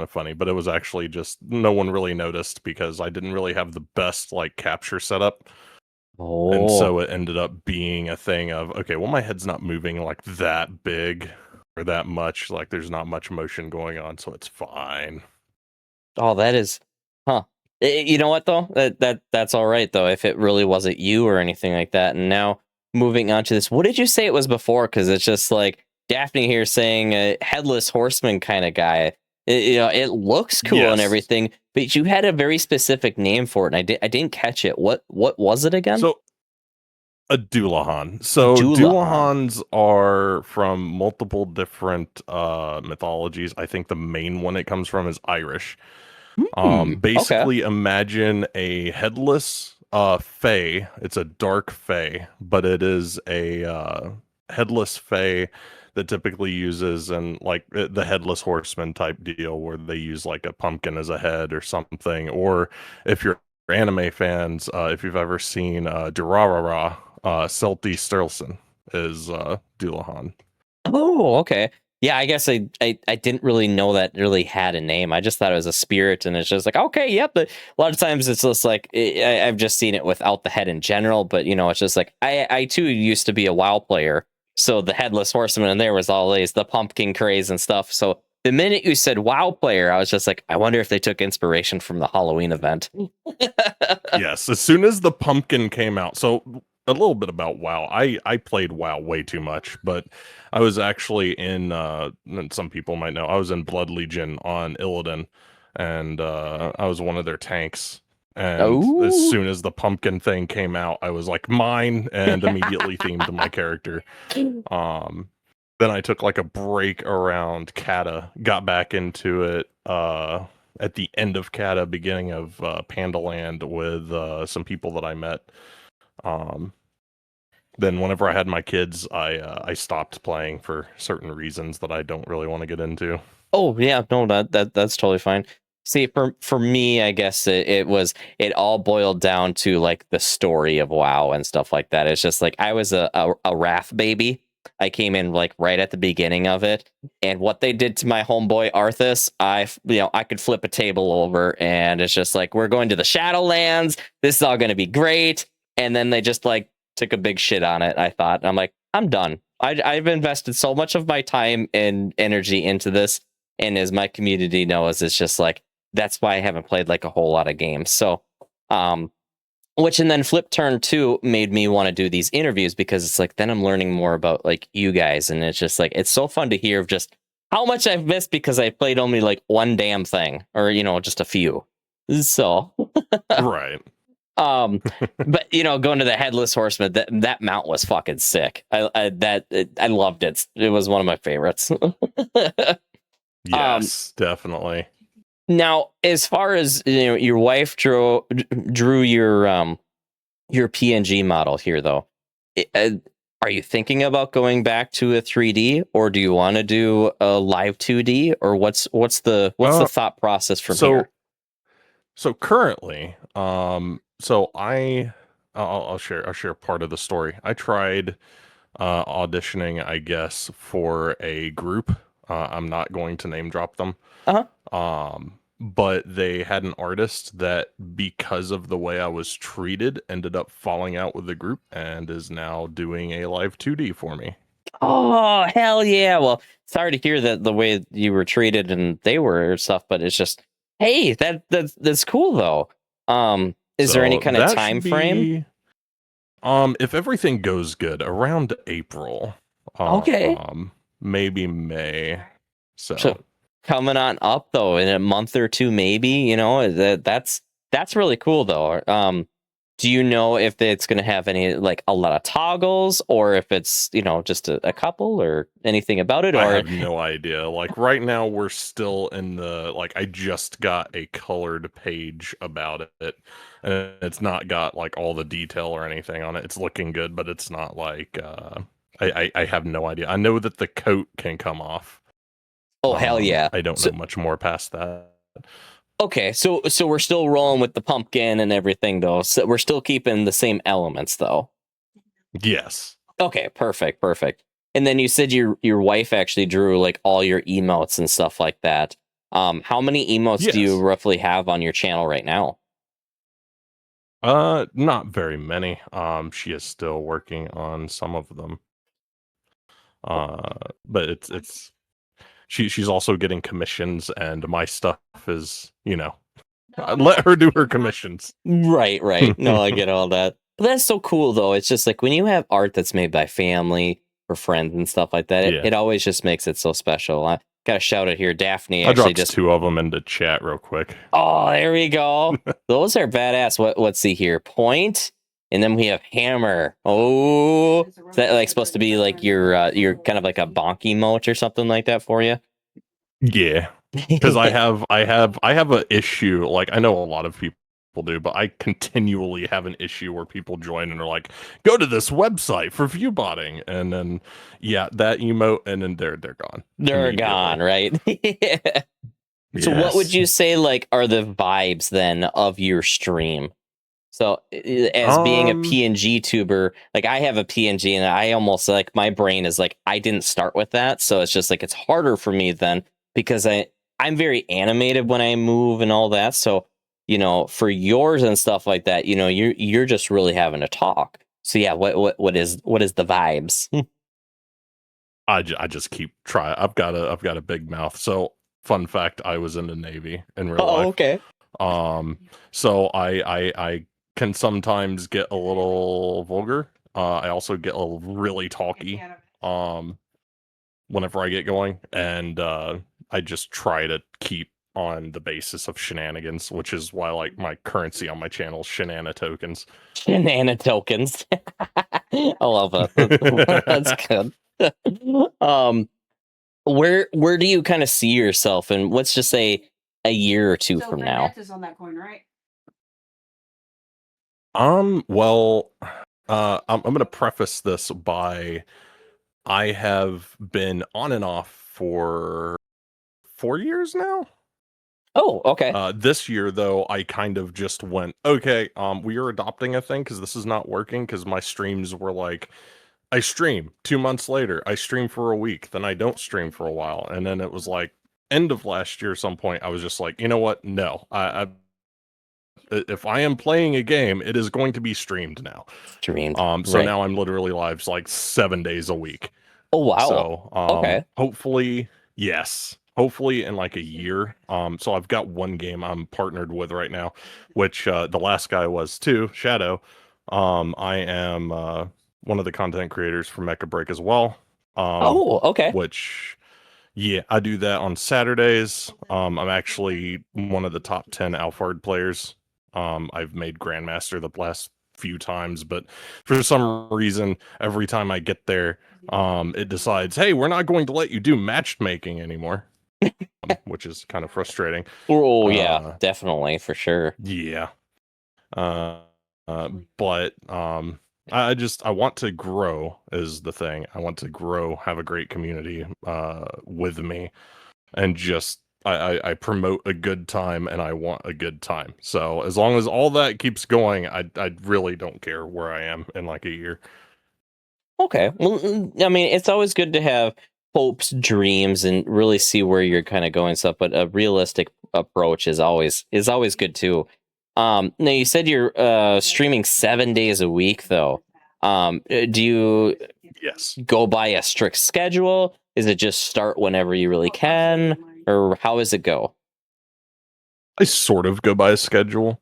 [SPEAKER 5] funny, but it was actually just no one really noticed because I didn't really have the best like capture setup. And
[SPEAKER 2] Oh,
[SPEAKER 5] so it ended up being a thing of, okay, well, my head's not moving like that big or that much. Like there's not much motion going on, so it's fine.
[SPEAKER 2] oh, that is, huh? You know what though? That's all right though. If it really wasn't you or anything like that. And now moving on to this, what did you say it was before? Because it's just like Daphne here saying a headless horseman kind of guy. It looks cool and
[SPEAKER 5] Yes.
[SPEAKER 2] everything, but you had a very specific name for it, and I didn't catch it. What was it again?
[SPEAKER 5] So a Doulahan. So
[SPEAKER 2] Doulahan.
[SPEAKER 5] Doulahans are from multiple different mythologies. I think the main one it comes from is Irish.
[SPEAKER 2] Okay.
[SPEAKER 5] Basically imagine a headless fae. It's a dark fae, but it is a headless fae that typically uses and like the headless horseman type deal where they use like a pumpkin as a head or something. Or if you're anime fans, if you've ever seen Durarara, Celti Sturluson is Doulahan.
[SPEAKER 2] Oh, okay. Yeah, I guess I didn't really know that really had a name. I just thought it was a spirit, and it's just like, okay, yep. But a lot of times it's just like I've just seen it without the head in general. But it's just like I too used to be a WoW player, so the headless horseman, and there was always the pumpkin craze and stuff. So the minute you said WoW player, I was just like, I wonder if they took inspiration from the Halloween event.
[SPEAKER 5] Yes, as soon as the pumpkin came out. So a little bit about WoW. I played WoW way too much, but I was actually in and some people might know, I was in Blood Legion on Illidan, and I was one of their tanks. And as
[SPEAKER 2] Oh.
[SPEAKER 5] soon as the pumpkin thing came out, I was like mine and immediately themed my character. Um then I took like a break around Kata, got back into it at the end of Kata, beginning of Pandaland with some people that I met. Um, then whenever I had my kids, I stopped playing for certain reasons that I don't really want to get into.
[SPEAKER 2] Oh yeah, no, that's totally fine. See, for me, I guess it all boiled down to like the story of WoW and stuff like that. It's just like I was a Wrath baby. I came in like right at the beginning of it, and what they did to my homeboy Arthas, I could flip a table over, and it's just like we're going to the Shadowlands. This is all going to be great, and then they just like took a big shit on it. I thought, and I'm like, I'm done. I've invested so much of my time and energy into this, and as my community knows, it's just like that's why I haven't played like a whole lot of games. So which and then flip turn 2 made me want to do these interviews, because it's like then I'm learning more about like you guys, and it's just like it's so fun to hear of just how much I've missed because I played only like one damn thing, or just a few. So
[SPEAKER 5] Right.
[SPEAKER 2] but going to the headless horseman, that mount was fucking sick. I loved it. It was one of my favorites.
[SPEAKER 5] Yes, definitely.
[SPEAKER 2] Now, as far as your wife drew your PNG model here, though. Are you thinking about going back to a 3D, or do you want to do a live 2D, or what's the thought process from here?
[SPEAKER 5] So currently, so I'll share part of the story. I tried auditioning, I guess, for a group. I'm not going to name drop them.
[SPEAKER 2] Uh-huh.
[SPEAKER 5] But they had an artist that, because of the way I was treated, ended up falling out with the group and is now doing a live 2D for me.
[SPEAKER 2] Oh, hell yeah. Well, sorry to hear that the way you were treated and they were stuff, but it's just, hey, that's cool though. Is there any
[SPEAKER 5] So
[SPEAKER 2] kind of
[SPEAKER 5] that
[SPEAKER 2] time
[SPEAKER 5] should
[SPEAKER 2] frame?
[SPEAKER 5] be, if everything goes good, around April.
[SPEAKER 2] Okay.
[SPEAKER 5] Maybe May.
[SPEAKER 2] So coming on up though in a month or two, maybe, that's That's really cool though. Do you know if it's going to have any like a lot of toggles, or if it's just a couple, or anything about it?
[SPEAKER 5] I
[SPEAKER 2] Or
[SPEAKER 5] have no idea. Like right now, we're still in the like. I just got a colored page about it, and it's not got like all the detail or anything on it. It's looking good, but it's not like. I have no idea. I know that the coat can come off.
[SPEAKER 2] oh hell yeah!
[SPEAKER 5] I don't
[SPEAKER 2] So,
[SPEAKER 5] know much more past that.
[SPEAKER 2] okay, so we're still rolling with the pumpkin and everything though. So we're still keeping the same elements though.
[SPEAKER 5] Yes.
[SPEAKER 2] Okay, perfect. And then you said your wife actually drew like all your emotes and stuff like that. How many emotes do you
[SPEAKER 5] Yes.
[SPEAKER 2] roughly have on your channel right now?
[SPEAKER 5] Not very many. She is still working on some of them. But she's also getting commissions, and my stuff is, let her do her commissions.
[SPEAKER 2] Right. No, I get all that. But that's so cool though. It's just like when you have art that's made by family or friends and stuff like that,
[SPEAKER 5] Yeah.
[SPEAKER 2] it always just makes it so special. I got to shout it here. Daphne
[SPEAKER 5] I
[SPEAKER 2] actually
[SPEAKER 5] dropped
[SPEAKER 2] just
[SPEAKER 5] 2 of them into chat real quick.
[SPEAKER 2] Oh, there we go. Those are badass. Let's see here. Point, and then we have hammer. Oh, is that like supposed to be like your kind of like a bonk emote or something like that for you?
[SPEAKER 5] Yeah. Because I have a issue. Like I know a lot of people do, but I continually have an issue where people join and are like, "Go to this website for view botting," and then that emote, and then they're gone.
[SPEAKER 2] They're gone, right? So what would
[SPEAKER 5] Yes.
[SPEAKER 2] you say like are the vibes then of your stream? So as being a PNG tuber, like I have a PNG and I almost like my brain is like I didn't start with that, so it's just like it's harder for me then because I'm very animated when I move and all that. So for yours and stuff like that, you're just really having to talk. So yeah, what is the vibes?
[SPEAKER 5] I just keep trying. I've got a big mouth. So fun fact, I was in the Navy in real life.
[SPEAKER 2] Okay.
[SPEAKER 5] So I can sometimes get a little vulgar. I also get a really talky. Whenever I get going, and I just try to keep on the basis of shenanigans, which is why like my currency on my channel is shenana tokens.
[SPEAKER 2] Shenana tokens. I love that. That's good. Where do you kind of see yourself in, let's just say, a year or two from now?
[SPEAKER 1] Is on that coin, right?
[SPEAKER 5] Well, I'm gonna preface this by I have been on and off for 4 years now.
[SPEAKER 2] Oh, okay.
[SPEAKER 5] This year though, I kind of just went, okay, we are adopting a thing because this is not working, because my streams were like, I stream 2 months later, I stream for a week, then I don't stream for a while, and then it was like end of last year, some point, I was just like, you know what? No, if I am playing a game, it is going to be streamed now.
[SPEAKER 2] Streamed.
[SPEAKER 5] So
[SPEAKER 2] right.
[SPEAKER 5] now I'm literally live like 7 days a week.
[SPEAKER 2] Oh wow.
[SPEAKER 5] So
[SPEAKER 2] okay.
[SPEAKER 5] Hopefully, yes. Hopefully in like a year. So I've got one game I'm partnered with right now, which the last guy was too, Shadow. I am one of the content creators for Mecha Break as well.
[SPEAKER 2] Oh, okay.
[SPEAKER 5] Which, yeah, I do that on Saturdays. I'm actually one of the top 10 Alphard players. I've made Grandmaster the last few times, but for some reason, every time I get there, it decides, hey, we're not going to let you do matchmaking anymore, which is kind of frustrating.
[SPEAKER 2] Oh yeah, definitely, for sure.
[SPEAKER 5] Yeah. But I want to grow is the thing. I want to grow, have a great community with me, and just I promote a good time, and I want a good time. So as long as all that keeps going, I really don't care where I am in like a year.
[SPEAKER 2] Okay. Well, I mean, it's always good to have hopes, dreams, and really see where you're kind of going stuff. But a realistic approach is always good too. Now you said you're streaming 7 days a week, though. Do you
[SPEAKER 5] Yes.
[SPEAKER 2] go by a strict schedule? Is it just start whenever you really can, or how does it go?
[SPEAKER 5] I sort of go by a schedule.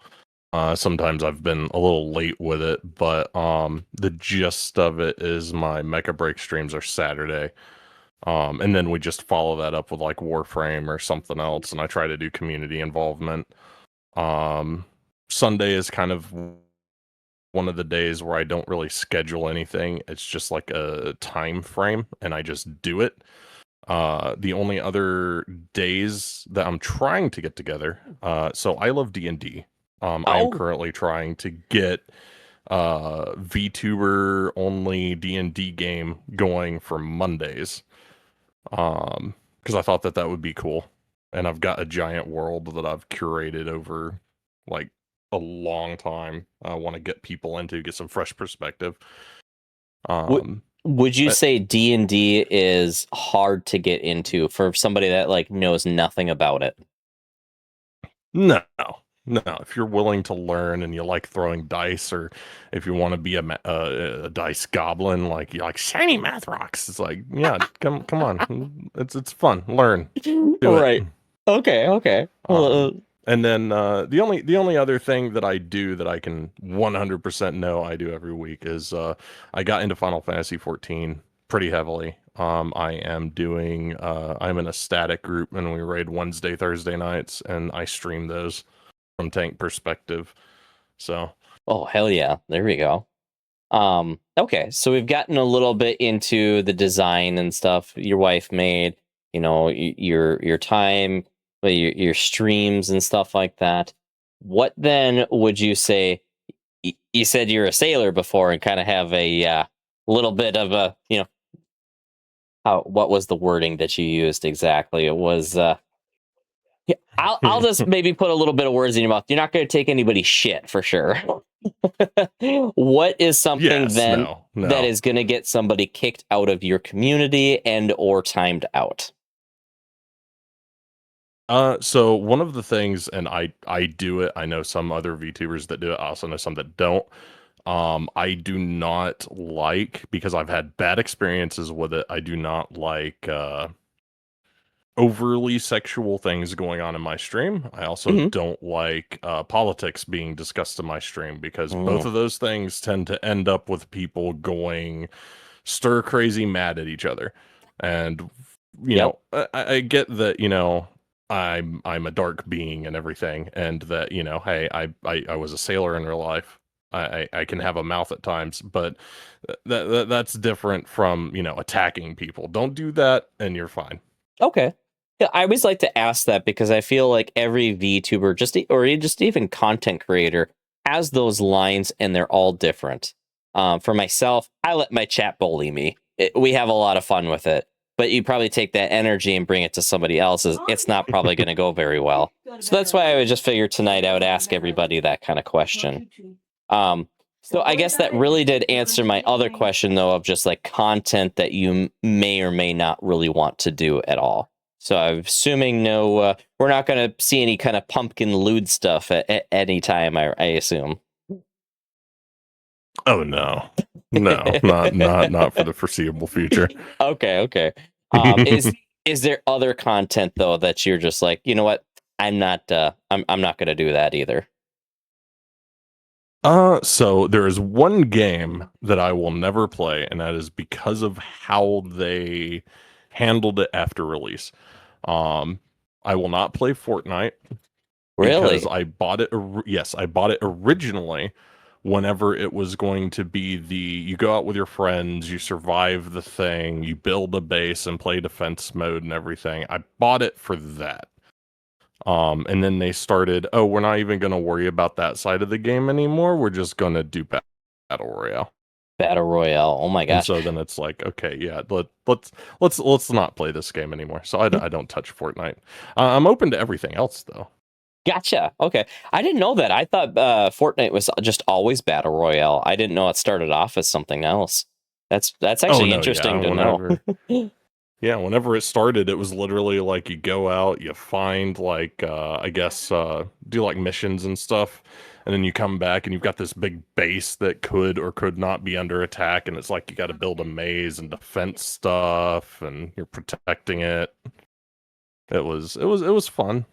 [SPEAKER 5] Sometimes I've been a little late with it, but the gist of it is my Mecha Break streams are Saturday. And then we just follow that up with like Warframe or something else, and I try to do community involvement. Sunday is kind of one of the days where I don't really schedule anything. It's just like a time frame, and I just do it. The only other days that I'm trying to get together, so I love D&D. I am
[SPEAKER 2] Oh.
[SPEAKER 5] currently trying to get VTuber only D&D game going for Mondays. Because I thought that would be cool. And I've got a giant world that I've curated over like a long time. I want to get people into, get some fresh perspective.
[SPEAKER 2] Would you say D&D is hard to get into for somebody that like knows nothing about it?
[SPEAKER 5] No. If you're willing to learn and you like throwing dice, or if you want to be a dice goblin, like you like shiny math rocks, it's like, yeah, come on, it's fun. Learn, do
[SPEAKER 2] Right.
[SPEAKER 5] it.
[SPEAKER 2] Okay. Well,
[SPEAKER 5] And then the only other thing that I do that I can 100% know I do every week is I got into Final Fantasy 14 pretty heavily. I am doing I'm in a static group, and we raid Wednesday, Thursday nights, and I stream those from tank perspective. So
[SPEAKER 2] oh hell yeah, there we go. Okay, so we've gotten a little bit into the design and stuff your wife made, you know, your time, your streams and stuff like that. What then would you say? You said you're a sailor before and kind of have a little bit of a, you know, what was the wording that you used exactly? It was yeah, I'll just maybe put a little bit of words in your mouth. You're not going to take anybody's shit for sure. What is something
[SPEAKER 5] yes,
[SPEAKER 2] then
[SPEAKER 5] no.
[SPEAKER 2] that is going to get somebody kicked out of your community and or timed out?
[SPEAKER 5] So one of the things, and I do it. I know some other VTubers that do it. I also know some that don't. I do not like, because I've had bad experiences with it. I do not like overly sexual things going on in my stream. I also don't like politics being discussed in my stream, because both of those things tend to end up with people going stir crazy mad at each other. And you know, I get that, you know, I'm a dark being and everything, and that, you know, hey, I was a sailor in real life. I can have a mouth at times, but that's different from, you know, attacking people. Don't do that, and you're fine.
[SPEAKER 2] Okay. Yeah, I always like to ask that because I feel like every VTuber, just even content creator, has those lines, and they're all different. For myself, I let my chat bully me. We have a lot of fun with it, but you probably take that energy and bring it to somebody else's. It's not probably going to go very well. So that's why I would just figure tonight I would ask everybody that kind of question. So I guess that really did answer my other question, though, of just like content that you may or may not really want to do at all. So I'm assuming no, we're not going to see any kind of pumpkin lewd stuff at any time, I assume.
[SPEAKER 5] Oh no, not for the foreseeable future.
[SPEAKER 2] Okay. Is there other content though that you're just like, you know what, I'm not going to do that either?
[SPEAKER 5] So there is one game that I will never play, and that is because of how they handled it after release. I will not play Fortnite.
[SPEAKER 2] Really?
[SPEAKER 5] Because I bought it. Yes, I bought it originally whenever it was going to be you go out with your friends, you survive the thing, you build a base and play defense mode and everything. I bought it for that. And then they started, oh, we're not even going to worry about that side of the game anymore. We're just going to do Battle Royale.
[SPEAKER 2] Battle Royale. Oh my gosh.
[SPEAKER 5] And so then it's like, okay, yeah, let's not play this game anymore. So I don't touch Fortnite. I'm open to everything else though.
[SPEAKER 2] Gotcha. Okay. I didn't know that. I thought Fortnite was just always Battle Royale. I didn't know it started off as something else. That's actually interesting to know.
[SPEAKER 5] Yeah, whenever it started, it was literally like you go out, you find like I guess do like missions and stuff, and then you come back and you've got this big base that could or could not be under attack, and it's like you got to build a maze and defense stuff, and you're protecting it. It was fun.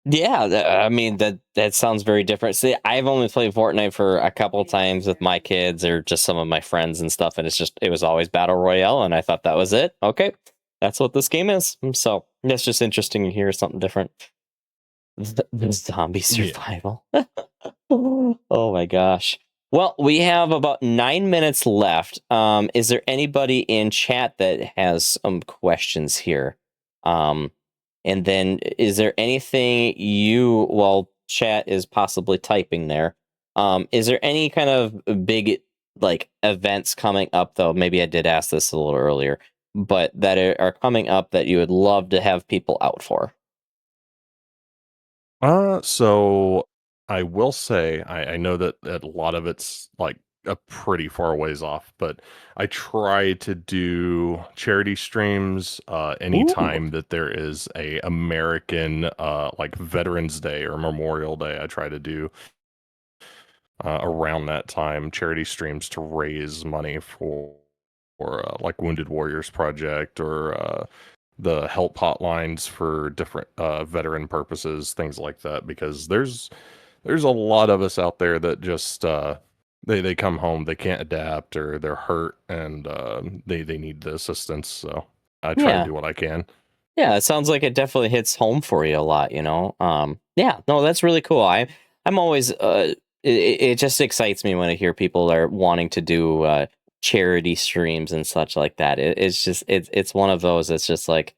[SPEAKER 2] Yeah, I mean that sounds very different. See, I've only played Fortnite for a couple of times with my kids or just some of my friends and stuff, and it was always Battle Royale, and I thought that was it. Okay, that's what this game is. So that's just interesting to hear something different. The zombie survival. Oh my gosh. Well, we have about 9 minutes left. Is there anybody in chat that has some questions here? And then is there anything while chat is possibly typing there, is there any kind of big like events coming up though? Maybe I did ask this a little earlier, but that are coming up that you would love to have people out for?
[SPEAKER 5] So I will say I know that a lot of it's like a pretty far ways off, but I try to do charity streams anytime that there is a American like Veterans Day or Memorial Day. I try to do around that time charity streams to raise money for like Wounded Warriors Project or the help hotlines for different veteran purposes, things like that, because there's a lot of us out there that just they come home, they can't adapt or they're hurt and they need the assistance. So I try to
[SPEAKER 2] Yeah.
[SPEAKER 5] do what I can.
[SPEAKER 2] Yeah, it sounds like it definitely hits home for you a lot, you know. Yeah, no, that's really cool. I'm always it just excites me when I hear people are wanting to do charity streams and such like that. It's just it's one of those. It's just like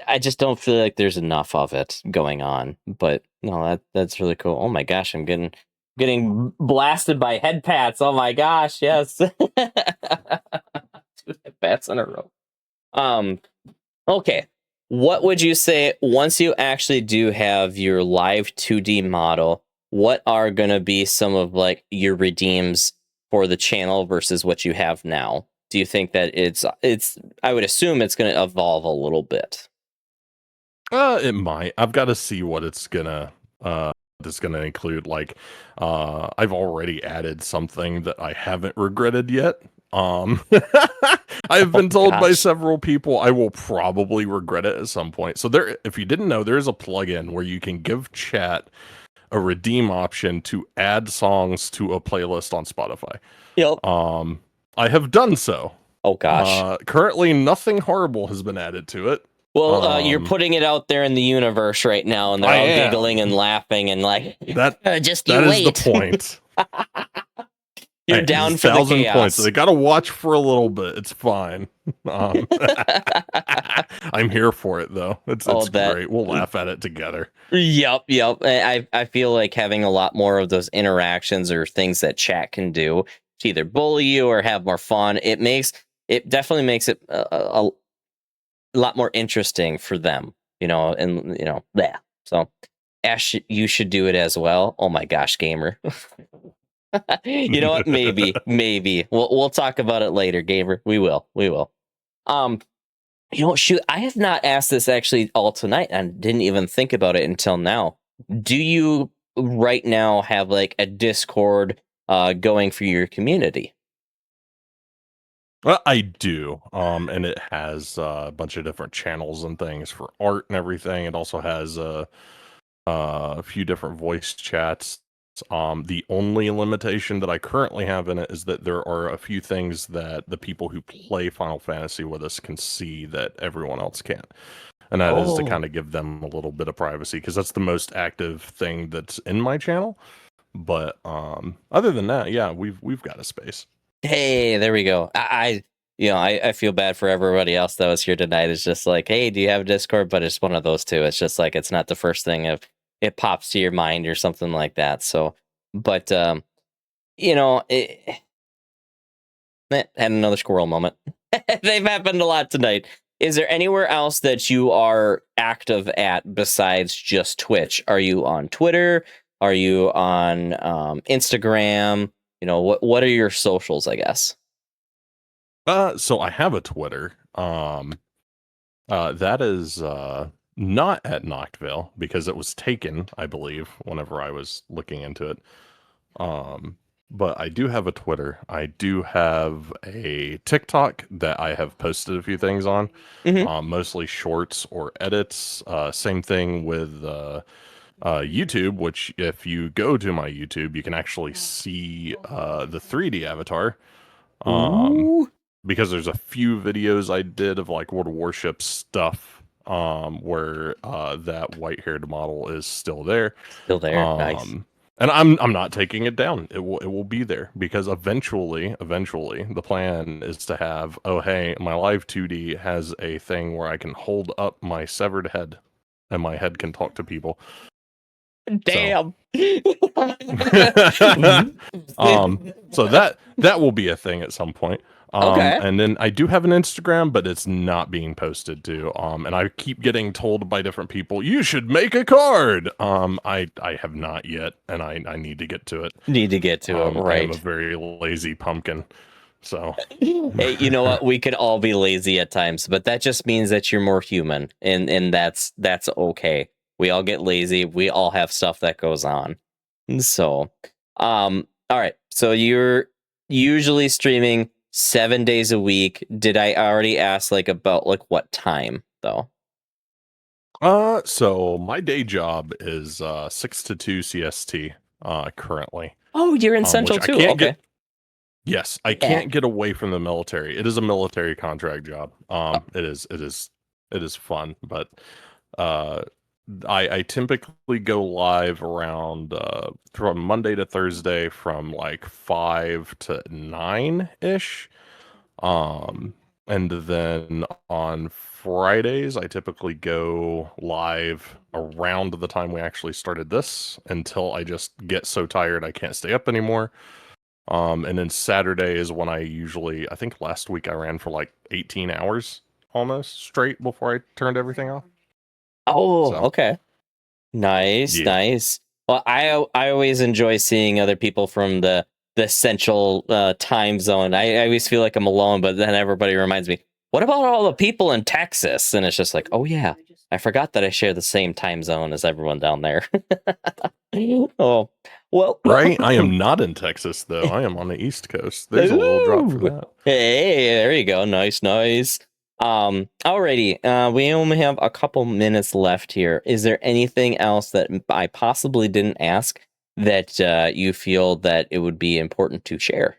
[SPEAKER 2] I just don't feel like there's enough of it going on. But no, that's really cool. Oh my gosh, I'm getting blasted by head pats. Oh my gosh, yes. 2 head pats in a row. Okay. What would you say once you actually do have your live 2D model? What are going to be some of like your redeems for the channel versus what you have now? Do you think that it's I would assume it's going to evolve a little bit.
[SPEAKER 5] It might. I've got to see what it's gonna include. Like, I've already added something that I haven't regretted yet. I've been told by several people I will probably regret it at some point. So there, if you didn't know, there's a plugin where you can give chat a redeem option to add songs to a playlist on Spotify.
[SPEAKER 2] Yep.
[SPEAKER 5] I have done so.
[SPEAKER 2] Oh gosh.
[SPEAKER 5] Currently nothing horrible has been added to it.
[SPEAKER 2] Well, you're putting it out there in the universe right now, and they're all giggling and laughing and like
[SPEAKER 5] that.
[SPEAKER 2] Just
[SPEAKER 5] that
[SPEAKER 2] you
[SPEAKER 5] is
[SPEAKER 2] wait.
[SPEAKER 5] the point.
[SPEAKER 2] You're down for the
[SPEAKER 5] 1,000
[SPEAKER 2] chaos.
[SPEAKER 5] points. They got to watch for a little bit. It's fine. I'm here for it though. It's great. We'll laugh at it together.
[SPEAKER 2] Yep. I feel like having a lot more of those interactions or things that chat can do to either bully you or have more fun. It definitely makes it a lot more interesting for them, you know, and you know, yeah. So Ash, you should do it as well. Oh my gosh, gamer. You know what? Maybe we'll talk about it later, gamer. We will. You know, shoot, I have not asked this actually all tonight and didn't even think about it until now. Do you right now have like a Discord going for your community?
[SPEAKER 5] Well, I do. And it has a bunch of different channels and things for art and everything. It also has a few different voice chats. The only limitation that I currently have in it is that there are a few things that the people who play Final Fantasy with us can see that everyone else can't. And that is to kind of give them a little bit of privacy, because that's the most active thing that's in my channel. But other than that, yeah, we've got a space. Hey,
[SPEAKER 2] there we go. I feel bad for everybody else that was here tonight. It's just like, hey, do you have a Discord? But it's one of those two. It's just like, it's not the first thing if it pops to your mind or something like that. So, but, you know, had another squirrel moment. They've happened a lot tonight. Is there anywhere else that you are active at besides just Twitch? Are you on Twitter? Are you on Instagram? You know, what are your socials, I guess?
[SPEAKER 5] So I have a Twitter. That is not at Noctvale, because it was taken, I believe, whenever I was looking into it. But I do have a Twitter. I do have a TikTok that I have posted a few things on, mostly shorts or edits. Same thing with YouTube, which if you go to my YouTube, you can actually see the 3D avatar. Because there's a few videos I did of like World of Warship stuff where that white-haired model is still there.
[SPEAKER 2] Nice.
[SPEAKER 5] And I'm not taking it down. It will be there because eventually the plan is to have, oh hey, my live 2D has a thing where I can hold up my severed head and my head can talk to people.
[SPEAKER 2] Damn.
[SPEAKER 5] So that will be a thing at some point.
[SPEAKER 2] Okay.
[SPEAKER 5] And then I do have an Instagram, but it's not being posted to. And I keep getting told by different people, you should make a card. I have not yet, and I need to get to it.
[SPEAKER 2] Need to get to it,
[SPEAKER 5] I am a
[SPEAKER 2] right?
[SPEAKER 5] very lazy pumpkin. So
[SPEAKER 2] Hey, you know what? We can all be lazy at times, but that just means that you're more human, and that's okay. We all get lazy. We all have stuff that goes on. So, all right. So you're usually streaming 7 days a week. Did I already ask about what time though?
[SPEAKER 5] so my day job is 6 to 2 CST currently.
[SPEAKER 2] Oh, you're in
[SPEAKER 5] which
[SPEAKER 2] Central
[SPEAKER 5] I
[SPEAKER 2] too.
[SPEAKER 5] can't
[SPEAKER 2] Okay.
[SPEAKER 5] Yes, I can't get away from the military. It is a military contract job. It is fun, but I typically go live around from Monday to Thursday from like 5 to 9 ish. And then on Fridays, I typically go live around the time we actually started this until I just get so tired I can't stay up anymore. And then Saturday is when I think last week I ran for like 18 hours almost straight before I turned everything off.
[SPEAKER 2] Oh,
[SPEAKER 5] So.
[SPEAKER 2] okay. Nice,
[SPEAKER 5] Yeah.
[SPEAKER 2] nice. Well, I always enjoy seeing other people from the central time zone. I always feel like I'm alone, but then everybody reminds me, what about all the people in Texas? And it's just like, oh yeah, I forgot that I share the same time zone as everyone down there. Oh, well.
[SPEAKER 5] Right? I am not in Texas, though. I am on the East Coast. There's a little drop for
[SPEAKER 2] Ooh.
[SPEAKER 5] that.
[SPEAKER 2] Hey, there you go. Nice, nice. Alrighty. We only have a couple minutes left here. Is there anything else that I possibly didn't ask that you feel that it would be important to share?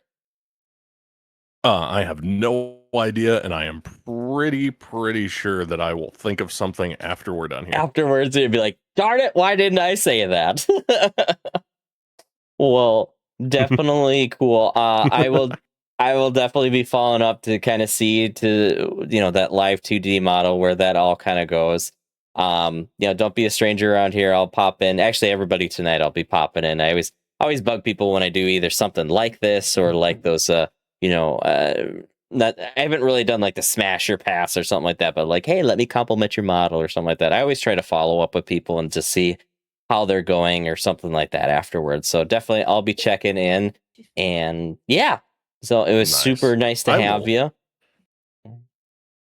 [SPEAKER 5] I have no idea, and I am pretty sure that I will think of something after we're done here.
[SPEAKER 2] Afterwards, you'd be like, darn it, why didn't I say that? Well, definitely cool. I will definitely be following up to kind of see that live 2D model where that all kind of goes. Don't be a stranger around here. I'll pop in. Actually, everybody tonight I'll be popping in. I always bug people when I do either something like this or like those not I haven't really done like the smasher pass or something like that, but like, hey, let me compliment your model or something like that. I always try to follow up with people and just see how they're going or something like that afterwards. So definitely I'll be checking in, and yeah. So it was super nice to have you.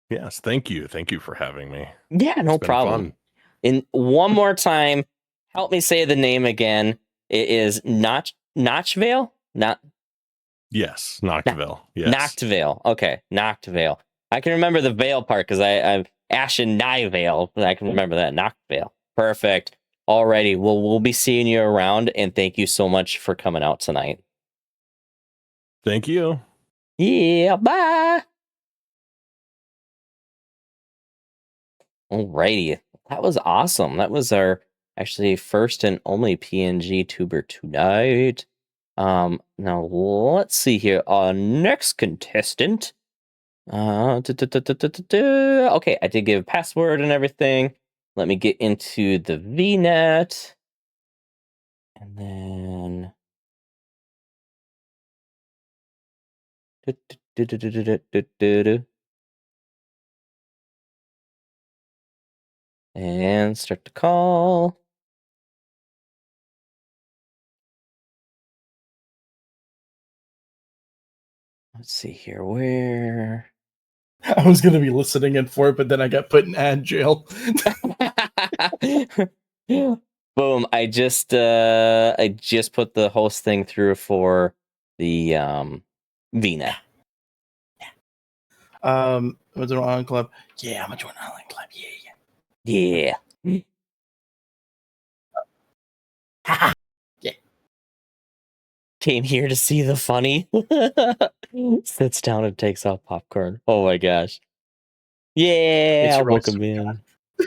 [SPEAKER 5] Yes, thank you. Thank you for having me.
[SPEAKER 2] Yeah, no
[SPEAKER 5] It's been
[SPEAKER 2] problem.
[SPEAKER 5] fun.
[SPEAKER 2] And one more time, help me say the name again. It is Notchvale?
[SPEAKER 5] Yes, Noctvale. Yes.
[SPEAKER 2] Noctvale. Okay, Noctvale. I can remember the Vale part because I'm Ashen Nyvale. I can remember that. Noctvale. Perfect. Alrighty. Well, we'll be seeing you around, and thank you so much for coming out tonight.
[SPEAKER 5] Thank you.
[SPEAKER 2] Yeah, bye. Alrighty. That was awesome. That was our actually first and only PNG tuber tonight. Now let's see here. Our next contestant. Okay, I did give a password and everything. Let me get into the VNet. And then and start the call. Let's see here. Where?
[SPEAKER 6] I was gonna be listening in for it, but then I got put in ad jail.
[SPEAKER 2] Boom! I just put the host thing through for the VNet.
[SPEAKER 6] Was it online club? Yeah, I'm gonna join online club. Yeah. Yeah.
[SPEAKER 2] Came here to see the funny. Sits down and takes out popcorn. Oh my gosh. Yeah,
[SPEAKER 6] It's your
[SPEAKER 2] welcome
[SPEAKER 6] roast,
[SPEAKER 2] in.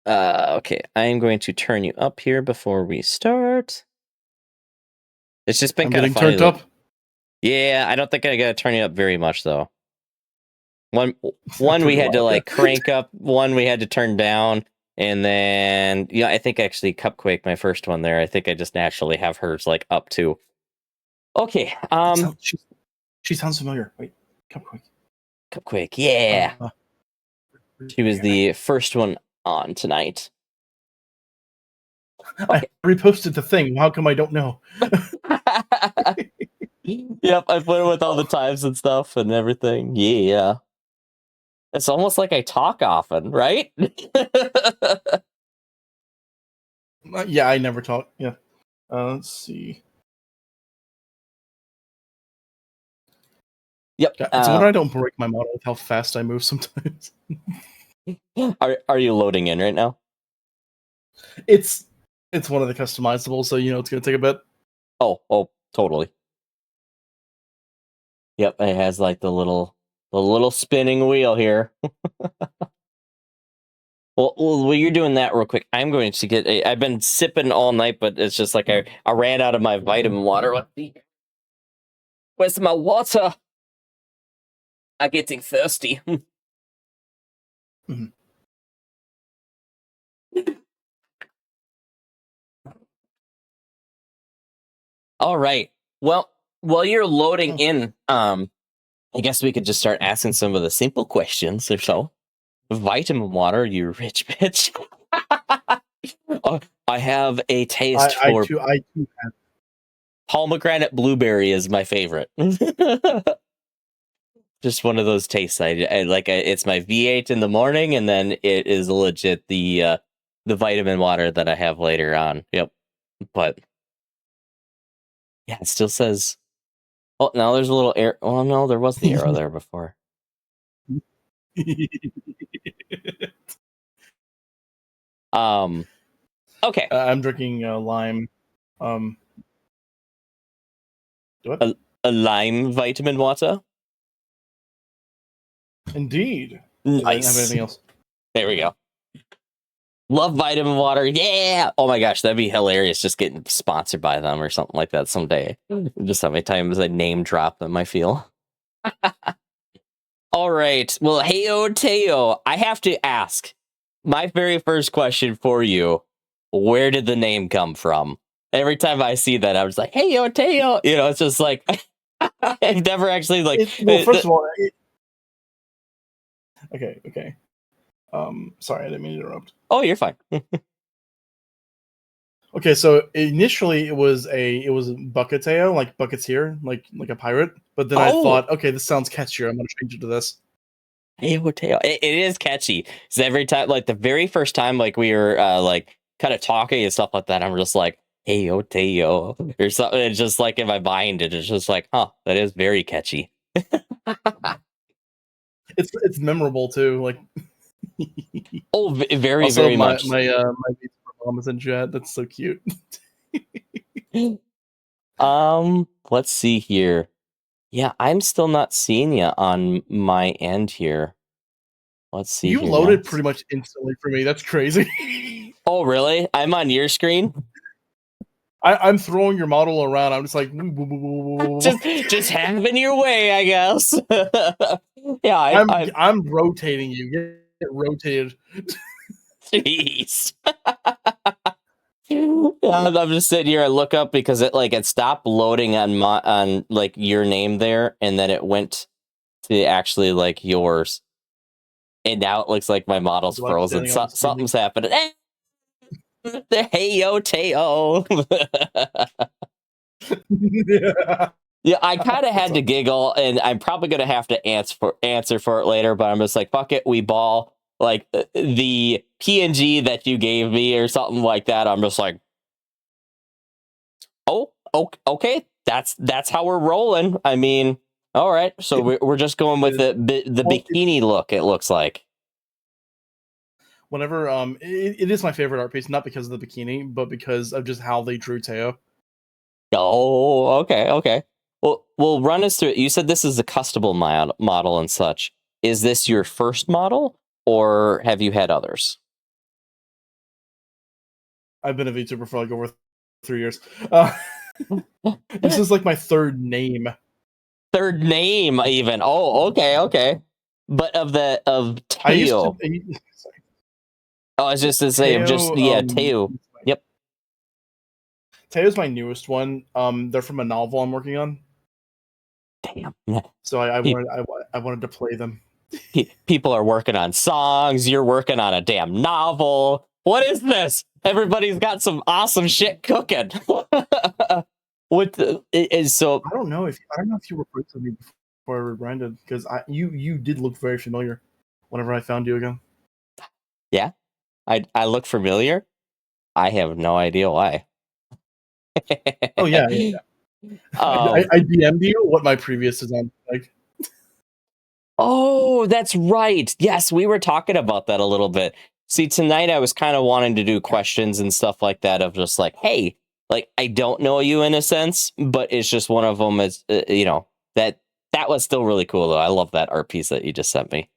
[SPEAKER 2] Okay, I am going to turn you up here before we start. It's just been
[SPEAKER 6] I'm
[SPEAKER 2] kind of
[SPEAKER 6] getting
[SPEAKER 2] funny.
[SPEAKER 6] turned up.
[SPEAKER 2] Yeah, I don't think I gotta turn you up very much though. One we
[SPEAKER 6] Pretty
[SPEAKER 2] had to
[SPEAKER 6] loud,
[SPEAKER 2] like
[SPEAKER 6] yeah.
[SPEAKER 2] crank up, one we had to turn down, and then I think actually Cupquake, my first one there, I think I just naturally have hers like up too. Okay,
[SPEAKER 6] She sounds familiar. Wait, Cupquake.
[SPEAKER 2] Cupquake, yeah. She was the first one on tonight.
[SPEAKER 6] I reposted the thing. How come I don't know?
[SPEAKER 2] Yep, I put it with all the times and stuff and everything. Yeah. It's almost like I talk often, right?
[SPEAKER 6] Yeah, I never talk. Yeah. Let's see.
[SPEAKER 2] Yep.
[SPEAKER 6] Yeah, it's when I don't break my model with how fast I move sometimes.
[SPEAKER 2] Are you loading in right now?
[SPEAKER 6] It's one of the customizables, so it's gonna take a bit.
[SPEAKER 2] Oh, totally. Yep, it has like the little spinning wheel here. Well, while you're doing that real quick, I'm going to get I've been sipping all night, but it's just like I ran out of my vitamin water. Where's my water? I'm getting thirsty.
[SPEAKER 6] Mhm.
[SPEAKER 2] All right. Well, while you're loading in, I guess we could just start asking some of the simple questions or so. Vitamin water, you rich bitch. I have a taste for
[SPEAKER 6] I too have.
[SPEAKER 2] pomegranate blueberry is my favorite. Just one of those tastes. I like. It's my V8 in the morning, and then it is legit the vitamin water that I have later on. Yep. But yeah, it still says. Oh, now there's a little arrow. Oh no, there was the arrow there before. Okay.
[SPEAKER 6] I'm drinking lime. What?
[SPEAKER 2] A lime vitamin water.
[SPEAKER 6] Indeed.
[SPEAKER 2] Nice.
[SPEAKER 6] I didn't have anything else.
[SPEAKER 2] There we go. Love vitamin water. Yeah. Oh my gosh, that'd be hilarious. Just getting sponsored by them or something like that someday. Just how many times I name drop them, I feel. All right. Well, heyo Teo, I have to ask. My very first question for you: where did the name come from? Every time I see that, I was like, "Heyo Teo." It's just like I've never actually like.
[SPEAKER 6] Well, first of all, okay. Sorry, I didn't mean to interrupt.
[SPEAKER 2] Oh, you're fine.
[SPEAKER 6] Okay, so initially it was Bucketeo, like bucketeer, like a pirate. But then I thought, okay, this sounds catchier. I'm gonna change it to this.
[SPEAKER 2] Hey, Teo. It is catchy. Because every time, like the very first time, like we were like kind of talking and stuff like that, I'm just like, "Hey, Teo," or something. It's just like in my mind, it's just like, huh, that is very catchy.
[SPEAKER 6] It's memorable too. Like,
[SPEAKER 2] oh, very,
[SPEAKER 6] also,
[SPEAKER 2] very
[SPEAKER 6] my
[SPEAKER 2] much.
[SPEAKER 6] my mom is in chat. That's so cute.
[SPEAKER 2] Let's see here. Yeah, I'm still not seeing you on my end here. Let's see.
[SPEAKER 6] You
[SPEAKER 2] here
[SPEAKER 6] loaded
[SPEAKER 2] next.
[SPEAKER 6] pretty much instantly for me. That's crazy.
[SPEAKER 2] Oh, really? I'm on your screen.
[SPEAKER 6] I'm throwing your model around. I'm just like,
[SPEAKER 2] just having your way, I guess. Yeah,
[SPEAKER 6] I'm rotating you. Get rotated.
[SPEAKER 2] Jeez. I'm just sitting here. I look up because it stopped loading on like your name there, and then it went to actually like yours, and now it looks like my model's frozen. Something's happening. Hey yo Teo. Yeah, I kind of had to giggle, and I'm probably gonna have to answer for it later. But I'm just like, fuck it, we ball. Like the PNG that you gave me or something like that. I'm just like, oh, okay, that's how we're rolling. I mean, all right, so we're just going with the bikini look. It looks like.
[SPEAKER 6] Whenever it is my favorite art piece, not because of the bikini, but because of just how they drew Teo.
[SPEAKER 2] Oh, okay. Well, run us through it. You said this is a customable model and such. Is this your first model, or have you had others?
[SPEAKER 6] I've been a VTuber for like over 3 years. This is like my third name.
[SPEAKER 2] Third name, even. Oh, okay. But of
[SPEAKER 6] I used
[SPEAKER 2] Teo.
[SPEAKER 6] to. Sorry.
[SPEAKER 2] Oh, I was just to say, Teo. Yep.
[SPEAKER 6] Teo's my newest one. They're from a novel I'm working on.
[SPEAKER 2] Damn.
[SPEAKER 6] So I wanted to play them.
[SPEAKER 2] People are working on songs. You're working on a damn novel. What is this? Everybody's got some awesome shit cooking. So?
[SPEAKER 6] I don't know if you referred to me before I rebranded, because you did look very familiar whenever I found you again.
[SPEAKER 2] Yeah, I look familiar. I have no idea why.
[SPEAKER 6] Oh yeah. I DM'd you what my previous design was like.
[SPEAKER 2] Oh, that's right. Yes, we were talking about that a little bit. See, tonight I was kind of wanting to do questions and stuff like that of just like, hey, like I don't know you in a sense, but it's just one of them is that was still really cool though. I love that art piece that you just sent me.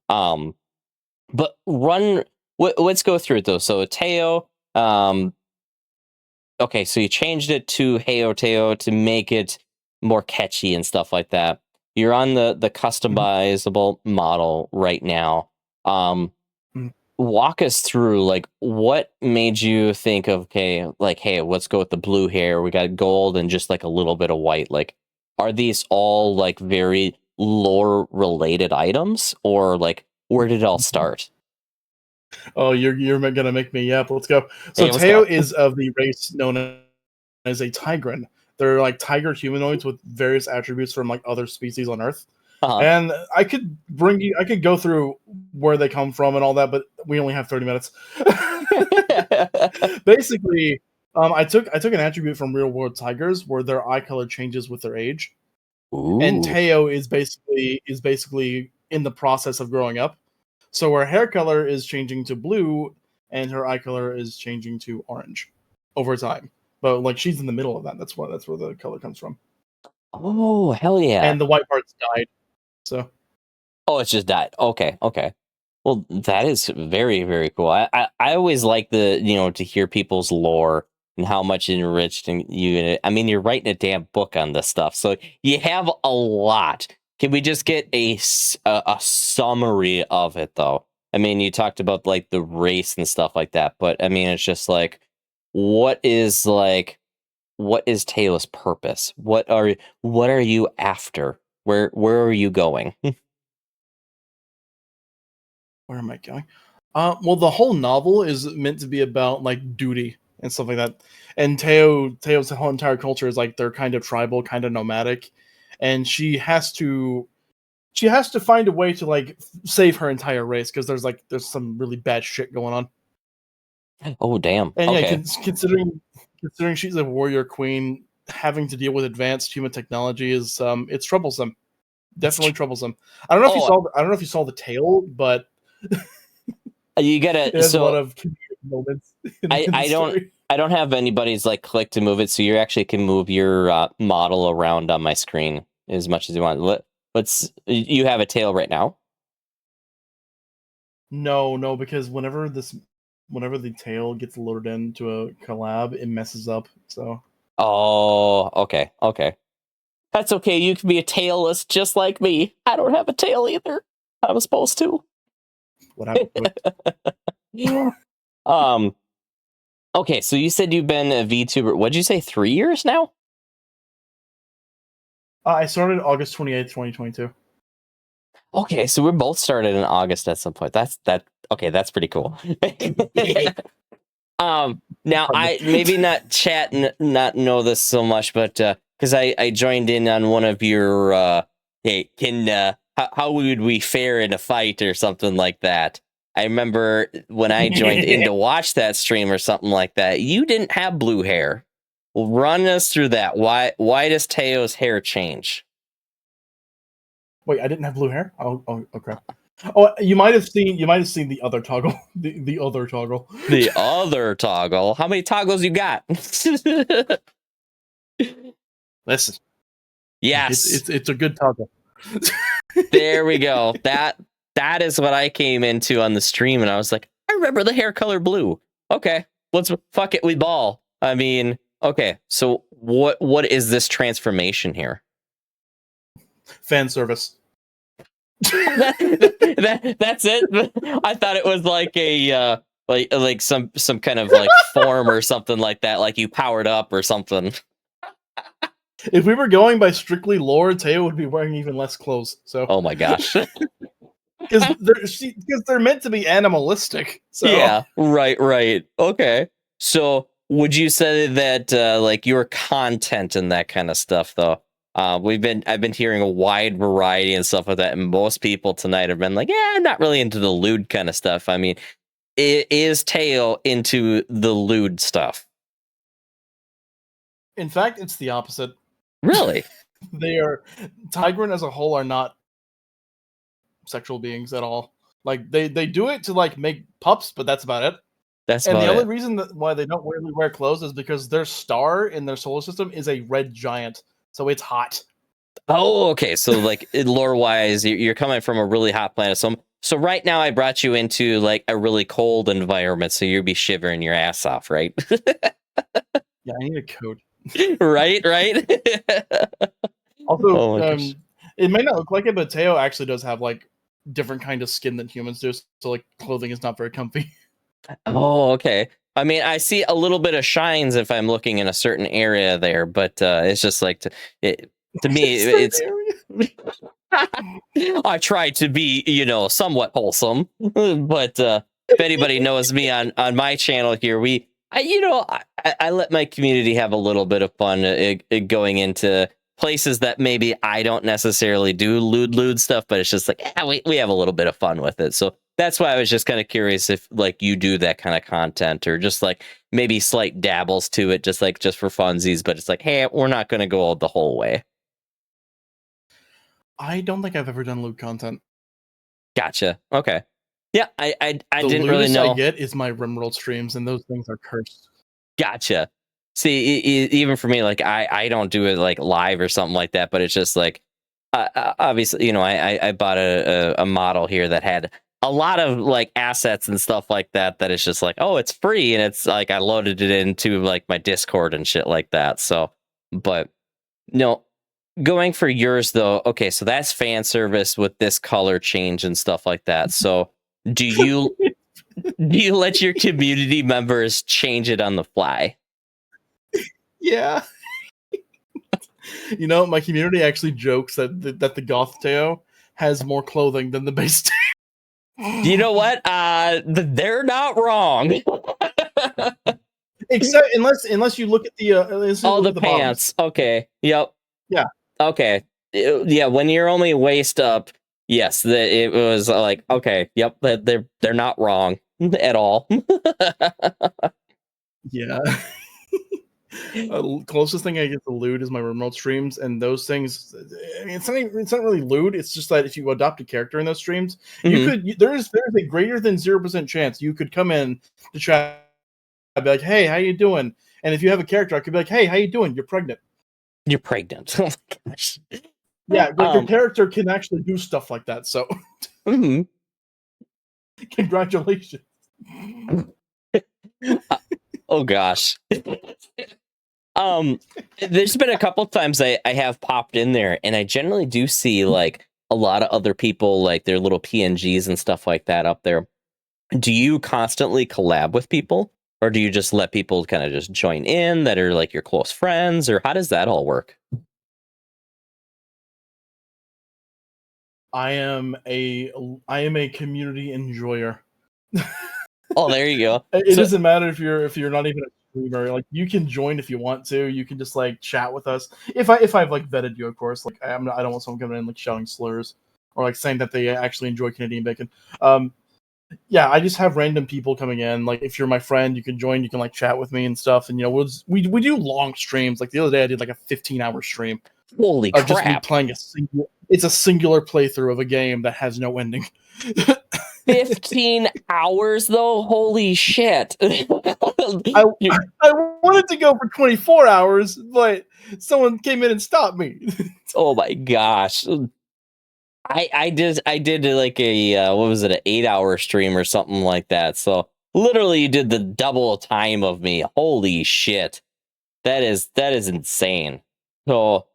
[SPEAKER 2] But let's go through it though. So Teo, okay, so you changed it to Heyo Teo to make it more catchy and stuff like that. You're on the customizable model right now. Walk us through like what made you think of hey, let's go with the blue hair. We got gold and just like a little bit of white. Like, are these all like very lore related items, or like where did it all start?
[SPEAKER 6] Oh, you're gonna make me yap. Let's go. So
[SPEAKER 2] Hey, let's
[SPEAKER 6] Teo
[SPEAKER 2] go.
[SPEAKER 6] is of the race known as a tigrin. They're like tiger humanoids with various attributes from like other species on Earth. And I could go through where they come from and all that, but we only have 30 minutes. Basically, I took an attribute from real world tigers where their eye color changes with their age.
[SPEAKER 2] Ooh.
[SPEAKER 6] And Teo is basically in the process of growing up. So her hair color is changing to blue and her eye color is changing to orange over time. But like she's in the middle of that. That's where the color comes from.
[SPEAKER 2] Oh, hell yeah.
[SPEAKER 6] And the white parts died. So
[SPEAKER 2] it's just died. Okay. Well, that is very, very cool. I always like to hear people's lore and how much enriched you. I mean, you're writing a damn book on this stuff, so you have a lot. Can we just get a summary of it, though? I mean, you talked about like the race and stuff like that, but I mean, it's just like, what is Teo's purpose? What are you after? Where are you going?
[SPEAKER 6] where am I going? Well, the whole novel is meant to be about like duty and stuff like that. And Teo's whole entire culture is like they're kind of tribal, kind of nomadic, and she has to find a way to like save her entire race because there's some really bad shit going on.
[SPEAKER 2] Oh damn!
[SPEAKER 6] And
[SPEAKER 2] okay.
[SPEAKER 6] yeah, considering she's a warrior queen, having to deal with advanced human technology is it's troublesome. Definitely troublesome. I don't know if you saw the tale, but
[SPEAKER 2] you gotta.
[SPEAKER 6] It has a lot of moments.
[SPEAKER 2] I don't have anybody's like click to move it, so you actually can move your model around on my screen as much as you want. You have a tail right now?
[SPEAKER 6] No, because whenever the tail gets loaded into a collab, it messes up. So.
[SPEAKER 2] Oh, okay. That's okay. You can be a tailless just like me. I don't have a tail either. I was supposed to.
[SPEAKER 6] What happened?
[SPEAKER 2] Okay, so you said you've been a VTuber. What'd you say? 3 years now?
[SPEAKER 6] I started August 28th, 2022.
[SPEAKER 2] Okay, so we're both started in August at some point. That's pretty cool. Now I maybe not chat not know this so much, but because I joined in on one of your hey, how would we fare in a fight or something like that. I remember when I joined in to watch that stream or something like that. You didn't have blue hair. Run us through that. Why does Teo's hair change?
[SPEAKER 6] Wait, I didn't have blue hair? Oh, okay. Oh, you might have seen the other toggle. The other toggle.
[SPEAKER 2] The other toggle? How many toggles you got?
[SPEAKER 6] Listen.
[SPEAKER 2] Yes.
[SPEAKER 6] It's a good toggle.
[SPEAKER 2] There we go. That is what I came into on the stream, and I was like, I remember the hair color blue. Okay. let's fuck it, we ball. I mean, okay, so what is this transformation here?
[SPEAKER 6] Fan service.
[SPEAKER 2] That's it. I thought it was like a like some kind of like form or something like that, like you powered up or something.
[SPEAKER 6] If we were going by strictly lore, Teo would be wearing even less clothes. So,
[SPEAKER 2] Oh my gosh.
[SPEAKER 6] because they're meant to be animalistic. So
[SPEAKER 2] Yeah, right. Okay. So would you say that like your content and that kind of stuff though? I've been hearing a wide variety and stuff like that, and most people tonight have been like, yeah, I'm not really into the lewd kind of stuff. I mean, is Teo into the lewd stuff?
[SPEAKER 6] in fact, it's the opposite.
[SPEAKER 2] Really?
[SPEAKER 6] They are Tigran as a whole are not sexual beings at all. Like they do it to like make pups, but that's about it.
[SPEAKER 2] That's
[SPEAKER 6] And
[SPEAKER 2] about
[SPEAKER 6] the only
[SPEAKER 2] it.
[SPEAKER 6] reason why they don't really wear clothes is because their star in their solar system is a red giant, so it's hot.
[SPEAKER 2] Oh, okay. So like lore wise, you're coming from a really hot planet. So right now I brought you into like a really cold environment, so you'd be shivering your ass off, right?
[SPEAKER 6] Yeah, I need a coat.
[SPEAKER 2] right.
[SPEAKER 6] Also,
[SPEAKER 2] Oh my gosh.
[SPEAKER 6] it may not look like it, but Teo actually does have like different kind of skin than humans do, so like clothing is not very comfy.
[SPEAKER 2] Oh, okay. I mean, I see a little bit of shines if I'm looking in a certain area there, but it's just like to me, it's. I try to be, somewhat wholesome, but if anybody knows me on my channel here, I let my community have a little bit of fun going into places that maybe I don't necessarily do lewd stuff, but it's just like we have a little bit of fun with it. So that's why I was just kind of curious if like you do that kind of content or just like maybe slight dabbles to it, just for funsies. But it's like, hey, we're not going to go the whole way.
[SPEAKER 6] I don't think I've ever done lewd content.
[SPEAKER 2] Gotcha. Okay. Yeah, I
[SPEAKER 6] The
[SPEAKER 2] didn't really
[SPEAKER 6] lewdest
[SPEAKER 2] know.
[SPEAKER 6] I get is my Rimworld streams, and those things are cursed.
[SPEAKER 2] Gotcha. See, even for me, like I don't do it like live or something like that, but it's just like obviously, I bought a model here that had a lot of like assets and stuff like that. That it's just like, oh, it's free, and it's like I loaded it into like my Discord and shit like that. So, but no, going for yours though. Okay, so that's fan service with this color change and stuff like that. So, do you let your community members change it on the fly?
[SPEAKER 6] Yeah. My community actually jokes that the goth Teo has more clothing than the base Teo.
[SPEAKER 2] You know what? They're not wrong.
[SPEAKER 6] Except unless you look at the
[SPEAKER 2] The pants.
[SPEAKER 6] Bottoms.
[SPEAKER 2] Okay. Yep.
[SPEAKER 6] Yeah.
[SPEAKER 2] Okay. Yeah. When you're only waist up, yes, it was like okay. Yep. They're not wrong at all.
[SPEAKER 6] Yeah. Closest thing I get to lewd is my remote streams, and those things. I mean, it's not really lewd. It's just that if you adopt a character in those streams, there's a greater than 0% chance you could come in to chat. I'd be like, "Hey, how you doing?" And if you have a character, I could be like, "Hey, how you doing? You're pregnant."
[SPEAKER 2] You're pregnant. Oh my gosh.
[SPEAKER 6] Yeah, but your character can actually do stuff like that. So, congratulations.
[SPEAKER 2] Oh gosh. There's been a couple times I have popped in there, and I generally do see like a lot of other people like their little PNGs and stuff like that up there. Do you constantly collab with people, or do you just let people kind of just join in that are like your close friends, or how does that all work?
[SPEAKER 6] I am a community enjoyer.
[SPEAKER 2] Oh, there you go.
[SPEAKER 6] It doesn't matter if you're not even a streamer. Like you can join if you want to. You can just like chat with us. If I've like vetted you, of course. Like I don't want someone coming in like shouting slurs or like saying that they actually enjoy Canadian bacon. Yeah, I just have random people coming in. Like if you're my friend, you can join. You can like chat with me and stuff. And we do long streams. Like the other day, I did like a 15-hour stream.
[SPEAKER 2] Holy crap!
[SPEAKER 6] Just me playing it's a singular playthrough of a game that has no ending.
[SPEAKER 2] 15 hours though, holy shit.
[SPEAKER 6] I wanted to go for 24 hours, but someone came in and stopped me.
[SPEAKER 2] Oh my gosh. I did like a what was it, an 8-hour stream or something like that. So Literally, you did the double time of me. Holy shit. That is insane. So,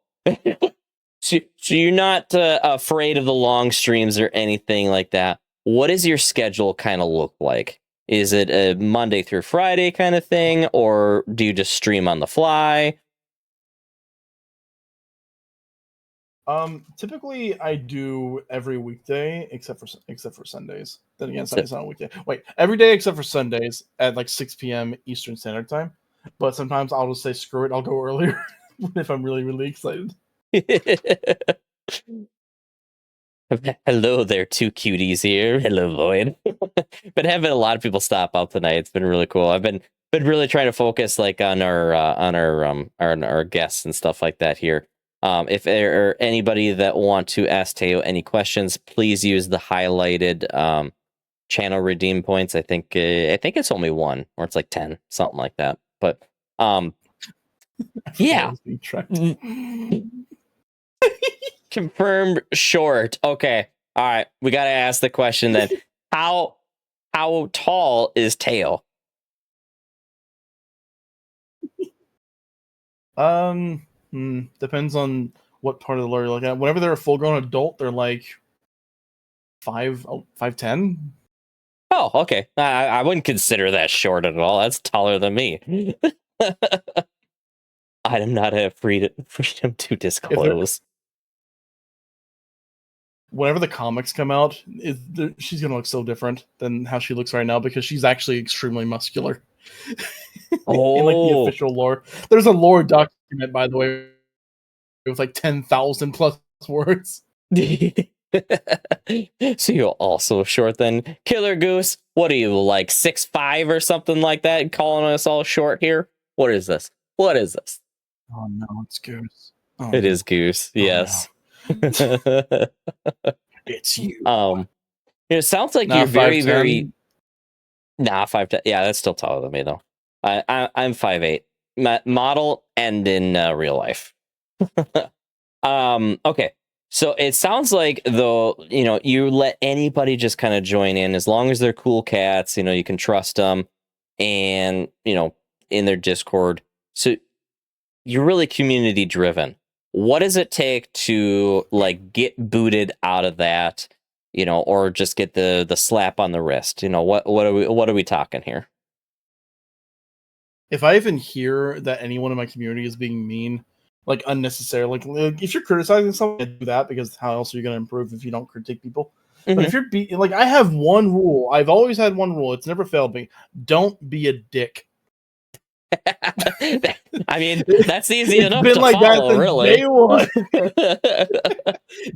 [SPEAKER 2] so you're not afraid of the long streams or anything like that. What does your schedule kind of look like? Is it a Monday through Friday kind of thing, or do you just stream on the fly?
[SPEAKER 6] Typically I do every weekday except for Sundays. Then again, Sunday's not a weekday. Wait, every day except for Sundays at like 6 p.m. Eastern Standard Time. But sometimes I'll just say screw it, I'll go earlier if I'm really, really excited.
[SPEAKER 2] Hello there, two cuties here. Hello, Lloyd. Been having a lot of people stop out tonight. It's been really cool. I've been really trying to focus like on our guests and stuff like that here. If there are anybody that want to ask Teo any questions, please use the highlighted channel redeem points. I think it's only one, or it's like 10, something like that. But yeah. Confirmed short. Okay. All right. We got to ask the question then. How tall is Teo?
[SPEAKER 6] Depends on what part of the lore you're looking at. Whenever they're a full-grown adult, they're like 5'10".
[SPEAKER 2] Oh, okay. I wouldn't consider that short at all. That's taller than me. I am not have freedom to disclose.
[SPEAKER 6] Whenever the comics come out, she's gonna look so different than how she looks right now because she's actually extremely muscular. In like the official lore, there's a lore document, by the way, with like 10,000 plus words.
[SPEAKER 2] So you're also short then, Killer Goose. What are you, like 6'5" or something like that? Calling us all short here? What is this? What is this?
[SPEAKER 6] Oh no, it's Goose. Oh,
[SPEAKER 2] it is Goose. Yes.
[SPEAKER 6] No. It's you.
[SPEAKER 2] It sounds like you're very, very. Nah, 5'10". Yeah, that's still taller than me though. I'm 5'8", model and in real life. Okay. So it sounds like though, you let anybody just kind of join in as long as they're cool cats, you can trust them and, in their Discord. So you're really community driven. What does it take to like get booted out of that, or just get the slap on the wrist? What are we talking here?
[SPEAKER 6] If I even hear that anyone in my community is being mean, like unnecessary, like if you're criticizing someone, do that because how else are you going to improve if you don't critique people? Mm-hmm. But if you're like, I have one rule. I've always had one rule. It's never failed me. Don't be a dick.
[SPEAKER 2] I mean, that's easy enough
[SPEAKER 6] been
[SPEAKER 2] to
[SPEAKER 6] like
[SPEAKER 2] follow,
[SPEAKER 6] that
[SPEAKER 2] really.
[SPEAKER 6] Day one.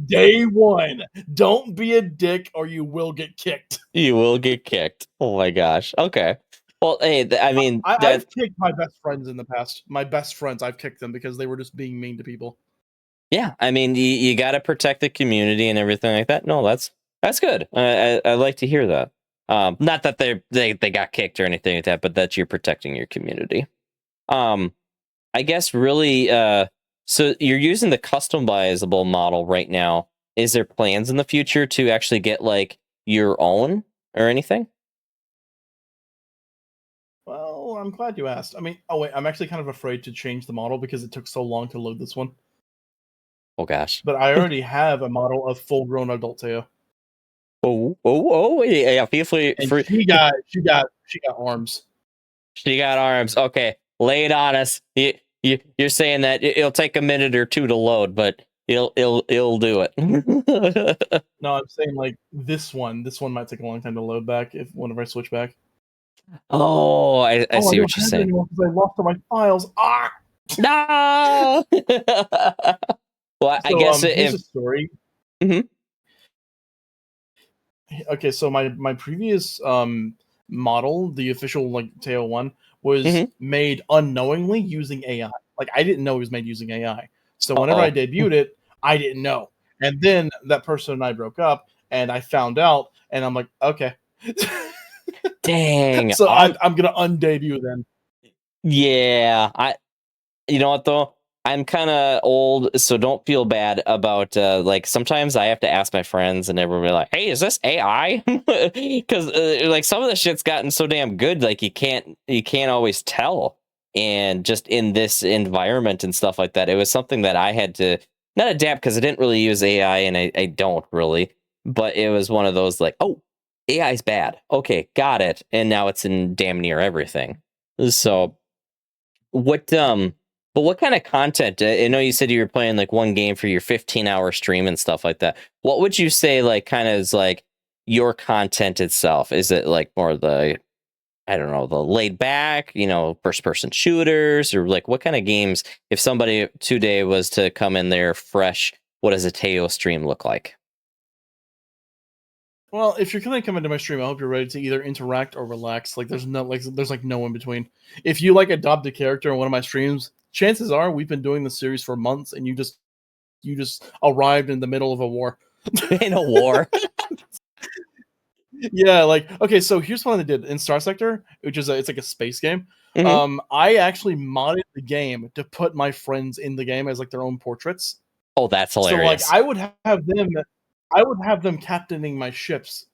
[SPEAKER 6] Day one. Don't be a dick or you will get kicked.
[SPEAKER 2] You will get kicked. Oh my gosh. Okay. Well, hey, I mean,
[SPEAKER 6] I've kicked my best friends in the past. My best friends, I've kicked them because they were just being mean to people.
[SPEAKER 2] Yeah, I mean, you got to protect the community and everything like that. No, that's good. I like to hear that. Not that they got kicked or anything like that, but that you're protecting your community. I guess really. So you're using the customizable model right now. Is there plans in the future to actually get like your own or anything?
[SPEAKER 6] Well, I'm glad you asked. I mean, oh wait, I'm actually kind of afraid to change the model because it took so long to load this one.
[SPEAKER 2] Oh gosh.
[SPEAKER 6] But I already have a model of full-grown adult Teo.
[SPEAKER 2] Oh, yeah, feel free.
[SPEAKER 6] And she got arms.
[SPEAKER 2] She got arms. Okay, lay it on us. You're saying that it'll take a minute or two to load, but it'll do it.
[SPEAKER 6] No, I'm saying like this one might take a long time to load back whenever I switch back.
[SPEAKER 2] Oh, I see what you're saying.
[SPEAKER 6] I lost all my files. Ah!
[SPEAKER 2] No. Well, I guess
[SPEAKER 6] here's a story.
[SPEAKER 2] Mm-hmm.
[SPEAKER 6] Okay, so my previous model, the official like Teo one, was made unknowingly using AI. Like I didn't know it was made using AI. So whenever I debuted it, I didn't know. And then that person and I broke up, and I found out, and I'm like, okay.
[SPEAKER 2] Dang.
[SPEAKER 6] So I'm gonna undebut then.
[SPEAKER 2] Yeah, you know what though? I'm kind of old, so don't feel bad about like sometimes I have to ask my friends and everyone be like, "Hey, is this AI?" Because like some of the shit's gotten so damn good, like you can't always tell. And just in this environment and stuff like that, it was something that I had to not adapt because I didn't really use AI, and I don't really. But it was one of those like, oh, AI's bad. Okay, got it. And now it's in damn near everything. So what but what kind of content? I know you said you were playing like one game for your 15-hour stream and stuff like that. What would you say like kind of is like your content itself? Is it like more the, I don't know, the laid back, first person shooters, or like what kind of games, if somebody today was to come in there fresh, what does a Teo stream look like?
[SPEAKER 6] Well, if you're gonna come into my stream, I hope you're ready to either interact or relax. Like there's no in between. If you like adopt a character in one of my streams, chances are we've been doing the series for months, and you just arrived in the middle of a war.
[SPEAKER 2] In a war.
[SPEAKER 6] Yeah, like okay, so here's what I did in Star Sector, which is it's like a space game.
[SPEAKER 2] Mhm.
[SPEAKER 6] I actually modded the game to put my friends in the game as like their own portraits.
[SPEAKER 2] Oh, that's
[SPEAKER 6] So like
[SPEAKER 2] hilarious.
[SPEAKER 6] I would have them captaining my ships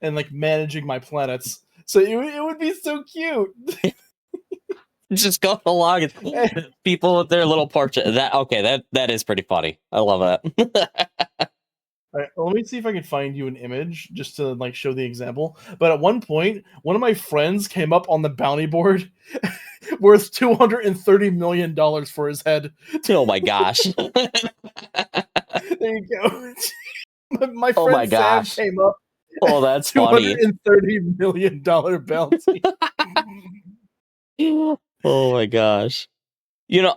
[SPEAKER 6] and like managing my planets. So it would be so cute.
[SPEAKER 2] Just go along and people with their little portrait. That is pretty funny. I love that.
[SPEAKER 6] All right, let me see if I can find you an image just to like show the example. But at one point, one of my friends came up on the bounty board worth $230 million for his head.
[SPEAKER 2] Oh my gosh.
[SPEAKER 6] There you go. My
[SPEAKER 2] Oh
[SPEAKER 6] friend
[SPEAKER 2] my
[SPEAKER 6] Sam
[SPEAKER 2] gosh.
[SPEAKER 6] came up.
[SPEAKER 2] Oh, that's funny.
[SPEAKER 6] $230 million bounty.
[SPEAKER 2] Oh my gosh. You've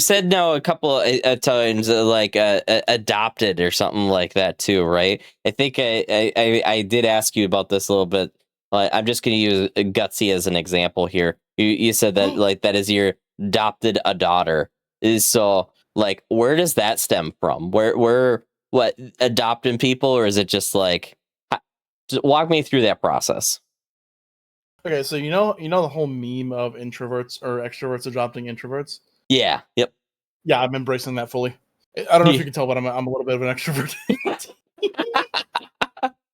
[SPEAKER 2] said now a couple of times like adopted or something like that too, right? I think I did ask you about this a little bit. I'm just going to use Gutsy as an example here. You said that like that is your adopted a daughter. So like where does that stem from? Where what adopting people, or is it just like just walk me through that process?
[SPEAKER 6] Okay, so you know the whole meme of introverts or extroverts adopting introverts?
[SPEAKER 2] Yeah. Yep.
[SPEAKER 6] Yeah, I'm embracing that fully. I don't know if you can tell, but I'm a little bit of an extrovert.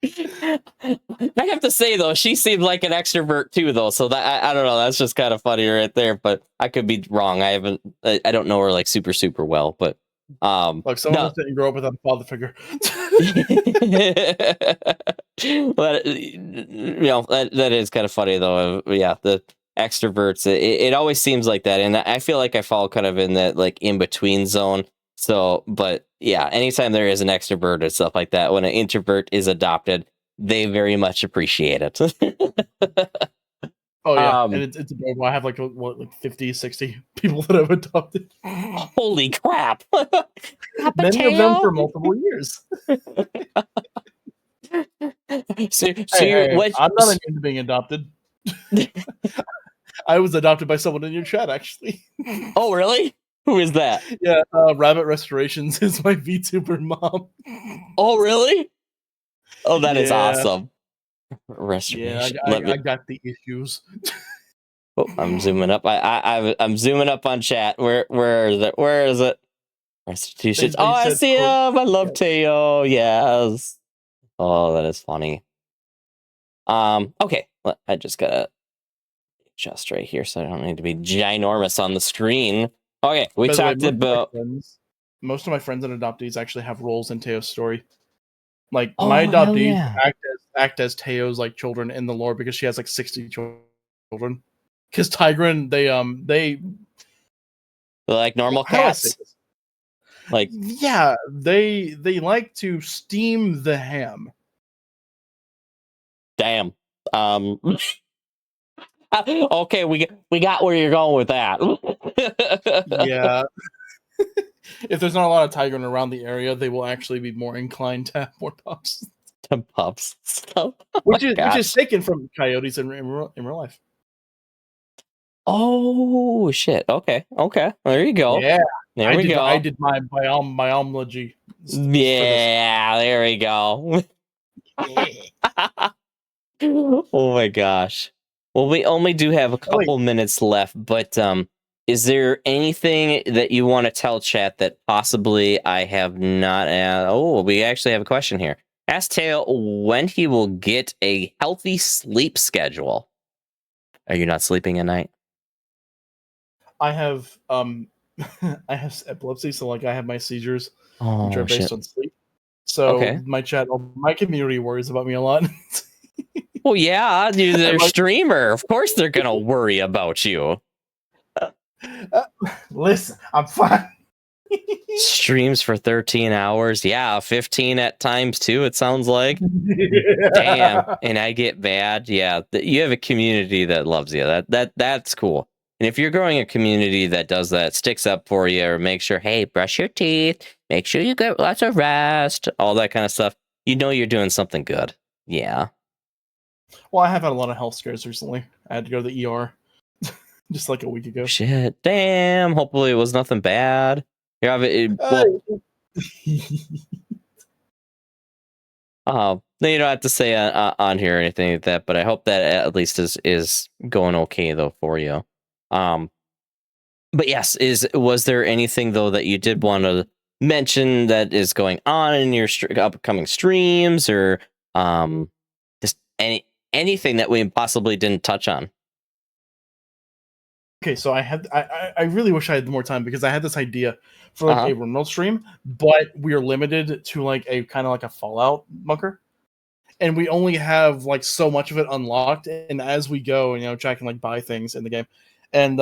[SPEAKER 2] I have to say though, she seemed like an extrovert too, though. So that I don't know. That's just kind of funny right there. But I could be wrong. I don't know her like super well. But
[SPEAKER 6] Look, some of
[SPEAKER 2] no.
[SPEAKER 6] us didn't grow up without a father figure.
[SPEAKER 2] But that is kind of funny though. Yeah, the extroverts. It always seems like that, and I feel like I fall kind of in that like in between zone. So, but yeah, anytime there is an extrovert or stuff like that, when an introvert is adopted, they very much appreciate it.
[SPEAKER 6] Oh yeah, and it's adorable. I have like 50, 60 people that I've adopted.
[SPEAKER 2] Holy crap!
[SPEAKER 6] Many of them for multiple years. I'm not immune to being adopted. I was adopted by someone in your chat, actually.
[SPEAKER 2] Oh, really? Who is that?
[SPEAKER 6] Yeah, Rabbit Restorations is my VTuber mom.
[SPEAKER 2] Oh, really? Oh, that is
[SPEAKER 6] Yeah.
[SPEAKER 2] awesome.
[SPEAKER 6] Yeah,
[SPEAKER 2] Restoration.
[SPEAKER 6] I got the issues.
[SPEAKER 2] Oh, I'm zooming up. I'm zooming up on chat. Where is it? Where is it? Restitutions.
[SPEAKER 6] They
[SPEAKER 2] Oh, I
[SPEAKER 6] said
[SPEAKER 2] see him. I love
[SPEAKER 6] yeah.
[SPEAKER 2] Teo. Yes. Oh, that is funny. Okay. I just gotta adjust right here so I don't need to be ginormous on the screen. Okay, we
[SPEAKER 6] By the way,
[SPEAKER 2] talked about.
[SPEAKER 6] most of my friends and adoptees actually have roles in Teo's story. Like
[SPEAKER 2] Oh,
[SPEAKER 6] my
[SPEAKER 2] hell
[SPEAKER 6] adoptees
[SPEAKER 2] yeah.
[SPEAKER 6] act as Teo's like children in the lore because she has like 60 children. Because Tigran, they
[SPEAKER 2] They're like normal
[SPEAKER 6] how do I say
[SPEAKER 2] cats.
[SPEAKER 6] this?
[SPEAKER 2] Like,
[SPEAKER 6] yeah, they like to steam the ham.
[SPEAKER 2] damn. Okay, we got where you're going with that.
[SPEAKER 6] Yeah. If there's not a lot of Tigran around the area, they will actually be more inclined to have more pups.
[SPEAKER 2] Pups. Oh
[SPEAKER 6] Which
[SPEAKER 2] my
[SPEAKER 6] is taken from coyotes in real life.
[SPEAKER 2] Oh shit. Okay. There you go.
[SPEAKER 6] Yeah.
[SPEAKER 2] There we go.
[SPEAKER 6] I did my biology.
[SPEAKER 2] Yeah, there we go. Oh my gosh. Well, we only do have a couple minutes left, but is there anything that you want to tell chat that possibly I have not? Oh, we actually have a question here. Ask Teo when he will get a healthy sleep schedule. Are you not sleeping at night?
[SPEAKER 6] I have I have epilepsy, so like I have my seizures, which are
[SPEAKER 2] Oh,
[SPEAKER 6] based
[SPEAKER 2] shit.
[SPEAKER 6] on sleep. So
[SPEAKER 2] Okay.
[SPEAKER 6] my community worries about me a lot.
[SPEAKER 2] Well, yeah, dude, they're
[SPEAKER 6] like-
[SPEAKER 2] streamer. Of course they're gonna worry about you.
[SPEAKER 6] Listen, I'm fine.
[SPEAKER 2] Streams for 13 hours. Yeah, 15 at times too, it sounds like. Damn. And I get bad. Yeah, you have a community that loves you. That's cool. And if you're growing a community that does that, sticks up for you, or make sure, hey, brush your teeth, make sure you get lots of rest, all that kind of stuff, you know you're doing something good. Yeah.
[SPEAKER 6] Well, I have had a lot of health scares recently. I had to go to the ER just like a week ago.
[SPEAKER 2] Shit. Damn. Hopefully it was nothing bad. Yeah, well, you don't have to say on here or anything like that, but I hope that at least is going okay though for you. But yes, was there anything though that you did want to mention that is going on in your upcoming streams, or just anything that we possibly didn't touch on?
[SPEAKER 6] Okay, so I really wish I had more time because I had this idea for like a remote stream, but we are limited to like a kind of like a Fallout bunker, and we only have like so much of it unlocked. And as we go, Jack can like buy things in the game, and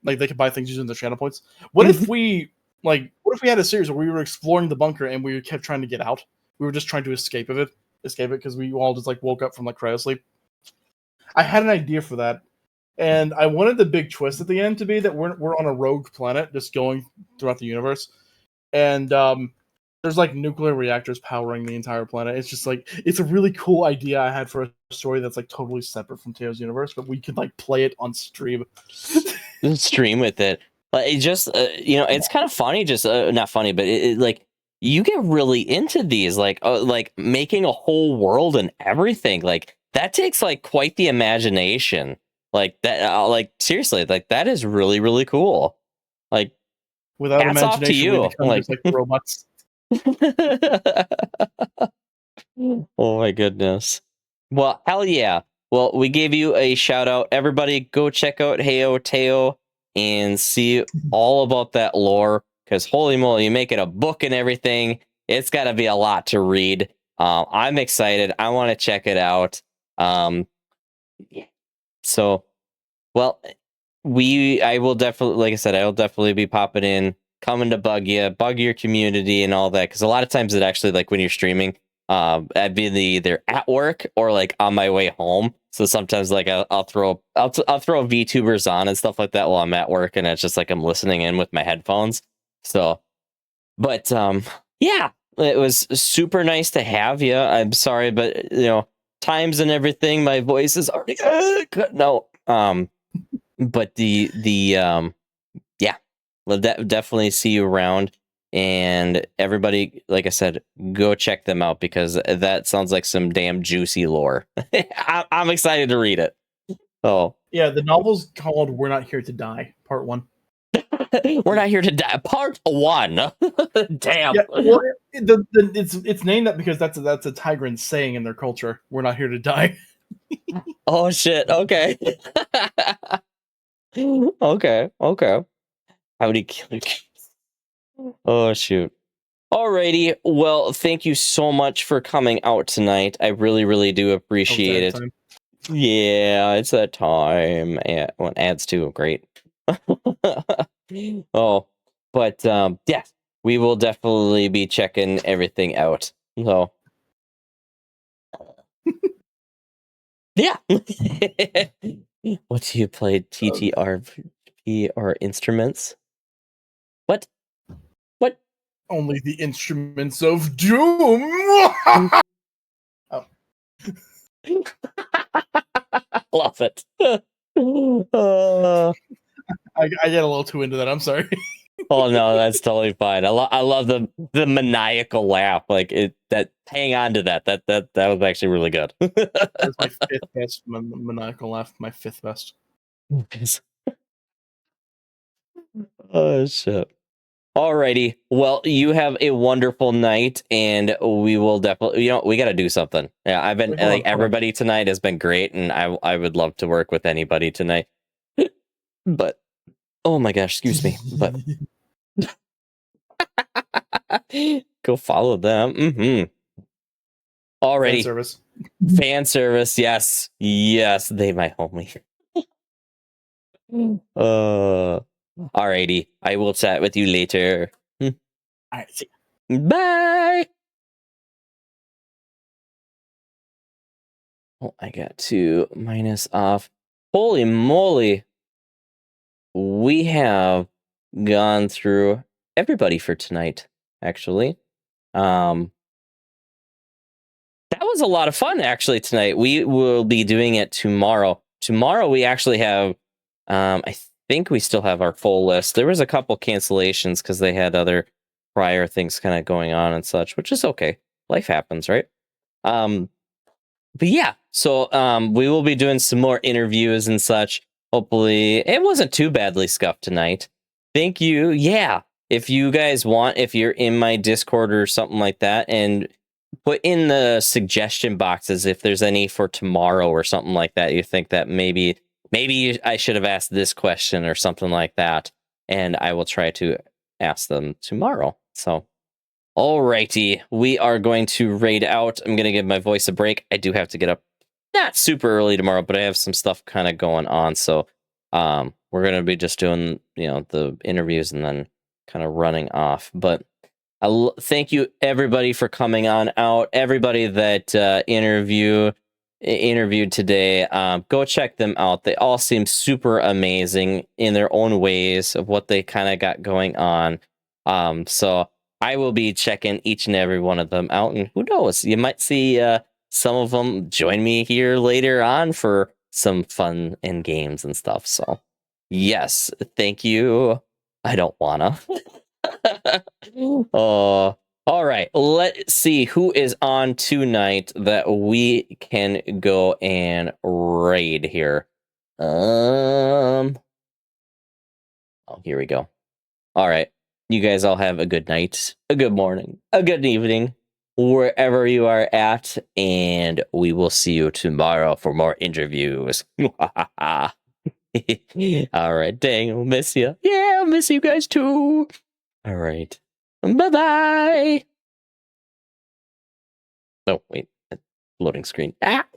[SPEAKER 6] like they can buy things using the channel points. What if we had a series where we were exploring the bunker and we kept trying to get out? We were just trying to escape it because we all just like woke up from like cryo sleep. I had an idea for that. And I wanted the big twist at the end to be that we're on a rogue planet just going throughout the universe. And there's like nuclear reactors powering the entire planet. It's just like, it's a really cool idea I had for a story that's like totally separate from Teo's universe, but we could like play it on stream.
[SPEAKER 2] Stream with it. But it just, it's kind of funny, just not funny, but it like you get really into these, like making a whole world and everything. Like that takes like quite the imagination. Like that, seriously, like that is really, really cool. Like,
[SPEAKER 6] without
[SPEAKER 2] hats off to
[SPEAKER 6] imagination, we
[SPEAKER 2] you.
[SPEAKER 6] become
[SPEAKER 2] Like,
[SPEAKER 6] just like robots.
[SPEAKER 2] oh my goodness. Well, hell yeah. Well, we gave you a shout out. Everybody go check out Heyo Teo and see all about that lore. Because holy moly, you make it a book and everything. It's got to be a lot to read. I'm excited. I want to check it out. So, well, I will definitely, like I said, I will definitely be popping in, coming to bug your community and all that. Because a lot of times it actually, like when you're streaming, I'd be either at work or like on my way home. So sometimes like I'll throw VTubers on and stuff like that while I'm at work, and it's just like I'm listening in with my headphones. So, but yeah, it was super nice to have you. I'm sorry, but times and everything, my voice is already no. But yeah, we'll definitely see you around. And everybody, like I said, go check them out because that sounds like some damn juicy lore. I'm excited to read it. Oh,
[SPEAKER 6] Yeah, the novel's called "We're Not Here to Die," Part 1.
[SPEAKER 2] We're Not Here to Die, Part 1. Damn.
[SPEAKER 6] Yeah, well, it's named that because that's a Tigran saying in their culture. We're not here to die.
[SPEAKER 2] Oh shit. Okay. Okay. Howdy killer. Oh shoot. Alrighty. Well, thank you so much for coming out tonight. I really, really do appreciate it.
[SPEAKER 6] Time.
[SPEAKER 2] Yeah, it's that time. Yeah, well, ads too. Great. Oh, but yeah, we will definitely be checking everything out. So, yeah. What do you play? TTRP or instruments? What?
[SPEAKER 6] Only the instruments of doom. Oh.
[SPEAKER 2] Love it.
[SPEAKER 6] I get a little too into that. I'm sorry.
[SPEAKER 2] Oh no, that's totally fine. I love the maniacal laugh. Like it. That hang on to that. That was actually really good.
[SPEAKER 6] That's my fifth best maniacal laugh. My fifth best.
[SPEAKER 2] Oh shit. Alrighty. Well, you have a wonderful night, and we will definitely. We got to do something. Yeah, I've been
[SPEAKER 6] Wait, hold
[SPEAKER 2] like
[SPEAKER 6] on.
[SPEAKER 2] everybody tonight has been great, and I would love to work with anybody tonight. But oh my gosh, excuse me. But go follow them.
[SPEAKER 6] Fan
[SPEAKER 2] Alrighty.
[SPEAKER 6] service.
[SPEAKER 2] Fan service. Yes, yes, they my homie. Alrighty. I will chat with you later.
[SPEAKER 6] All right. See.
[SPEAKER 2] Bye. Oh, I got to minus off. Holy moly. We have gone through everybody for tonight, actually. That was a lot of fun, actually, tonight. We will be doing it tomorrow. Tomorrow, we actually have, I think we still have our full list. There was a couple cancellations because they had other prior things kind of going on and such, which is okay. Life happens, right? But yeah, so we will be doing some more interviews and such. Hopefully, it wasn't too badly scuffed tonight. Thank you. Yeah, if you guys want, if you're in my Discord or something like that, and put in the suggestion boxes if there's any for tomorrow or something like that. You think that maybe I should have asked this question or something like that, and I will try to ask them tomorrow. So. Alrighty, we are going to raid out. I'm going to give my voice a break. I do have to get up not super early tomorrow, but I have some stuff kind of going on. So we're going to be just doing, the interviews and then kind of running off. But thank you, everybody, for coming on out. Everybody that interviewed today, go check them out. They all seem super amazing in their own ways of what they kind of got going on. So I will be checking each and every one of them out, and who knows, you might see some of them join me here later on for some fun and games and stuff. So, yes, thank you. I don't wanna. All right, let's see who is on tonight that we can go and raid here. Oh, here we go. All right. You guys all have a good night, a good morning, a good evening, wherever you are at, and we will see you tomorrow for more interviews. All right, dang, I'll miss you. Yeah, I'll miss you guys too. All right, bye-bye. Oh, wait, loading screen. Ah!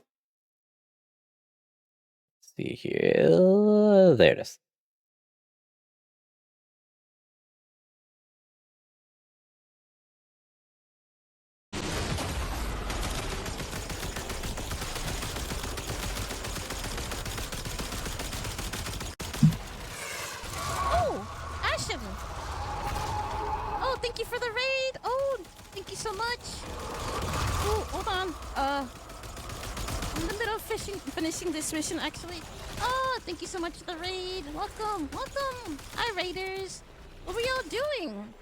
[SPEAKER 2] Let's see here. There it is.
[SPEAKER 7] Ashton! Oh, thank you for the raid! Oh, thank you so much! Oh, hold on. I'm in the middle of finishing this mission, actually. Oh, thank you so much for the raid! Welcome! Welcome! Hi, raiders! What were y'all doing?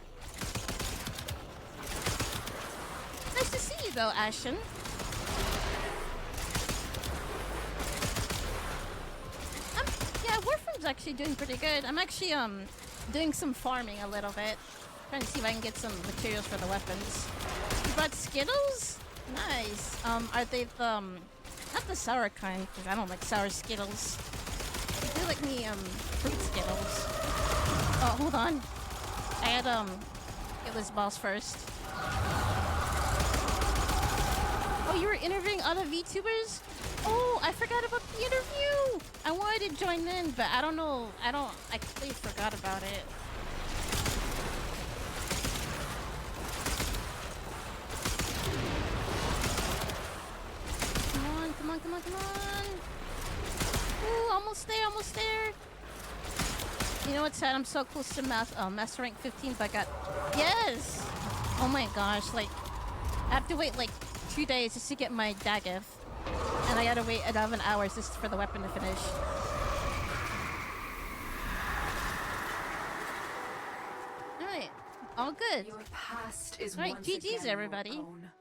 [SPEAKER 7] Nice to see you, though, Ashton. Yeah, Warframe's actually doing pretty good. I'm actually, doing some farming a little bit. Trying to see if I can get some materials for the weapons. You brought Skittles? Nice. Are they the, not the sour kind, because I don't like sour Skittles. I do like me, fruit Skittles. Oh, hold on. I had, get this boss first. Oh, you were interviewing other VTubers? Oh, I forgot about the interview! I wanted to join in, but I don't know. I completely forgot about it. Come on, come on, come on, come on! Ooh, almost there, almost there! You know what's sad? I'm so close to master rank 15, but I got... Yes! Oh my gosh, like... I have to wait like 2 days just to get my Daggeth. And I gotta wait 11 hours just for the weapon to finish. Alright, all good.
[SPEAKER 8] Your past is
[SPEAKER 7] Alright,
[SPEAKER 8] once
[SPEAKER 7] GG's
[SPEAKER 8] again your
[SPEAKER 7] everybody.
[SPEAKER 8] own.